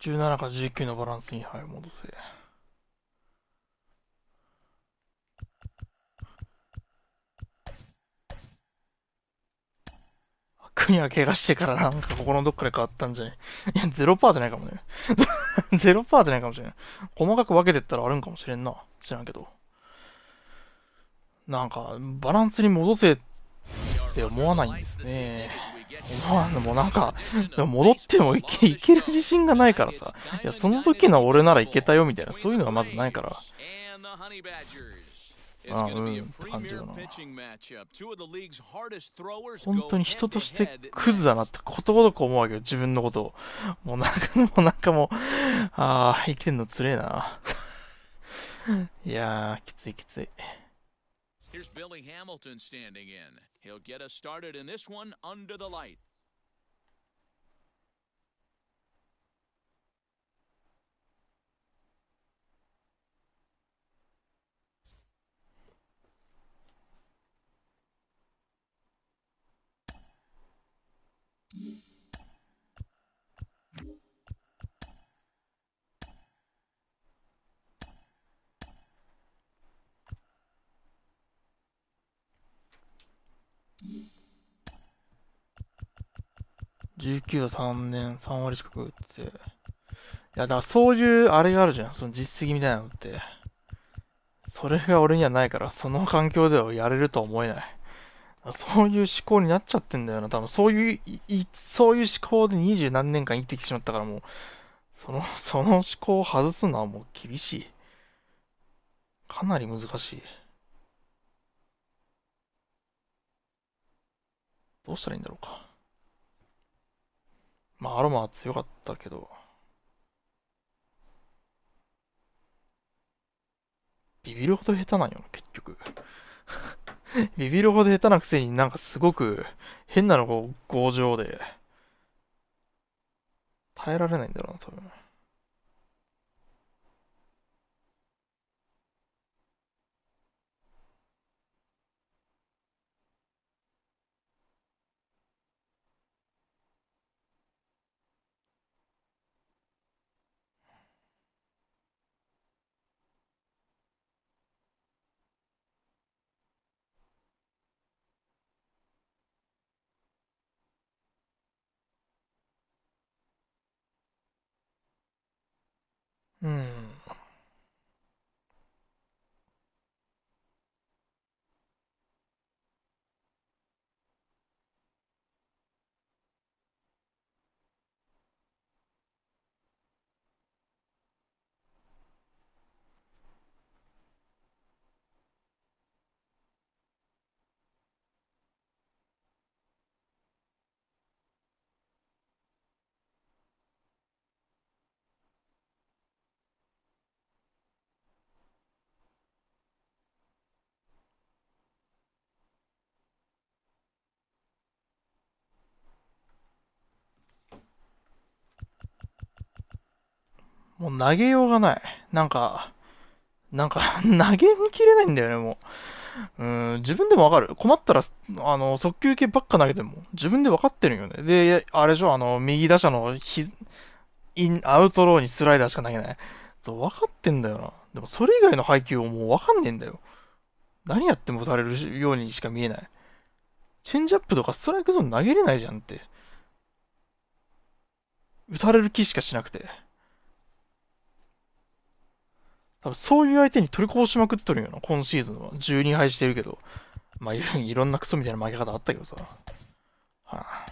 17か19のバランスに、はい、戻せ。国は怪我してからなんかここのどっかで変わったんじゃない？いや、0%じゃないかもね。0%じゃないかもしれない。細かく分けてったらあるんかもしれんな。知らんけど。なんか、バランスに戻せって思わないんですね。思わんのもなんか、でも戻ってもいける自信がないからさ。いや、その時の俺ならいけたよみたいな、そういうのがまずないから。あ、うん、って感じだな。本当に人としてクズだなってことごとく思うわけよ、自分のことを。もうもう、ああ、生きてんのつれえな。いやー、きついきつい。
Here's Billy Hamilton standing in. He'll get us started in this one under the light.19
は3年、3割近く打って。いや、だからそういうあれがあるじゃん。その実績みたいなのって。それが俺にはないから、その環境ではやれるとは思えない。そういう思考になっちゃってんだよな。多分そういう思考で20何年間生きてきてしまったからもう、その思考を外すのはもう厳しい。かなり難しい。どうしたらいいんだろうか。まあ、アロマは強かったけど、ビビるほど下手なんよ、結局。ビビるほど下手なくせになんかすごく変なのが強情で、耐えられないんだろうな、多分。うん。もう投げようがない。投げきれないんだよね、もう。自分でもわかる。困ったら、速球系ばっか投げても、自分でわかってるんよね。で、あれでしょ、右打者のアウトローにスライダーしか投げない。そう、わかってんだよな。でも、それ以外の配球をもうわかんねえんだよ。何やっても打たれるようにしか見えない。チェンジアップとかストライクゾーン投げれないじゃんって。打たれる気しかしなくて。多分そういう相手に取りこぼしまくっとるんよな、今シーズンは。12敗してるけど。まあ、いろんなクソみたいな負け方あったけどさ。はあ、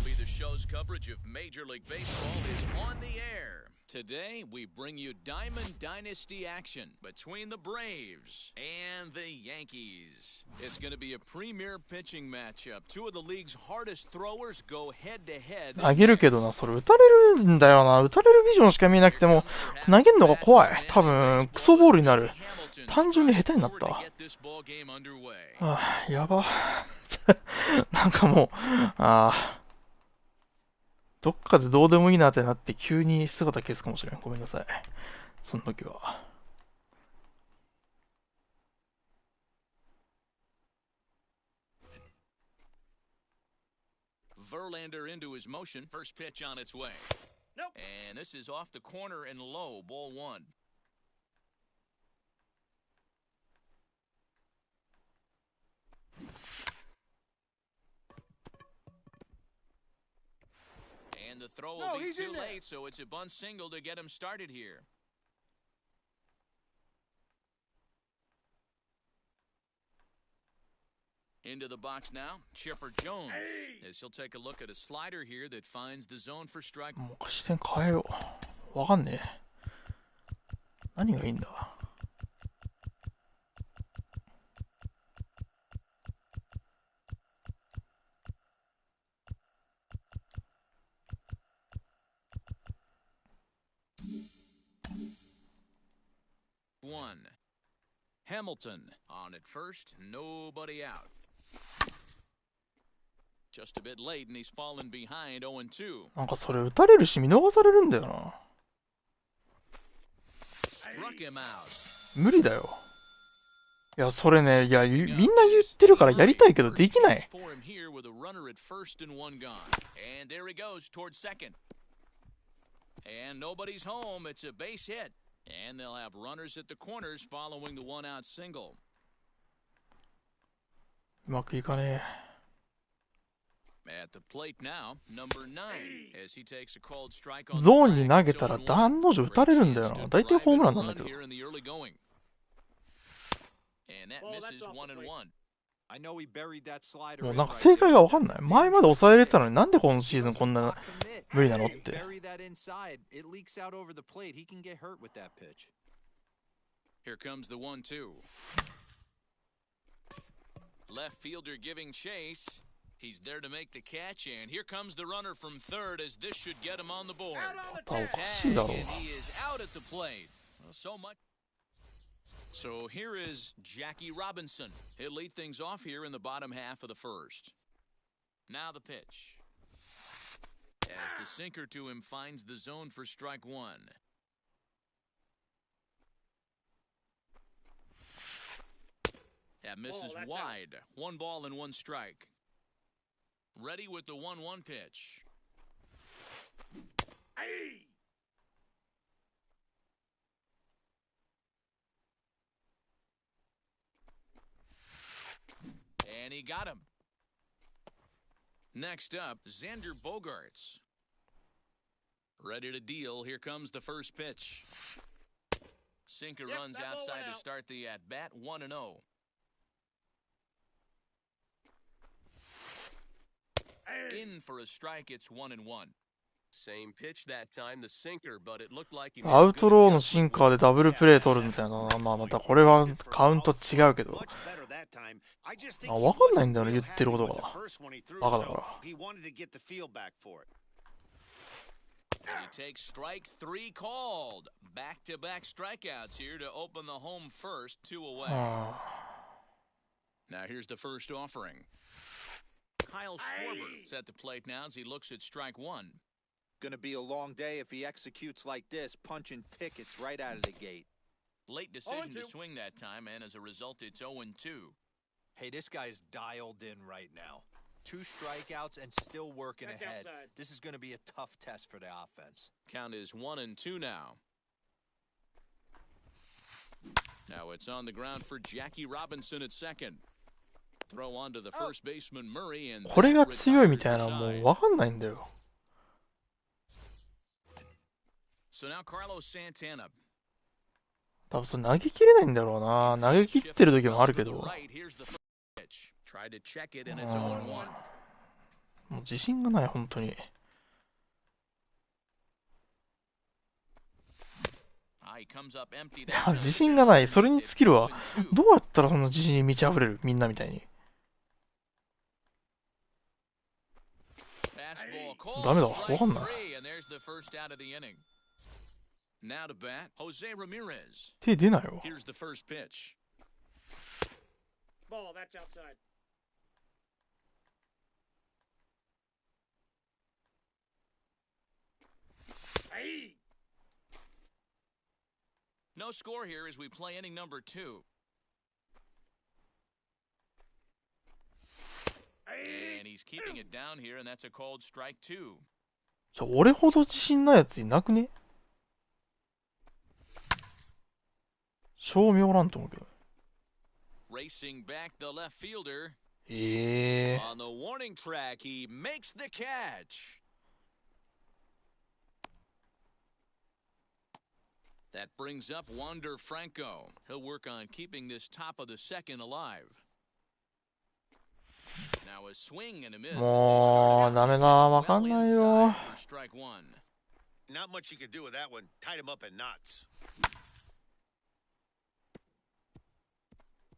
MLB The Show's coverage of Major League Baseball is on the air. Today, we bring you Diamond Dynasty action between the Braves and the Yankees. It's going to be a premier pitching matchup. Two of the league's hardest throwers go head-to-head.
投げるけどな、それ打たれるんだよな。打たれるビジョンしか見えなくても、投げるのが怖い。多分、クソボールになる。単純に下手になったわ。ああ、やば。なんかもう、どっかでどうでもいいなってなって急に姿消すかもしれん。ごめんなさい。その時は。
Verlander into his motion. First pitch on its way.
Nope.
And this is off the corner and low. Ball one. And the throw will be too late, so it's a bunt single to get him started here. Into the box now, Chipper Jones, as he'll take a look at a slider here that finds the zone for strike.
もう視点変えよう。わかんねえ。何がいいんだ。
One. Hamilton on at first, nobody out. Just a bit late and he's fallen behind 0-2.
なんかそれ打たれるし見逃されるんだよな。
Struck him out.
無理だよ。いや、それね、いや、みんな言ってるからやりたいけどできない。
For him here with a runner at first and one gone. And there he goes towards second. And nobody's home. It's a base hit. And they'll have runners at the corners following the one-out single.
うまくいかね
At the plate now, number 9, as he takes a cold strike
え。
on
ゾーン
the
に
flag.
投げたら案の定打たれるんだよな。大体ホームランなんだけど。
And that misses 1-1.
I know he buried that slider
もう
in
なんか
right
正解
there.
がわかんない。前まで抑えれてたのになんで今シーズンこんな
Doesn't commit.
無理なのっ
You
て。
bury that inside, it leaks out over the plate. He can get hurt with that pitch.
Here comes the 1-2. Left fielder giving chase. He's there to make the catch, and here comes the runner from third as this should get him on the board.
Out on the
あ、おか
tag.
しいだ
Tag,
ろう
and
な。
he is out at the plate. So much. So here is Jackie Robinson. He'll lead things off here in the bottom half of the first. Now the pitch. As the sinker to him finds the zone for strike one. That misses
that's out.
wide. 1 ball and 1 strike. Ready with the 1-1 pitch.
Hey.
And he got him. Next up, Xander Bogaerts. Ready to deal. Here comes the first pitch. Sinker
Yep,
runs
that ball
outside
went
to
out.
start the at-bat, 1-0.
Hey.
In for a strike, it's 1-1. Same pitch that time, the sinker, but it looked like he
ア
made
ウ
a
ト
good
ローのシン
adjustment
カー
with
でダブルプレー取るみたいな。まあまたこれはカウント違うけど。
Much better that time. I just think
あ、
he
わかんない
wasn't
んだよね、
real
言ってる
happy
こと
with the
が。
first one he threw,
バカだ
so
から。
he wanted to get the feel back for it.
And he takes strike 3 called. Back-to-back strikeouts here to open the home first, 2 away.
あ
Now here's the first offering. Kyle Schwarber's at the plate now as he looks at strike 1.
Gonna be a long day if he executes like this, punching tickets right out of the gate.
Late decision to
0-2.
swing that time, and as a result, it's 0-2.
Hey, this guy's dialed in right now. 2 strikeouts and still working
That's
ahead.
outside.
This is gonna be a tough test for the offense.
Count is 1-2 now. Now it's on the ground for Jackie Robinson at second. Throw on to the first baseman Murray, and
これ
that
が強いみ
retires
たい
the
な、も
side.
うわかんないんだよ。
So now Carlos Santana.
多分それ投げ切れないんだろうな。投げ切ってる時もあるけ
To the
ど。
right, here's the first pitch. Tried to check it, and it's 0-1.
もう自信がない、本当に。
He comes up empty
いや
that time.
自信がない。それに尽きるわ。どうやったらそんな自信に満ち溢れるみんなみたいに。
Fastball called,
ダメだ。わ
strike
かんない。
3, and there's the first out of the inning. Now to bat, Jose Ramirez.
手出ないよ。
Here's the first pitch.
Ball, that's outside. Hey.
No score here as we play inning number 2. And he's keeping it down here, and that's a called strike 2.
俺ほど自信ないやついなくね？超妙なんと思うけど。
Racing back the left fielder.
ええ
On the warning track, he makes the catch. That brings up Wander Franco. He'll work on keeping this top of the second alive. Now a swing and a miss. as they
もう
started
ダ
out
メ
with
だ、
a pitch
わかん
well
ないよ。
inside for strike 1.
Not much you could do with that one. Tied him up in knots.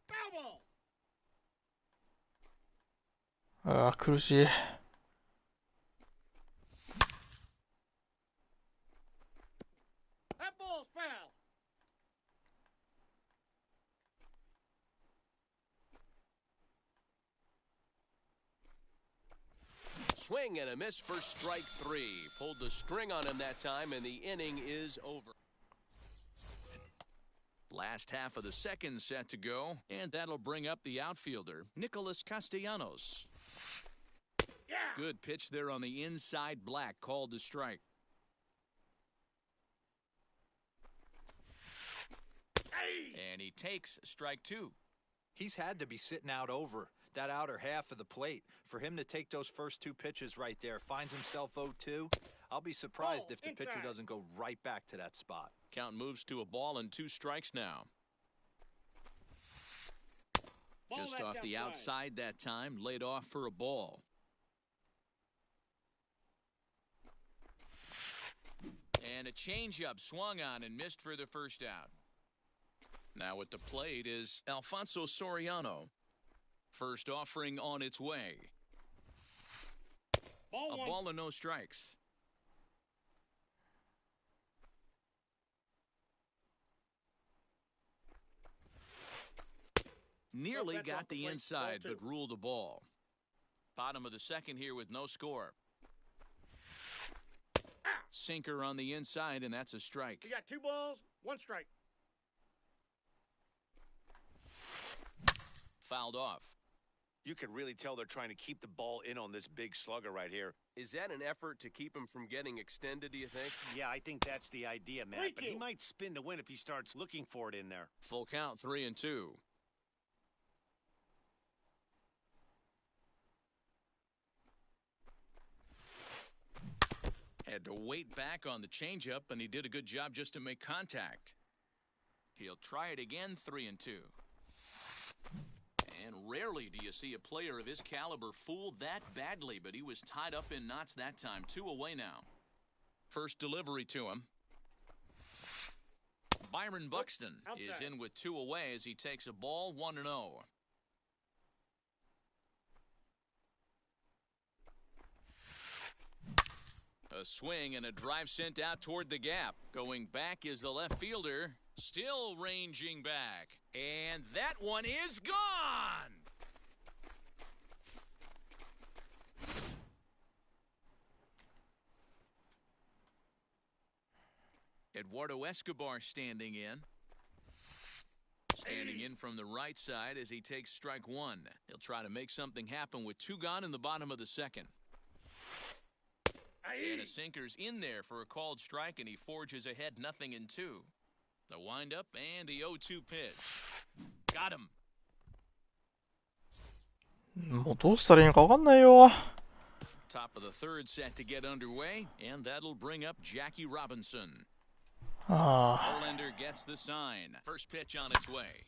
Foul ball.
ああ、苦しい。
That ball's foul.
Swing and a miss for strike 3. Pulled the string on him that time, and the inning is over.
Last half of the second set to go, and that'll bring up the outfielder, Nicholas Castellanos.
Yeah.
Good pitch there on the inside black, called to strike.
Hey.
And he takes strike 2.
He's had to be sitting out over that outer half of the plate. For him to take those first 2 pitches right there, finds himself 0-2. I'll be surprised if the pitcher doesn't go right back to that spot.
Count moves to a ball and 2 strikes now. Just off the outside that time, laid off for a ball. And a changeup swung on and missed for the first out. Now at the plate is Alfonso Soriano. First offering on its way. A ball and no strikes. Nearly got the inside, but ruled a ball. Bottom of the second here with no score. Sinker on the inside, and that's a strike.
You got 2 balls, 1 strike.
Fouled off.
You can really tell they're trying to keep the ball in on this big slugger right here.
Is that an effort to keep him from getting extended, do you think?
Yeah, I think that's the idea, Matt. But he might spin to win if he starts looking for it in there.
Full count, 3-2. Had to wait back on the changeup, and he did a good job just to make contact. He'll try it again, 3-2. And rarely do you see a player of his caliber fooled that badly, but he was tied up in knots that time. 2 away now. First delivery to him. Byron Buxton is in with 2 away as he takes a ball, 1-0. A swing and a drive sent out toward the gap. Going back is the left fielder. Still ranging back. And that one is gone! Eduardo Escobar standing in. Standing in from the right side as he takes strike 1. He'll try to make something happen with 2 gone in the bottom of the second. And a sinker's in there for a called strike, and he forges ahead 0-2. The windup and the 0-2 pitch. Got him.
もうどうしたらいいのか分かんないよ。
Top of the third set to get underway, and that'll bring up Jackie Robinson.
あ
Verlander gets the sign. First pitch on its way.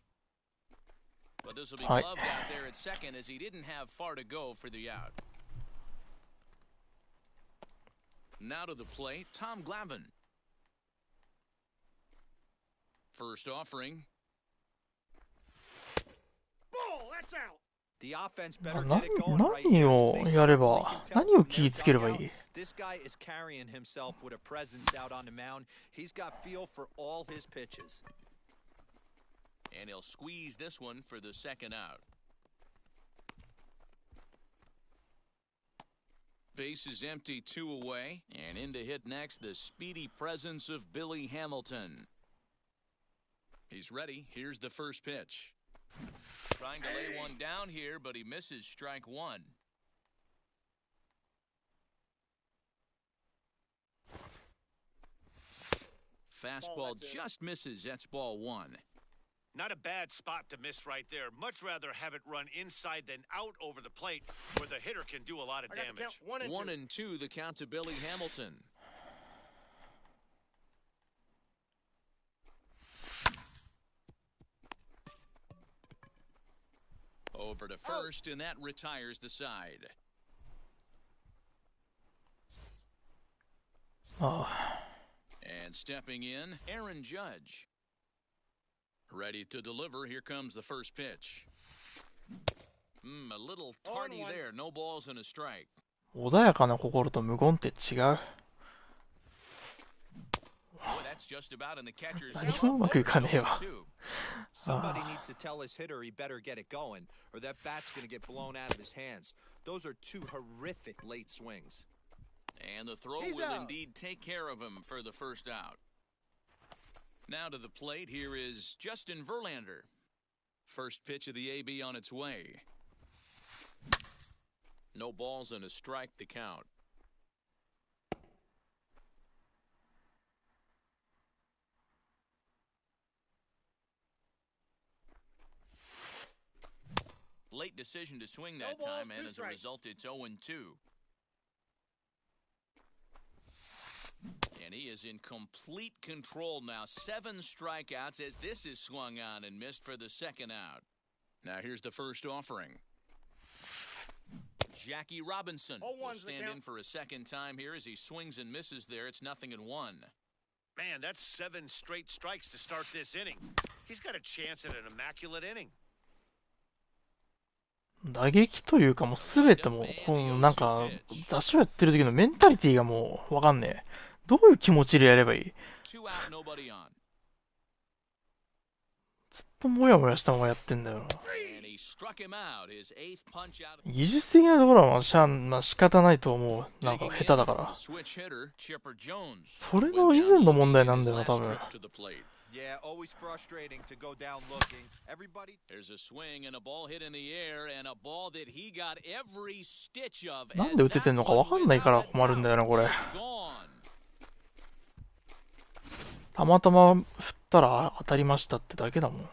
But this will be gloved out there at second as he didn't have far to go for the out. Now to the plate, Tom Glavine. First offering.
Ball, that's out.
The offense
あ
better
な
get it going right
何
here.
を
They
やれ
certainly
ば
can tell
何を
from
気
their
ぃつければい
dugout.
い
This guy is carrying himself with a presence out on the mound. He's got feel for all his pitches.
And he'll squeeze this one for the second out. Base is empty, 2 away. And in to hit next, the speedy presence of Billy Hamilton. He's ready. Here's the first pitch. Trying to lay one down here, but he misses strike 1. Fastball just misses. That's ball 1.
Not a bad spot to miss right there. Much rather have it run inside than out over the plate where the hitter can do a lot of damage.
1-2, the count to Billy Hamilton. Over to first, and that retires the side.
あ
And stepping in, Aaron Judge. Ready to deliver. Here comes the first pitch. A little tardy there. No balls and a strike.
穏やかな心と無言って違う。
Boy, that's just about in the catcher's
何もうまくいかねえわ。
Somebody needs to tell his hitter he better get it going, or that bat's going to get blown out of his hands. Those are 2 horrific late swings.
And the throw will indeed take care of him for the first out. Now to the plate, here is Justin Verlander. First pitch of the AB on its way. No balls and a strike to count. Late decision to swing that time, and as a result, it's 0-2. And he is in complete control now. 7 strikeouts as this is swung on and missed for the second out. Now here's the first offering. Jackie Robinson will stand in for a second time here as he swings and misses there. It's 0-1.
Man, that's 7 straight strikes to start this inning. He's got a chance at an immaculate inning.
打撃というかもうすべてもう、なんか、雑誌をやってる時のメンタリティがもうわかんねえ。どういう気持ちでやればいい？ずっともやもやしたままやってんだよな。技術的なところはまあ仕方ないと思う。なんか下手だから。それの以前の問題なんだよな、多分。
Yeah, always frustrating to go down looking. Everybody.
There's a swing and a ball hit in the air and a ball that he got every stitch of.
なんで打ててんのかわかんないから困るんだよな、これ。たまたま振ったら当たりましたってだけだもん。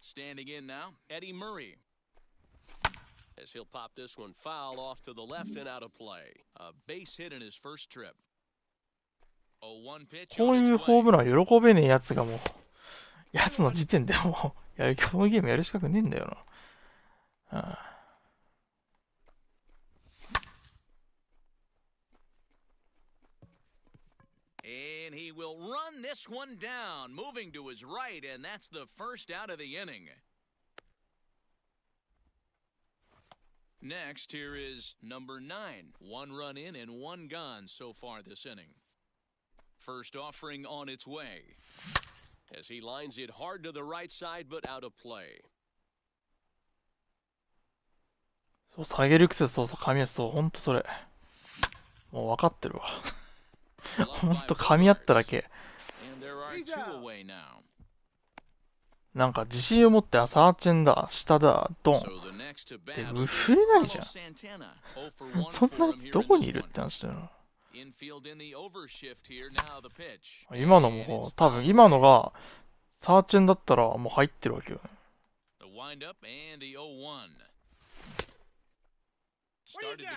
Standing in now, Eddie Murray. As he'll pop this one foul off to the left and out of play. A base hit in his first trip.
こういうホームラン喜べねえやつがもう、やつの時点でもう、このゲームやる資格ねえんだよな。はあ、
And he will run this one down, moving to his right, and that's the first out of the inning. Next, here is number 9. 1 run in and 1 gone so far this inning. First offering on its way. As he lines it hard to the right side, but out of play.
そう、下げる癖、そう、噛み合う、そう、ほんとそれ。もう分かってるわ。ほんと噛み合っただけ。なんか自信を持って、サーチェンだ、下だ、ドン。で、振れないじゃん。そんなやつどこにいるって話だよな。今のも、多分今のが、サーチェンだったらもう入ってるわけよね。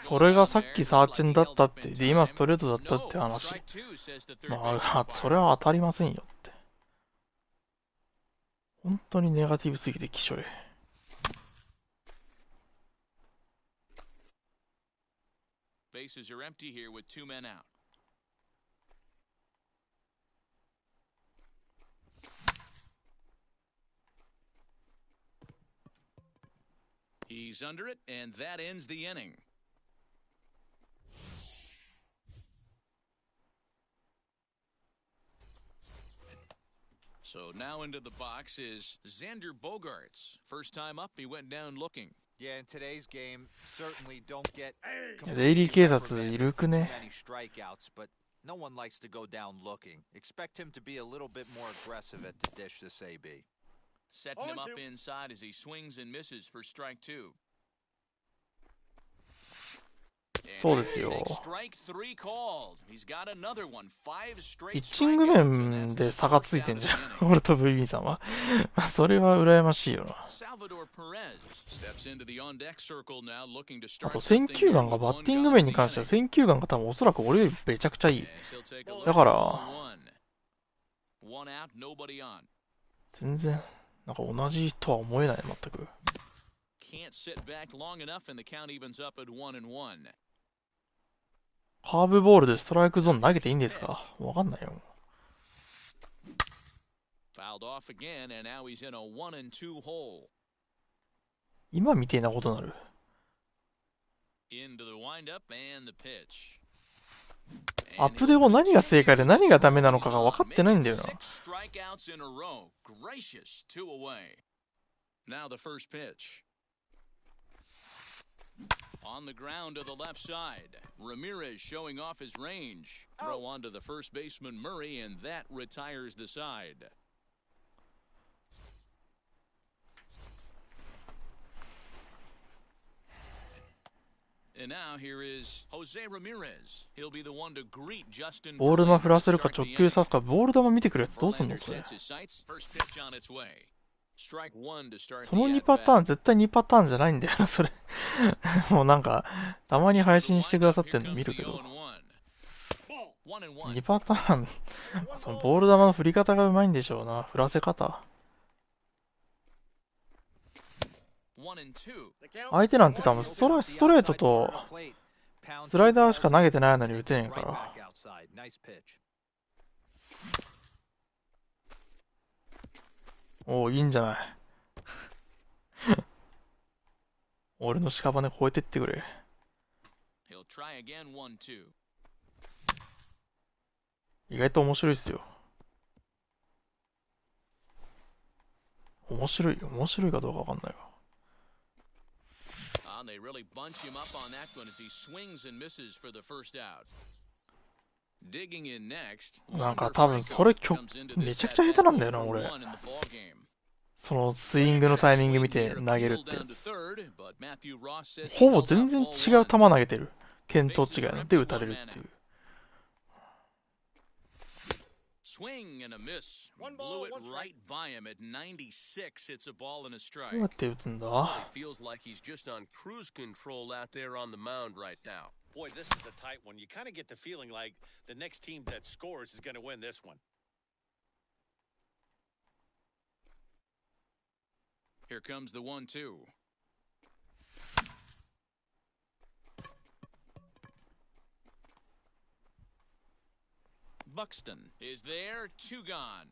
それがさっきサーチェンだったって、で、今ストレートだったって話。まあ、それは当たりませんよって。本当にネガティブすぎてきしょい。
Bases are empty here with 2 men out. He's under it, and that ends the inning. So now into the box is Xander Bogaerts. First time up, he went down looking.
Yeah, in today's game, certainly don't get
デイリー警察いるくね。
many strikeouts, but no one likes to go down looking. Expect him to be a little bit more aggressive at the dish this AB.
Setting him up inside as he swings and misses for strike 2.
そうですよ。
Strike 3 called. He's got another one. 5 straight
ピッチング面で差がついてんじゃん。俺と VB さんは。それは羨ましいよな。あと選球眼がバッティング面に関しては選球眼が多分おそらく俺よりめちゃくちゃいい。だから、全然、なんか同じとは思えない、全く。カーブボールでストライクゾーン投げていいんですか？わかんないよ。今みてえなことになる。アップデ後何が正解で何がダメなのかが分かってないんだよな。
On the ground to the left side. Ramirez showing off his range. Throw on to the first baseman Murray, and that retires the side. And now here is Jose Ramirez. He'll be the one to greet Justin.
ボール球振らせるか直球刺すか、ボール球見てくるやつどうすんのそれ。その2パターン、絶対2パターンじゃないんだよな、それ。もうなんか、たまに配信してくださってんの見るけど。2パターン、そのボール球の振り方がうまいんでしょうな、振らせ方。
1 and 2.
The count.
相手なんて多分ストレートとスライダーしか投げてないのに打てねえから。おお、いいんじゃない。俺の屍越えてってくれ。
He'll try again 1-2.
意外と面白いっすよ。面白いかどうかわかんないわ。
They really bunch him up on that one as he swings and misses for the first out. Digging in next.
なんか多分それめちゃくちゃ下手なんだよな、俺。そのスイングのタイミング見て投げるって。ほぼ全然違う球投げてる。見当違いので打たれるっていう。
Swing and a miss. Blew it right by him at 96. It's a ball and a strike.
どうやって打つんだ？
He feels like he's just on cruise control out there on the mound right now.
Boy, this is a tight one. You kind of get the feeling like the next team that scores is going to win this one.
Here comes the 1-2. Buxton is there, 2 gone.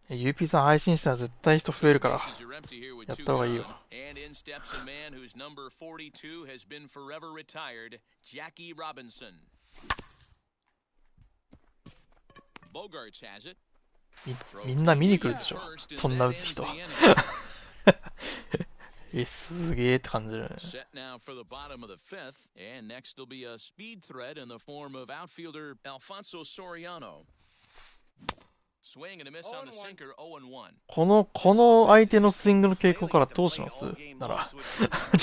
UP さん配信したら絶対人増えるから、やった方がいいよ。
And in steps a man whose number 42 has been forever retired, Jackie Robinson. Bogarts has it.
みんな見に来るでしょ、そんな打つ人。すげえって感じだね。
Set now for the bottom of the 5th, and next will be a speed threat in the form of outfielder Alfonso Soriano. Swing and a miss on the sinker, 0-1.
この相手のスイングの傾向からどうしますなら、ち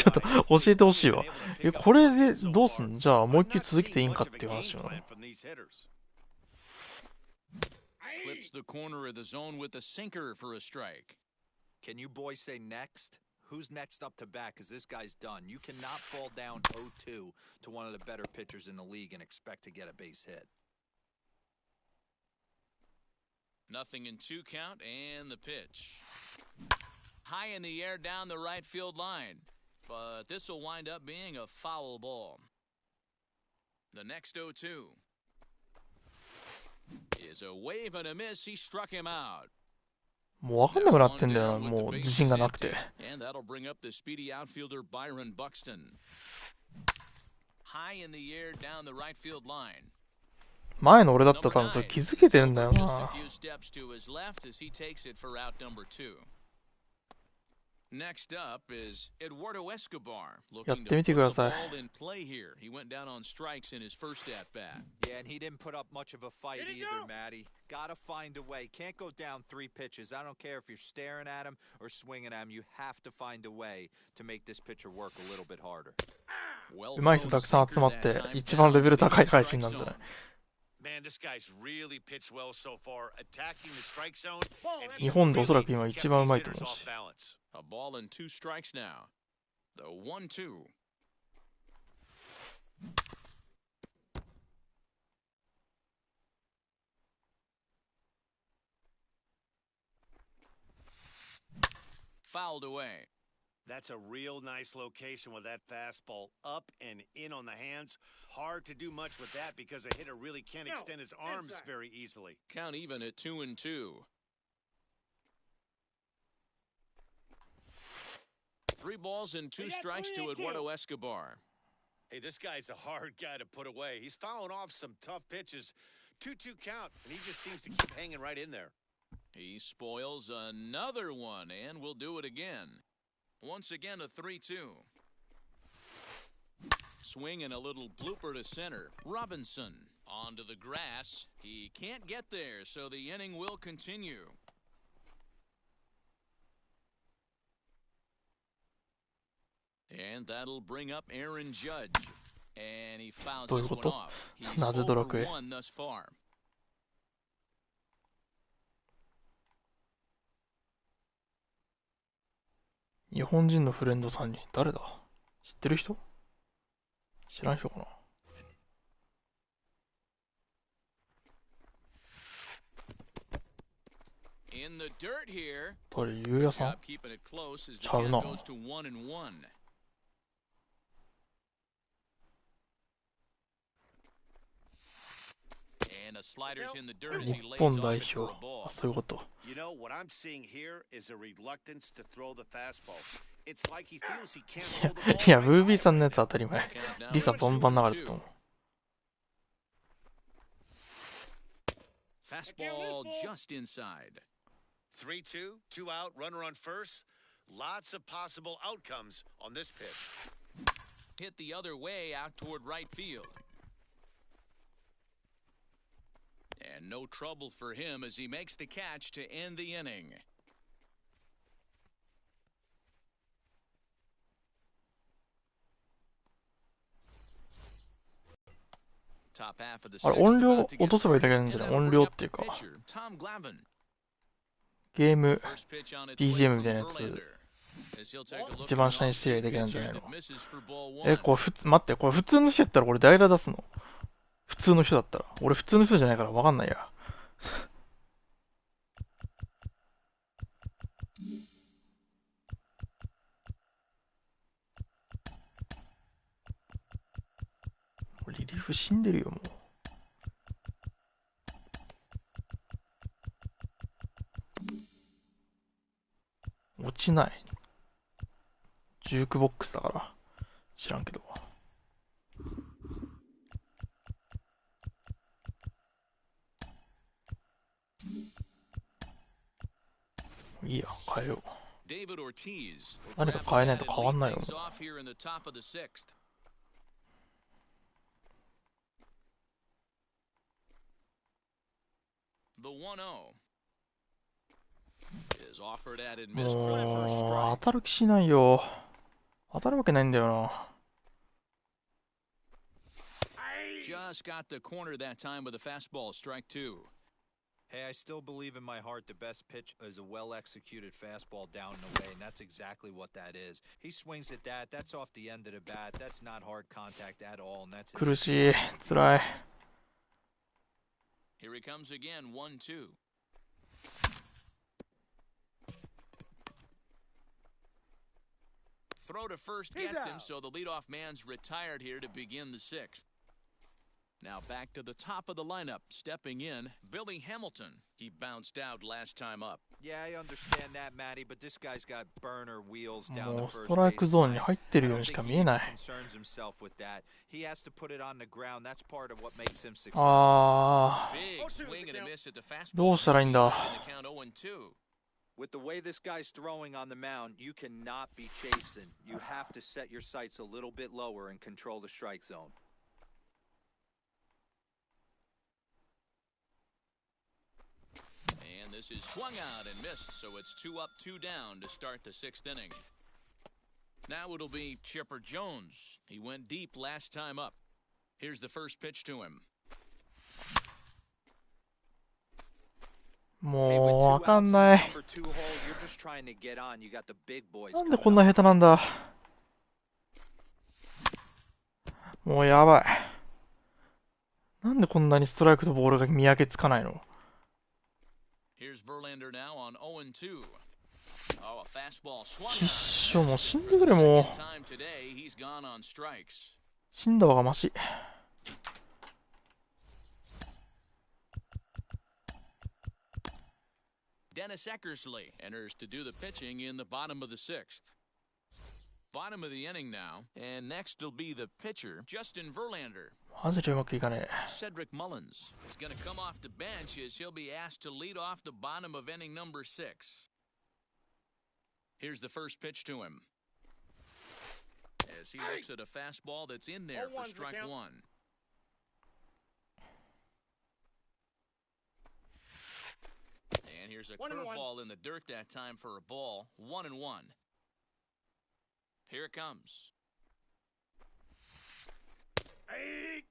ょっと教えてほしいわ。これでどうすん？じゃあもう一球続けていいんかっていう話よね。
Clips the corner of the zone with a sinker for a strike.
Can you boys say next? Who's next up to bat? Because this guy's done. You cannot fall down 0-2 to one of the better pitchers in the league and expect to get a base hit.
Nothing in 2 count, and the pitch. High in the air down the right field line. But this will wind up being a foul ball. The next 0-2 is a wave and a miss. He struck him out.
もうわかんなくなってんだよな、もう自信がなくて。
And that'll bring up the speedy outfielder Byron Buxton. High in the air down the right field line.
前の俺だったら多分それ気づけてるんだよな。
Just a few steps to his left as he takes it for out number 2. Next up is Eduardo Escobar, looking to put the ball in play here. He went down on strikes in his first at bat.
Yeah, and he didn't put up much of a fight either, Matty. Gotta find a way. Can't go down 3 pitches. I don't care if you're staring at him or swinging at him. You have to find a way to make this pitcher work a little bit harder.
上手い人たくさん集まって一番レベル高い配信なんじゃない？
Man, this guy's really pitched well so far, attacking the strike zone.
日本でおそらく今一番上手いと思うし。
A ball and 2 strikes now. The 1-2. Fouled away.
That's a real nice location with that fastball up and in on the hands. Hard to do much with that because a hitter really can't extend his arms very easily.
Count even at 2-2. 3 balls and 2 strikes to Eduardo Escobar.
Hey, this guy's a hard guy to put away. He's fouling off some tough pitches. 2-2 count, and he just seems to keep hanging right in there.
He spoils another one, and will do it again. Once again, a 3-2. Swing and a little blooper to center. Robinson onto the grass. He can't get there, so the inning will continue. And that'll bring up Aaron Judge. And he fouls this one off. He's 0 for 1 thus far.
日本人のフレンドさんに誰だ？知ってる人？知らん人かな？
In
In the dirt here.
誰、ゆうやさん
Job keeping it close as the
ちゃう
count
な。
goes to 1-1. And a slider's in the dirt as he
日
lays
本
off
代
it for
表。
a ball.
あ、そういうこと。
You know, what I'm seeing here is a reluctance to throw the fastball. It's like he feels he can't throw the ball.
いや、
right
ブービー
now.
さんのやつ当たり前。
Count now
リサ
at
バンバン流れて
2-2.
たもん。
Fastball just inside.
3-2, 2 out, runner on first. Lots of possible outcomes on this pitch.
Hit the other way out toward right field. And no trouble for him as he makes the catch to end the inning. Top half of the
あれ、
sixth
音量
about to
落
get
とせばいいだけな
started,
んじゃ
and
ない？
that'll
音
bring
量
up
っていう
the
か、
pitcher, Tom Glavine.
ゲーム
First pitch on its way
BGM み
from
たいなや
Verlander.
つ、
As he'll take a look
一
at
番
an
下にしてりゃ
off-speed
できないんじゃ
pitcher
ないの？
that misses for ball
こ
one.
れ待って、これ普通の人やったら俺代打出すの？普通の人だったら。俺普通の人じゃないから分かんないや。リリーフ死んでるよ、もう。落ちない。ジュークボックスだから。知らんけど。いいや、変えよう。
David Ortiz.
何か変えないと変わんないよ。
Things off here in the top of the sixth. The 1-0 is offered at and missed for the first
もう
strike.
当たる気しないよ。当たるわけないんだよな。
Just got the corner that time with a fastball, strike two.
Hey, I still believe in my heart the best pitch is a well-executed fastball down and away, and that's exactly what that is. He swings at that. That's off the end of the bat. That's not hard contact at all, and that's
苦しい。辛い。
Here he comes again, 1-2. Throw to first gets him, so the leadoff man's retired here to begin the sixth. Now back to the top of the lineup, stepping in, Billy Hamilton. He bounced out last time up.
Yeah, I understand that, Matty, but this guy's got burner wheels down
も
the
うス
first
トライク
base
ゾーンに
line.
入ってる
I
よう
don't
にしか
think
見
he
えない。
concerns himself with that. He has to put it on the ground. That's part of what makes him successful.
あー、
Big swing and a miss at the fastball.
どうしたらいいんだ。
In the count 0-2.
With the way this guy's throwing on the mound, you cannot be chasing. You have to set your sights a little bit lower and control the strike zone.
And this is swung out and missed, so it's 2 up, 2 down to start the sixth inning. Now it'll be Chipper Jones. He went deep last time up. Here's the first pitch to him.
もうわかんない。なんでこんな下手なんだ。もうやばい。なんでこんなにストライクとボールが見分けつかないの？
Here's Verlander now on 0-2. Oh, a fastball swung
必
on.
勝もう死んでくれもう。
Second time today, he's gone on strikes.
死んだ方がマシ。
Dennis Eckersley enters to do the pitching in the bottom of the sixth. Bottom of the inning now, and next will be the pitcher, Justin Verlander.
マジでうまくいかねえ。
Cedric Mullins is going to come off the bench as he'll be asked to lead off the bottom of inning number 6. Here's the first pitch to him. As he looks at a fastball that's in there for strike one. And here's a curveball in the dirt that time for a ball. 1-1. Here it comes.
8-2.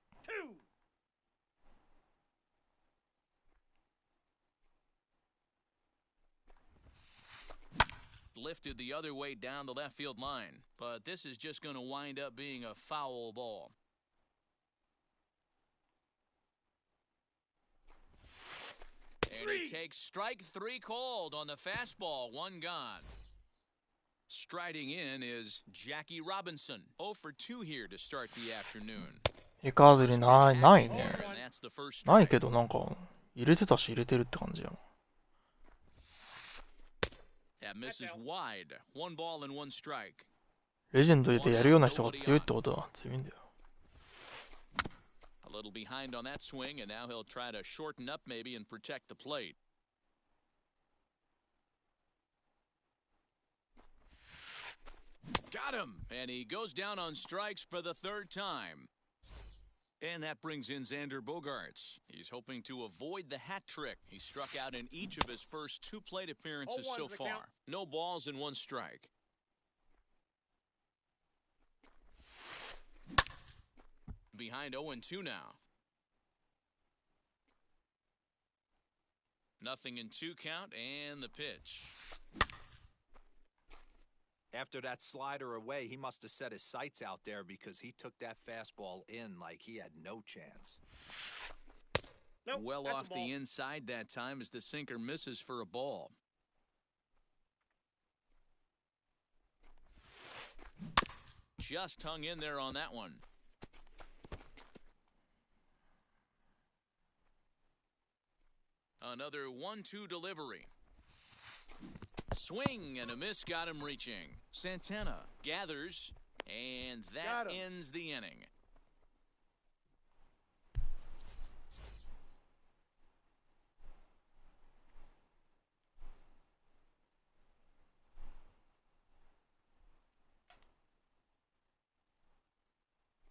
Lifted the other way down the left field line, but this is just going to wind up being a foul ball. And he takes strike 3 cold on the fastball, 1 gone. Striding in is Jackie Robinson. 0 for 2 here to start the afternoon.
いかずりないね。
And that's the first
ない
strike.
けどなんか入れてたし入れてるって感じやな。
That misses wide. 1 ball and 1 strike.
レジェンドでやるような人が強いってことは強いんだよ。
A little behind on that swing, and now he'll try to shorten up maybe and protect the plate. Got him! And he goes down on strikes for the 3rd time. And that brings in Xander Bogaerts. He's hoping to avoid the hat trick. He struck out in each of his first 2 plate appearances so far. No balls and 1 strike. Behind 0-2 now. Nothing in 2 count, and the pitch.
After that slider away, he must have set his sights out there because he took that fastball in like he had no chance.
Nope,
Well
that's a
off
ball.
the inside that time as the sinker misses for a ball. Just hung in there on that one. Another 1-2 delivery. Swing and a miss got him reaching. Santana gathers, and that ends the inning.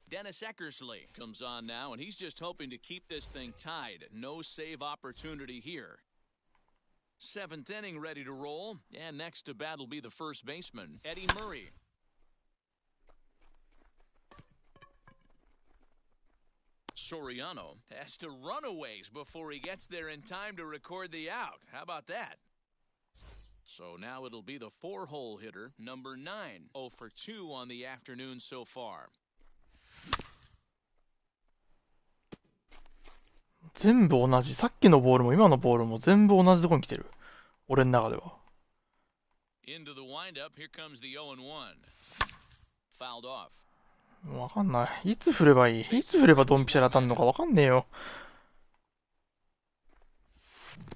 Dennis Eckersley comes on now, and he's just hoping to keep this thing tied. No save opportunity here. 7th inning ready to roll, and next to bat will be the first baseman, Eddie Murray. Soriano has to run a ways before he gets there in time to record the out. How about that? So now it'll be the 4-hole hitter, number 9. 0 for 2 on the afternoon so far.
全部同じ。さっきのボールも今のボールも全部同じとこに来てる。俺の中では。
Into the windup, here comes the 0-1. Fouled off.
わかんない。いつ振ればいい？いつ振ればドンピシャで当たんのかわかんねえよ。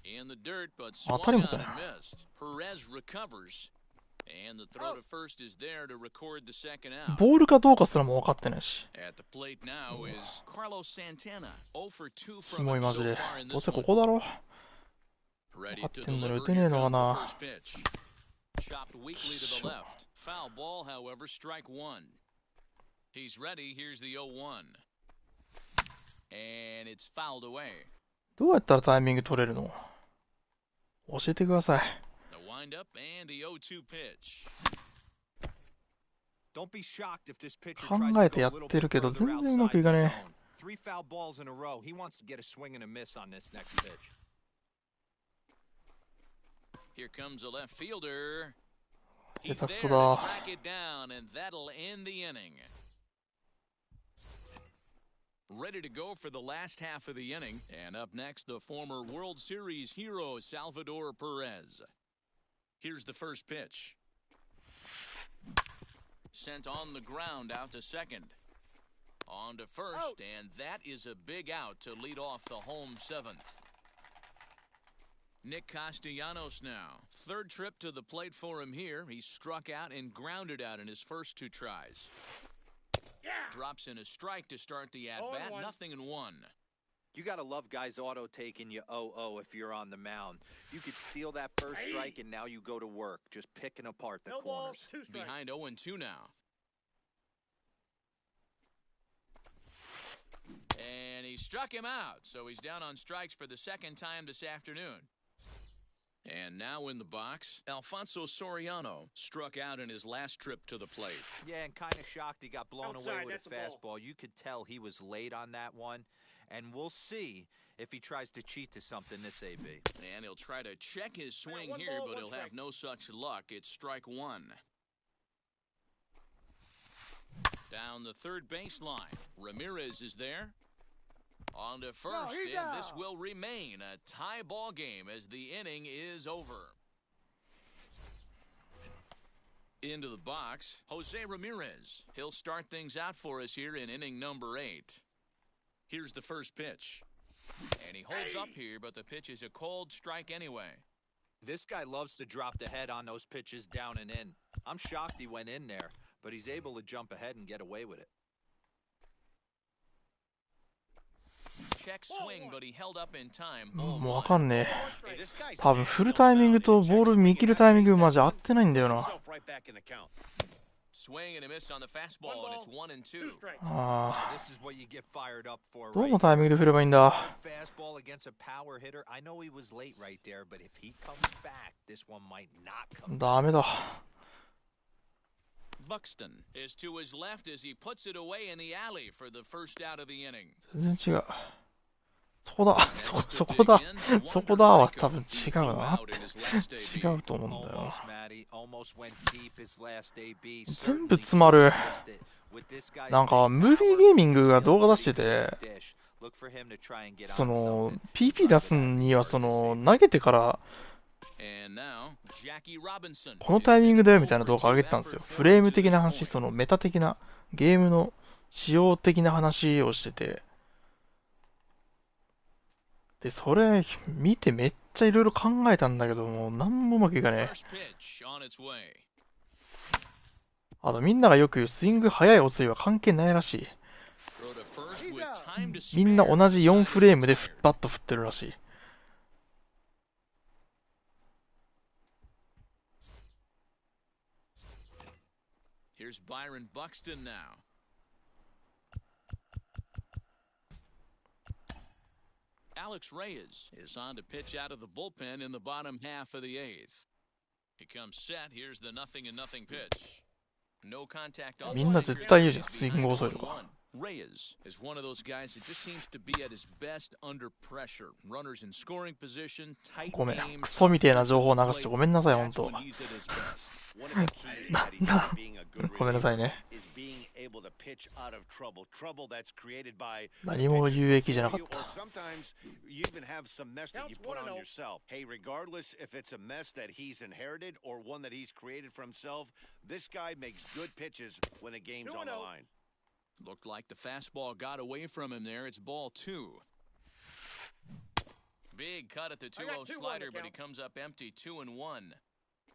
In the dirt, but
当
swung
たり
on
もせん。
and missed. Perez recovers. And the throw to first is there to record the second out.
ボールかどうかすらも分かってないし。
At the plate now is Carlos Santana. 0 for 2
キ
from
モい
him
マジ
so
で。
far in
どう
this
せこ
one.
こだろ。
Ready
分か
to
ってんだろ。
deliver.
打てねえ
Here
のか
comes the
な。
first pitch. Chopped weakly to the left. Foul ball, however, strike 1. He's ready. Here's the 0-1. And it's fouled away.
どうやったらタイミング取れるの？教えてください。
The windup and the 0-2 pitch.
Don't be shocked if this pitcher
考
tries
え
to
て
go
や
a
っ
little
てる
bit
けど
further
全然うま
outside
くいか
the
ね
zone. 3 foul balls in a row. He wants to get a swing and a miss on this next pitch.
Here comes a left fielder.
え。
He's
下手
there
くそ
to
だ。
track it down, and that'll end the inning. Ready to go for the last half of the inning. And up next, the former World Series hero, Salvador Perez. Here's the first pitch. Sent on the ground out to second. On to first, and that is a big out to lead off the home 7th. Nick Castellanos now. 3rd trip to the plate for him here. He struck out and grounded out in his first 2 tries. Drops in a strike to start the at-bat. 0-1.
You got to love guys auto-taking you 0-0 if you're on the mound. You could steal that first strike, and now you go to work, just picking apart the corners.
Behind 0-2 now. And he struck him out, so he's down on strikes for the 2nd time this afternoon. And now in the box, Alfonso Soriano struck out in his last trip to the plate.
Yeah, and kind of shocked he got blown away with a fastball. You could tell he was late on that one. And we'll see if he tries to cheat to something this AB.
And he'll try to check his swing here, but he'll have no such luck. It's strike 1. Down the third baseline. Ramirez is there. On to first, and this will remain a tie ball game as the inning is over. Into the box, Jose Ramirez. He'll start things out for us here in inning number 8. Here's the first pitch. And he holds up here, but the pitch is a cold strike anyway.
This guy loves to drop the head on those pitches down and in. I'm shocked he went in there, but he's able to jump ahead and get away with it.
Check swing, but he held up in time.
もうわかんねえ。多分振るタイミングとボール見切るタイミングマジ合ってないんだよな。
Swing and a miss on the fastball, and it's 1-2.
ああ。
This is what you get fired up for,
ど
right?
のタイミングで振ればいいんだ。
Fastball against a power hitter. I know he was late right there, but if he comes back, this one might not come.
ダメだ。
Buxton is to his left as he puts it away in the alley for the first out of the inning.
全然違う。そこだ。そこだ。そこだは多分違うなって。違うと思うんだよ。全部詰まる。なんか、ムービーゲーミングが動画出してて、その、PP 出すには、その、投げてから、このタイミングだよみたいな動画上げてたんですよ。フレーム的な話、そのメタ的な、ゲームの仕様的な話をしてて、で、それ見てめっちゃいろいろ考えたんだけども、なんもうまくいかねえ。あとみんながよく言うスイング速い遅いは関係ないらしい。みんな同じ4フレームでバット振ってるらしい。
Here's Byron Buxton now. Alex Reyes is on to pitch out of the bullpen in the bottom half of the 8th. He comes set. Here's the 0-0 pitch. No contact on the
みんな絶対言うじゃん、スイング遅いとか。
Reyes is one of those guys that just seems to be at his best under pressure. Runners in scoring position, tight
ごめん、
game.
クソみてえな情報を流してごめんなさい、ほんと。ごめんなさいね。何も有益じゃなかった。
Hey, regardless if it's a mess that he's inherited or one that he's created for himself, this guy makes good pitches when the game's on the line.
Looked like the fastball got away from him there. It's ball 2. Big cut at the 2-0 slider, but he comes up empty, 2-1.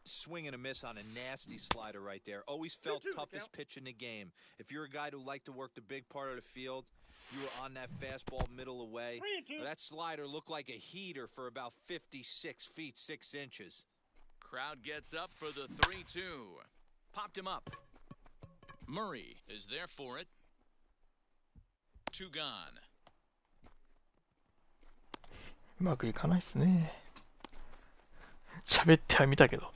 Swing and a miss on a nasty slider right there. Always felt toughest pitch in the game. If you're a guy who liked to work the big part of the field, you were on that fastball middle away. That slider looked like a heater for about 56 feet 6 inches.
Crowd gets up for the 3-2. Popped him up. Murray is there for it. 2 gone.
うまくいかないっすね。喋ってはみたけど。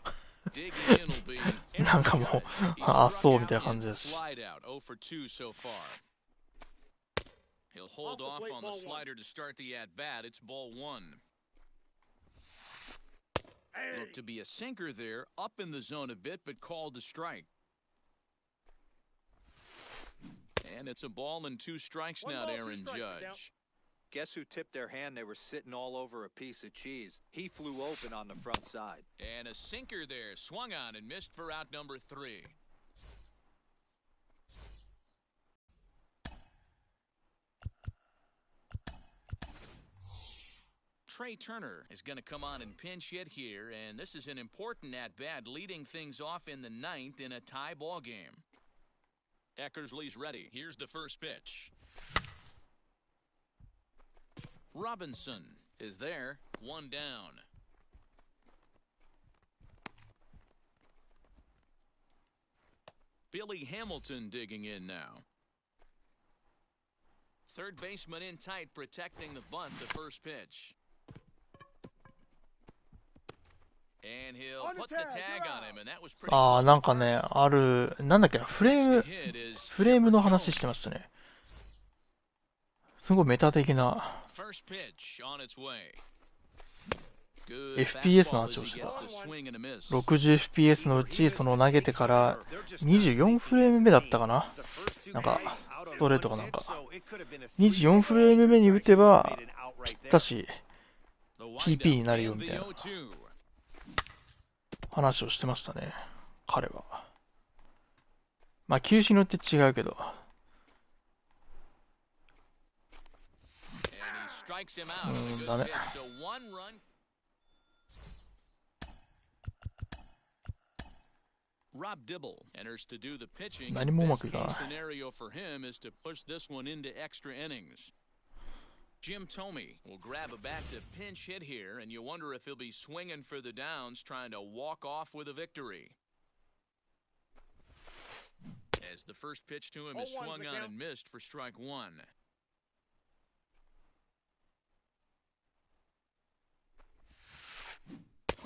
なんかもう、あ、そうみたいな感じだし。
He'll hold off on the slider to start the at-bat. It's ball 1. Looked to be a sinker there, up in the zone a bit, but called a strike. And it's a ball and 2 strikes now to Aaron Judge.
Guess who tipped their hand? They were sitting all over a piece of cheese. He flew open on the front side.
And a sinker there, swung on and missed for out number 3. Trey Turner is going to come on and pinch hit here, and this is an important at-bat, leading things off in the 9th in a tie ball game. Eckersley's ready. Here's the first pitch. Robinson is there, 1 down. Billy Hamilton digging in now. Third baseman in tight, protecting the bunt, the first pitch. And he'll put the tag on him, and that was pretty close.
ああ、なんかね、ある、なんだっけな、フレームの話してましたね。すごいメタ的な。FPS の話をしてた。60fps のうち、その投げてから24フレーム目だったかな。なんか、ストレートがなんか、24フレーム目に打てば、ぴったし、TP になるよみたいな話をしてましたね、彼は。まあ、球種によって違うけど。ダメ。
Rob Dibble enters to do the pitching.
何もうまくいかない。
Best case scenario for him is to push this one into extra innings. Jim Thome will grab a bat to pinch hit here, and you wonder if he'll be swinging for the downs, trying to walk off with a victory. As the first pitch to him is swung on and missed for strike one.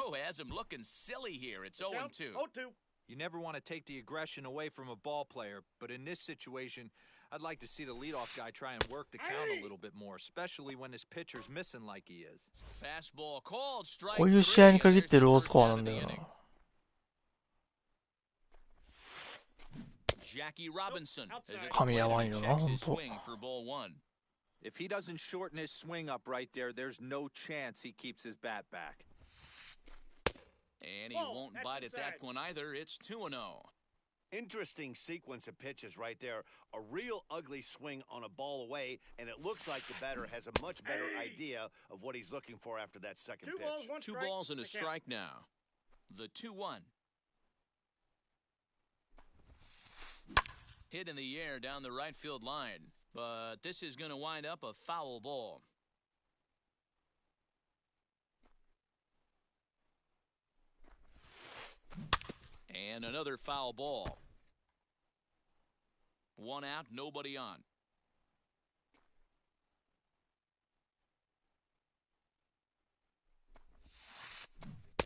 Oh, has him looking silly here. It's 0-2.
0-2.
You never want to take the aggression away from a ball player, but in this situation, I'd like to see the leadoff guy try and work the count a little bit more, especially when his pitcher's missing like he is.
Fastball called, strike
こういう試合に限ってロースコアなんだよな。
Jackie Robinson as it
噛み合わんよな、
checks
ほん
his
と。
swing for ball one.
If he doesn't shorten his swing up right there, there's no chance he keeps his bat back.
And he won't bite at that one either. It's 2-0.
Interesting sequence of pitches right there. A real ugly swing on a ball away, and it looks like the batter has a much better idea of what he's looking for after that second pitch.
Two balls and a strike now. The 2-1. Hit in the air down the right field line, but this is going to wind up a foul ball. And another foul ball. One out, nobody on.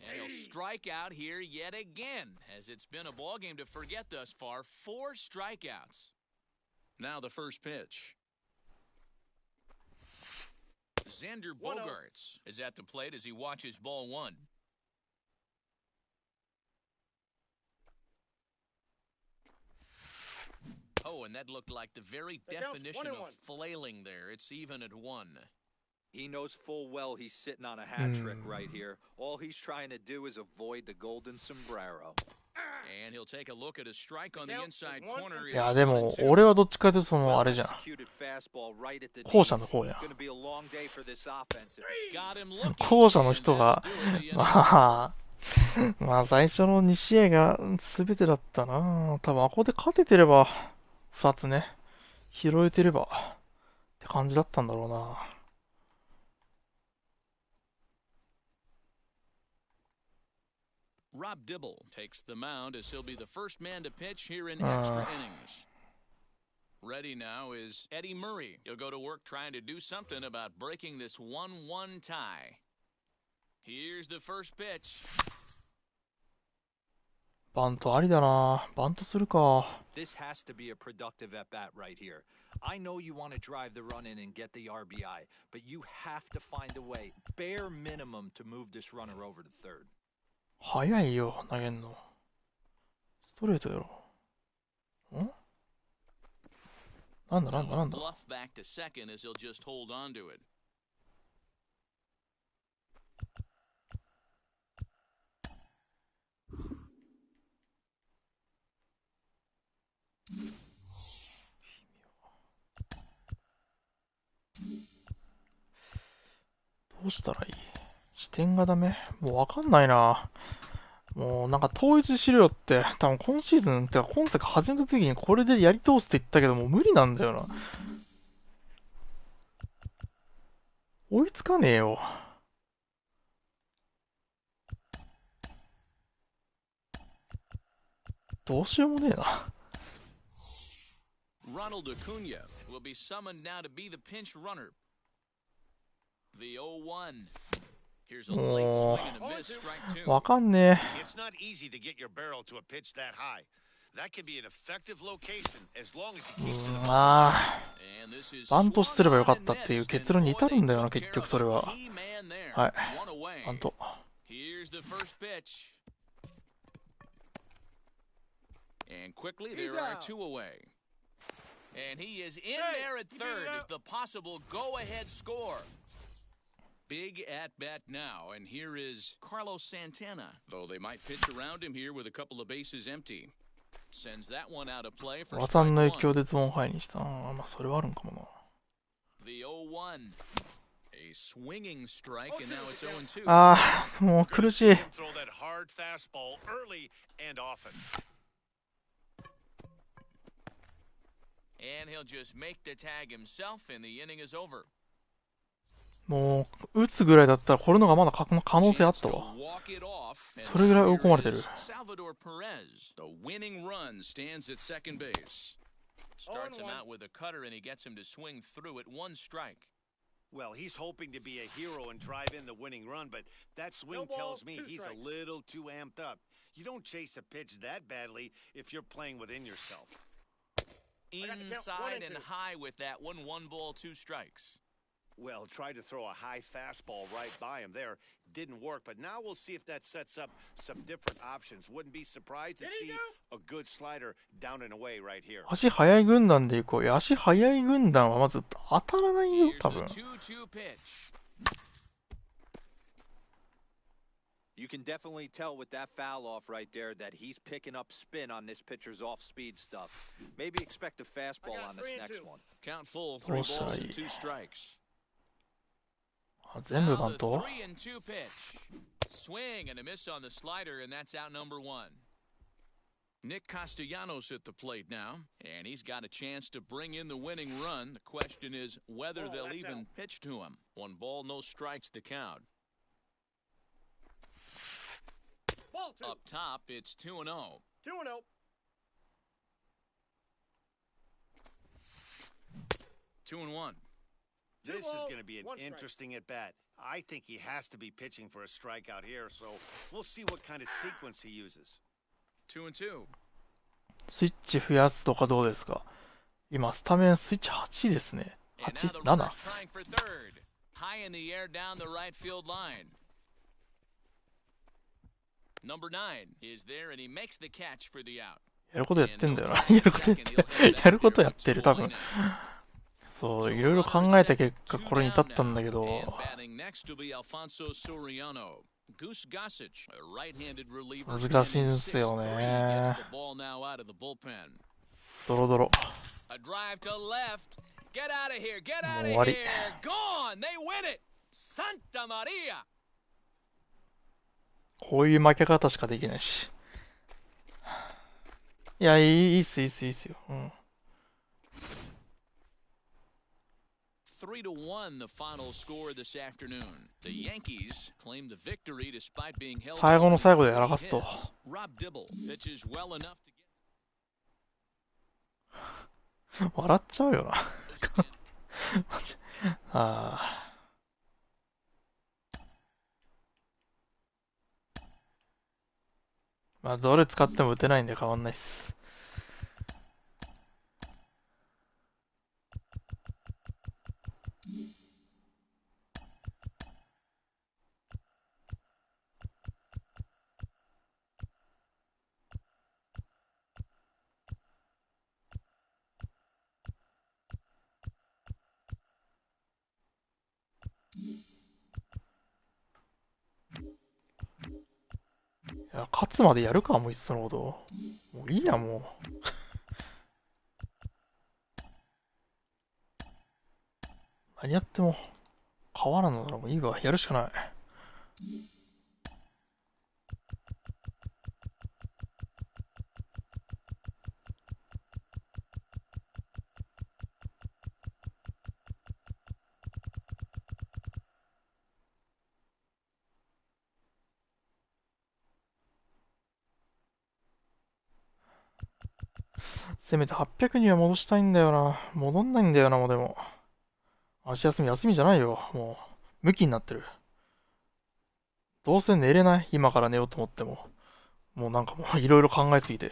And he'll strike out here yet again, as it's been a ball game to forget thus far. 4 strikeouts. Now the first pitch. Xander Bogaerts is at the plate as he watches ball one. Oh, and that looked like the very definition of flailing there. It's even at 1.
He knows full well he's sitting on a hat trick right here. All he's trying to do is avoid the golden sombrero.
And he'll take a look at a strike on the inside corner.
いや、でも、俺はどっちかというと、その、あれじゃん。後者の方や。後者の人が、まあ、最初の2試合が全てだったな。多分、ここで勝ててれば、2つね、拾えてれば、って感じだったんだろうな。
Rob Dibble takes the mound as he'll be the first man to pitch here in extra innings. Ready now is Eddie Murray. He'll go to work trying to do something about breaking this 1-1 tie. Here's the first pitch.
バントありだな。バントするか。
This has to be a productive at bat right here. I know you want to drive the run in and get the RBI, but you have to find a way, bare minimum, to move this runner over to third.
早いよ、投げんの。ストレートやろ。ん？なんだ。
Bluff back to second as he'll just hold on to it.
どうしたらいい？視点がダメ？もうわかんないな。もうなんか統一しろよって、多分今シーズン、てか今作始めた時にこれでやり通すって言ったけど、もう無理なんだよな。追いつかねえよ。どうしようもねえな。
Ronald Acuna will be summoned now to be the pinch runner. The 0-1. Here's a late swing and a miss, strike 2.
わかんねえ。
It's not easy to get your barrel to a pitch that high. That can be an effective location as long as he keeps it.
まあ、バントすればよかったっていう結論に至るんだよな、結局それは。はい。バント。
Here's the first pitch. And quickly there are 2 away.
And he is in there at third as the possible go-ahead score. Big at-bat now, and here is Carlos Santana. Though they might pitch around him here with a couple of bases empty. Sends that one out of play for
和さんの
strike
影響
one.
でズボンハイにした。まあ、それはあるんかもな。
The 0-1. A swinging strike, and now it's 0-2.
ああ、もう苦しい。
Throw that hard fastball early and often.
And he'll just make the tag himself, and the inning is over.
もう、打つぐらいだったら、これのがまだ可能性あったわ。それぐらい追い込まれてる。
Salvador Perez, the winning run stands at second base. Starts him out with a cutter, and he gets him to swing through it. One strike.
Well, he's hoping to be a hero and drive in the winning run, but that swing tells me he's a little too amped up. You don't chase a pitch that badly if you're playing within yourself.
Inside and high with that one. 1 ball, 2 strikes.
Well, tried to throw a high fastball right by him there. Didn't work, but now we'll see if that sets up some different options. Wouldn't be surprised to see a good slider down and away right here.
足速い軍団でいこう。いや、足速い軍団はまず当たらないよ、多分。
Here's the 2-2 pitch.
You can definitely tell with that foul off right there that he's picking up spin on this pitcher's off-speed stuff. Maybe expect a fastball on this next one.
Count full, 3 balls and 2 strikes.
全部
Now
バ
the
ント
3-2 pitch. Swing and a miss on the slider, and that's out number 1. Nick Castellanos at the plate now, and he's got a chance to bring in the winning run. The question is whether they'll even pitch to him. 1 ball, no strikes to count. Up top, it's 2-0.
2-0.
2-1.
This is going to be an interesting at-bat. I think he has to be pitching for a strikeout here, so we'll see what kind of sequence he uses.
2-2.
スイッチ増やすとかどうですか？今、スタメンスイッチ8ですね。
And now the
8、7。
runner's trying for third. High in the air down the right field line. Number 9 is there, and he makes the catch for the out.
やることやってんだよな。やることやってる、多分。そう、いろいろ考えた結果、これに至ったんだけど。難しいんですよね。ドロドロ。もう終わり。こういう負け方しかできないし。いや、いいっすよ。うん。
3-1 the final score this afternoon. The Yankees claim the victory despite being held
最後の最後でやらかすと。
Rob Dibble pitches well enough to get
笑っちゃうよな。あまあ、どれ使っても打てないんで変わんないっす。いや、勝つまでやるか、もういっそのこと。もういいや、もう。何やっても変わらんのならもういいわ。やるしかない。せめて800には戻したいんだよな。戻んないんだよな、もうでも。足休みじゃないよ。もう、ムキになってる。どうせ寝れない。今から寝ようと思っても。もうなんかもういろいろ考えすぎて。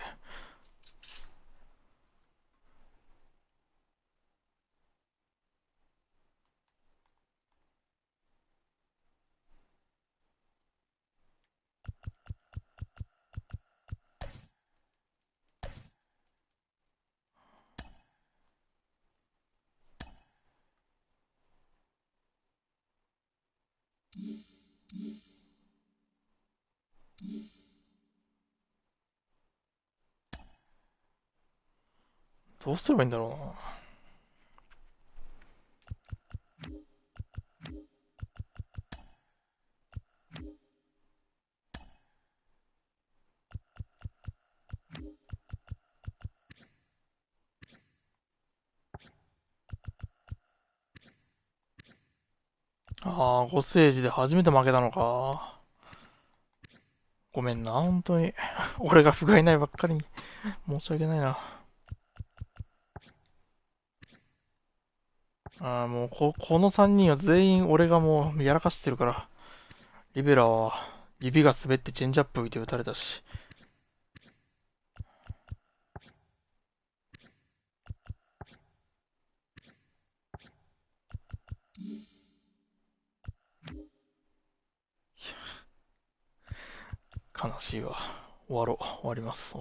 どうすればいいんだろうな。ああ、5政治で初めて負けたのか。ごめんな、本当に。俺が不甲斐ないばっかりに。申し訳ないな。ああ、もうこの3人は全員俺がもうやらかしてるから。リベラは指が滑ってチェンジアップ浮いて打たれたし。悲しいわ。終わります。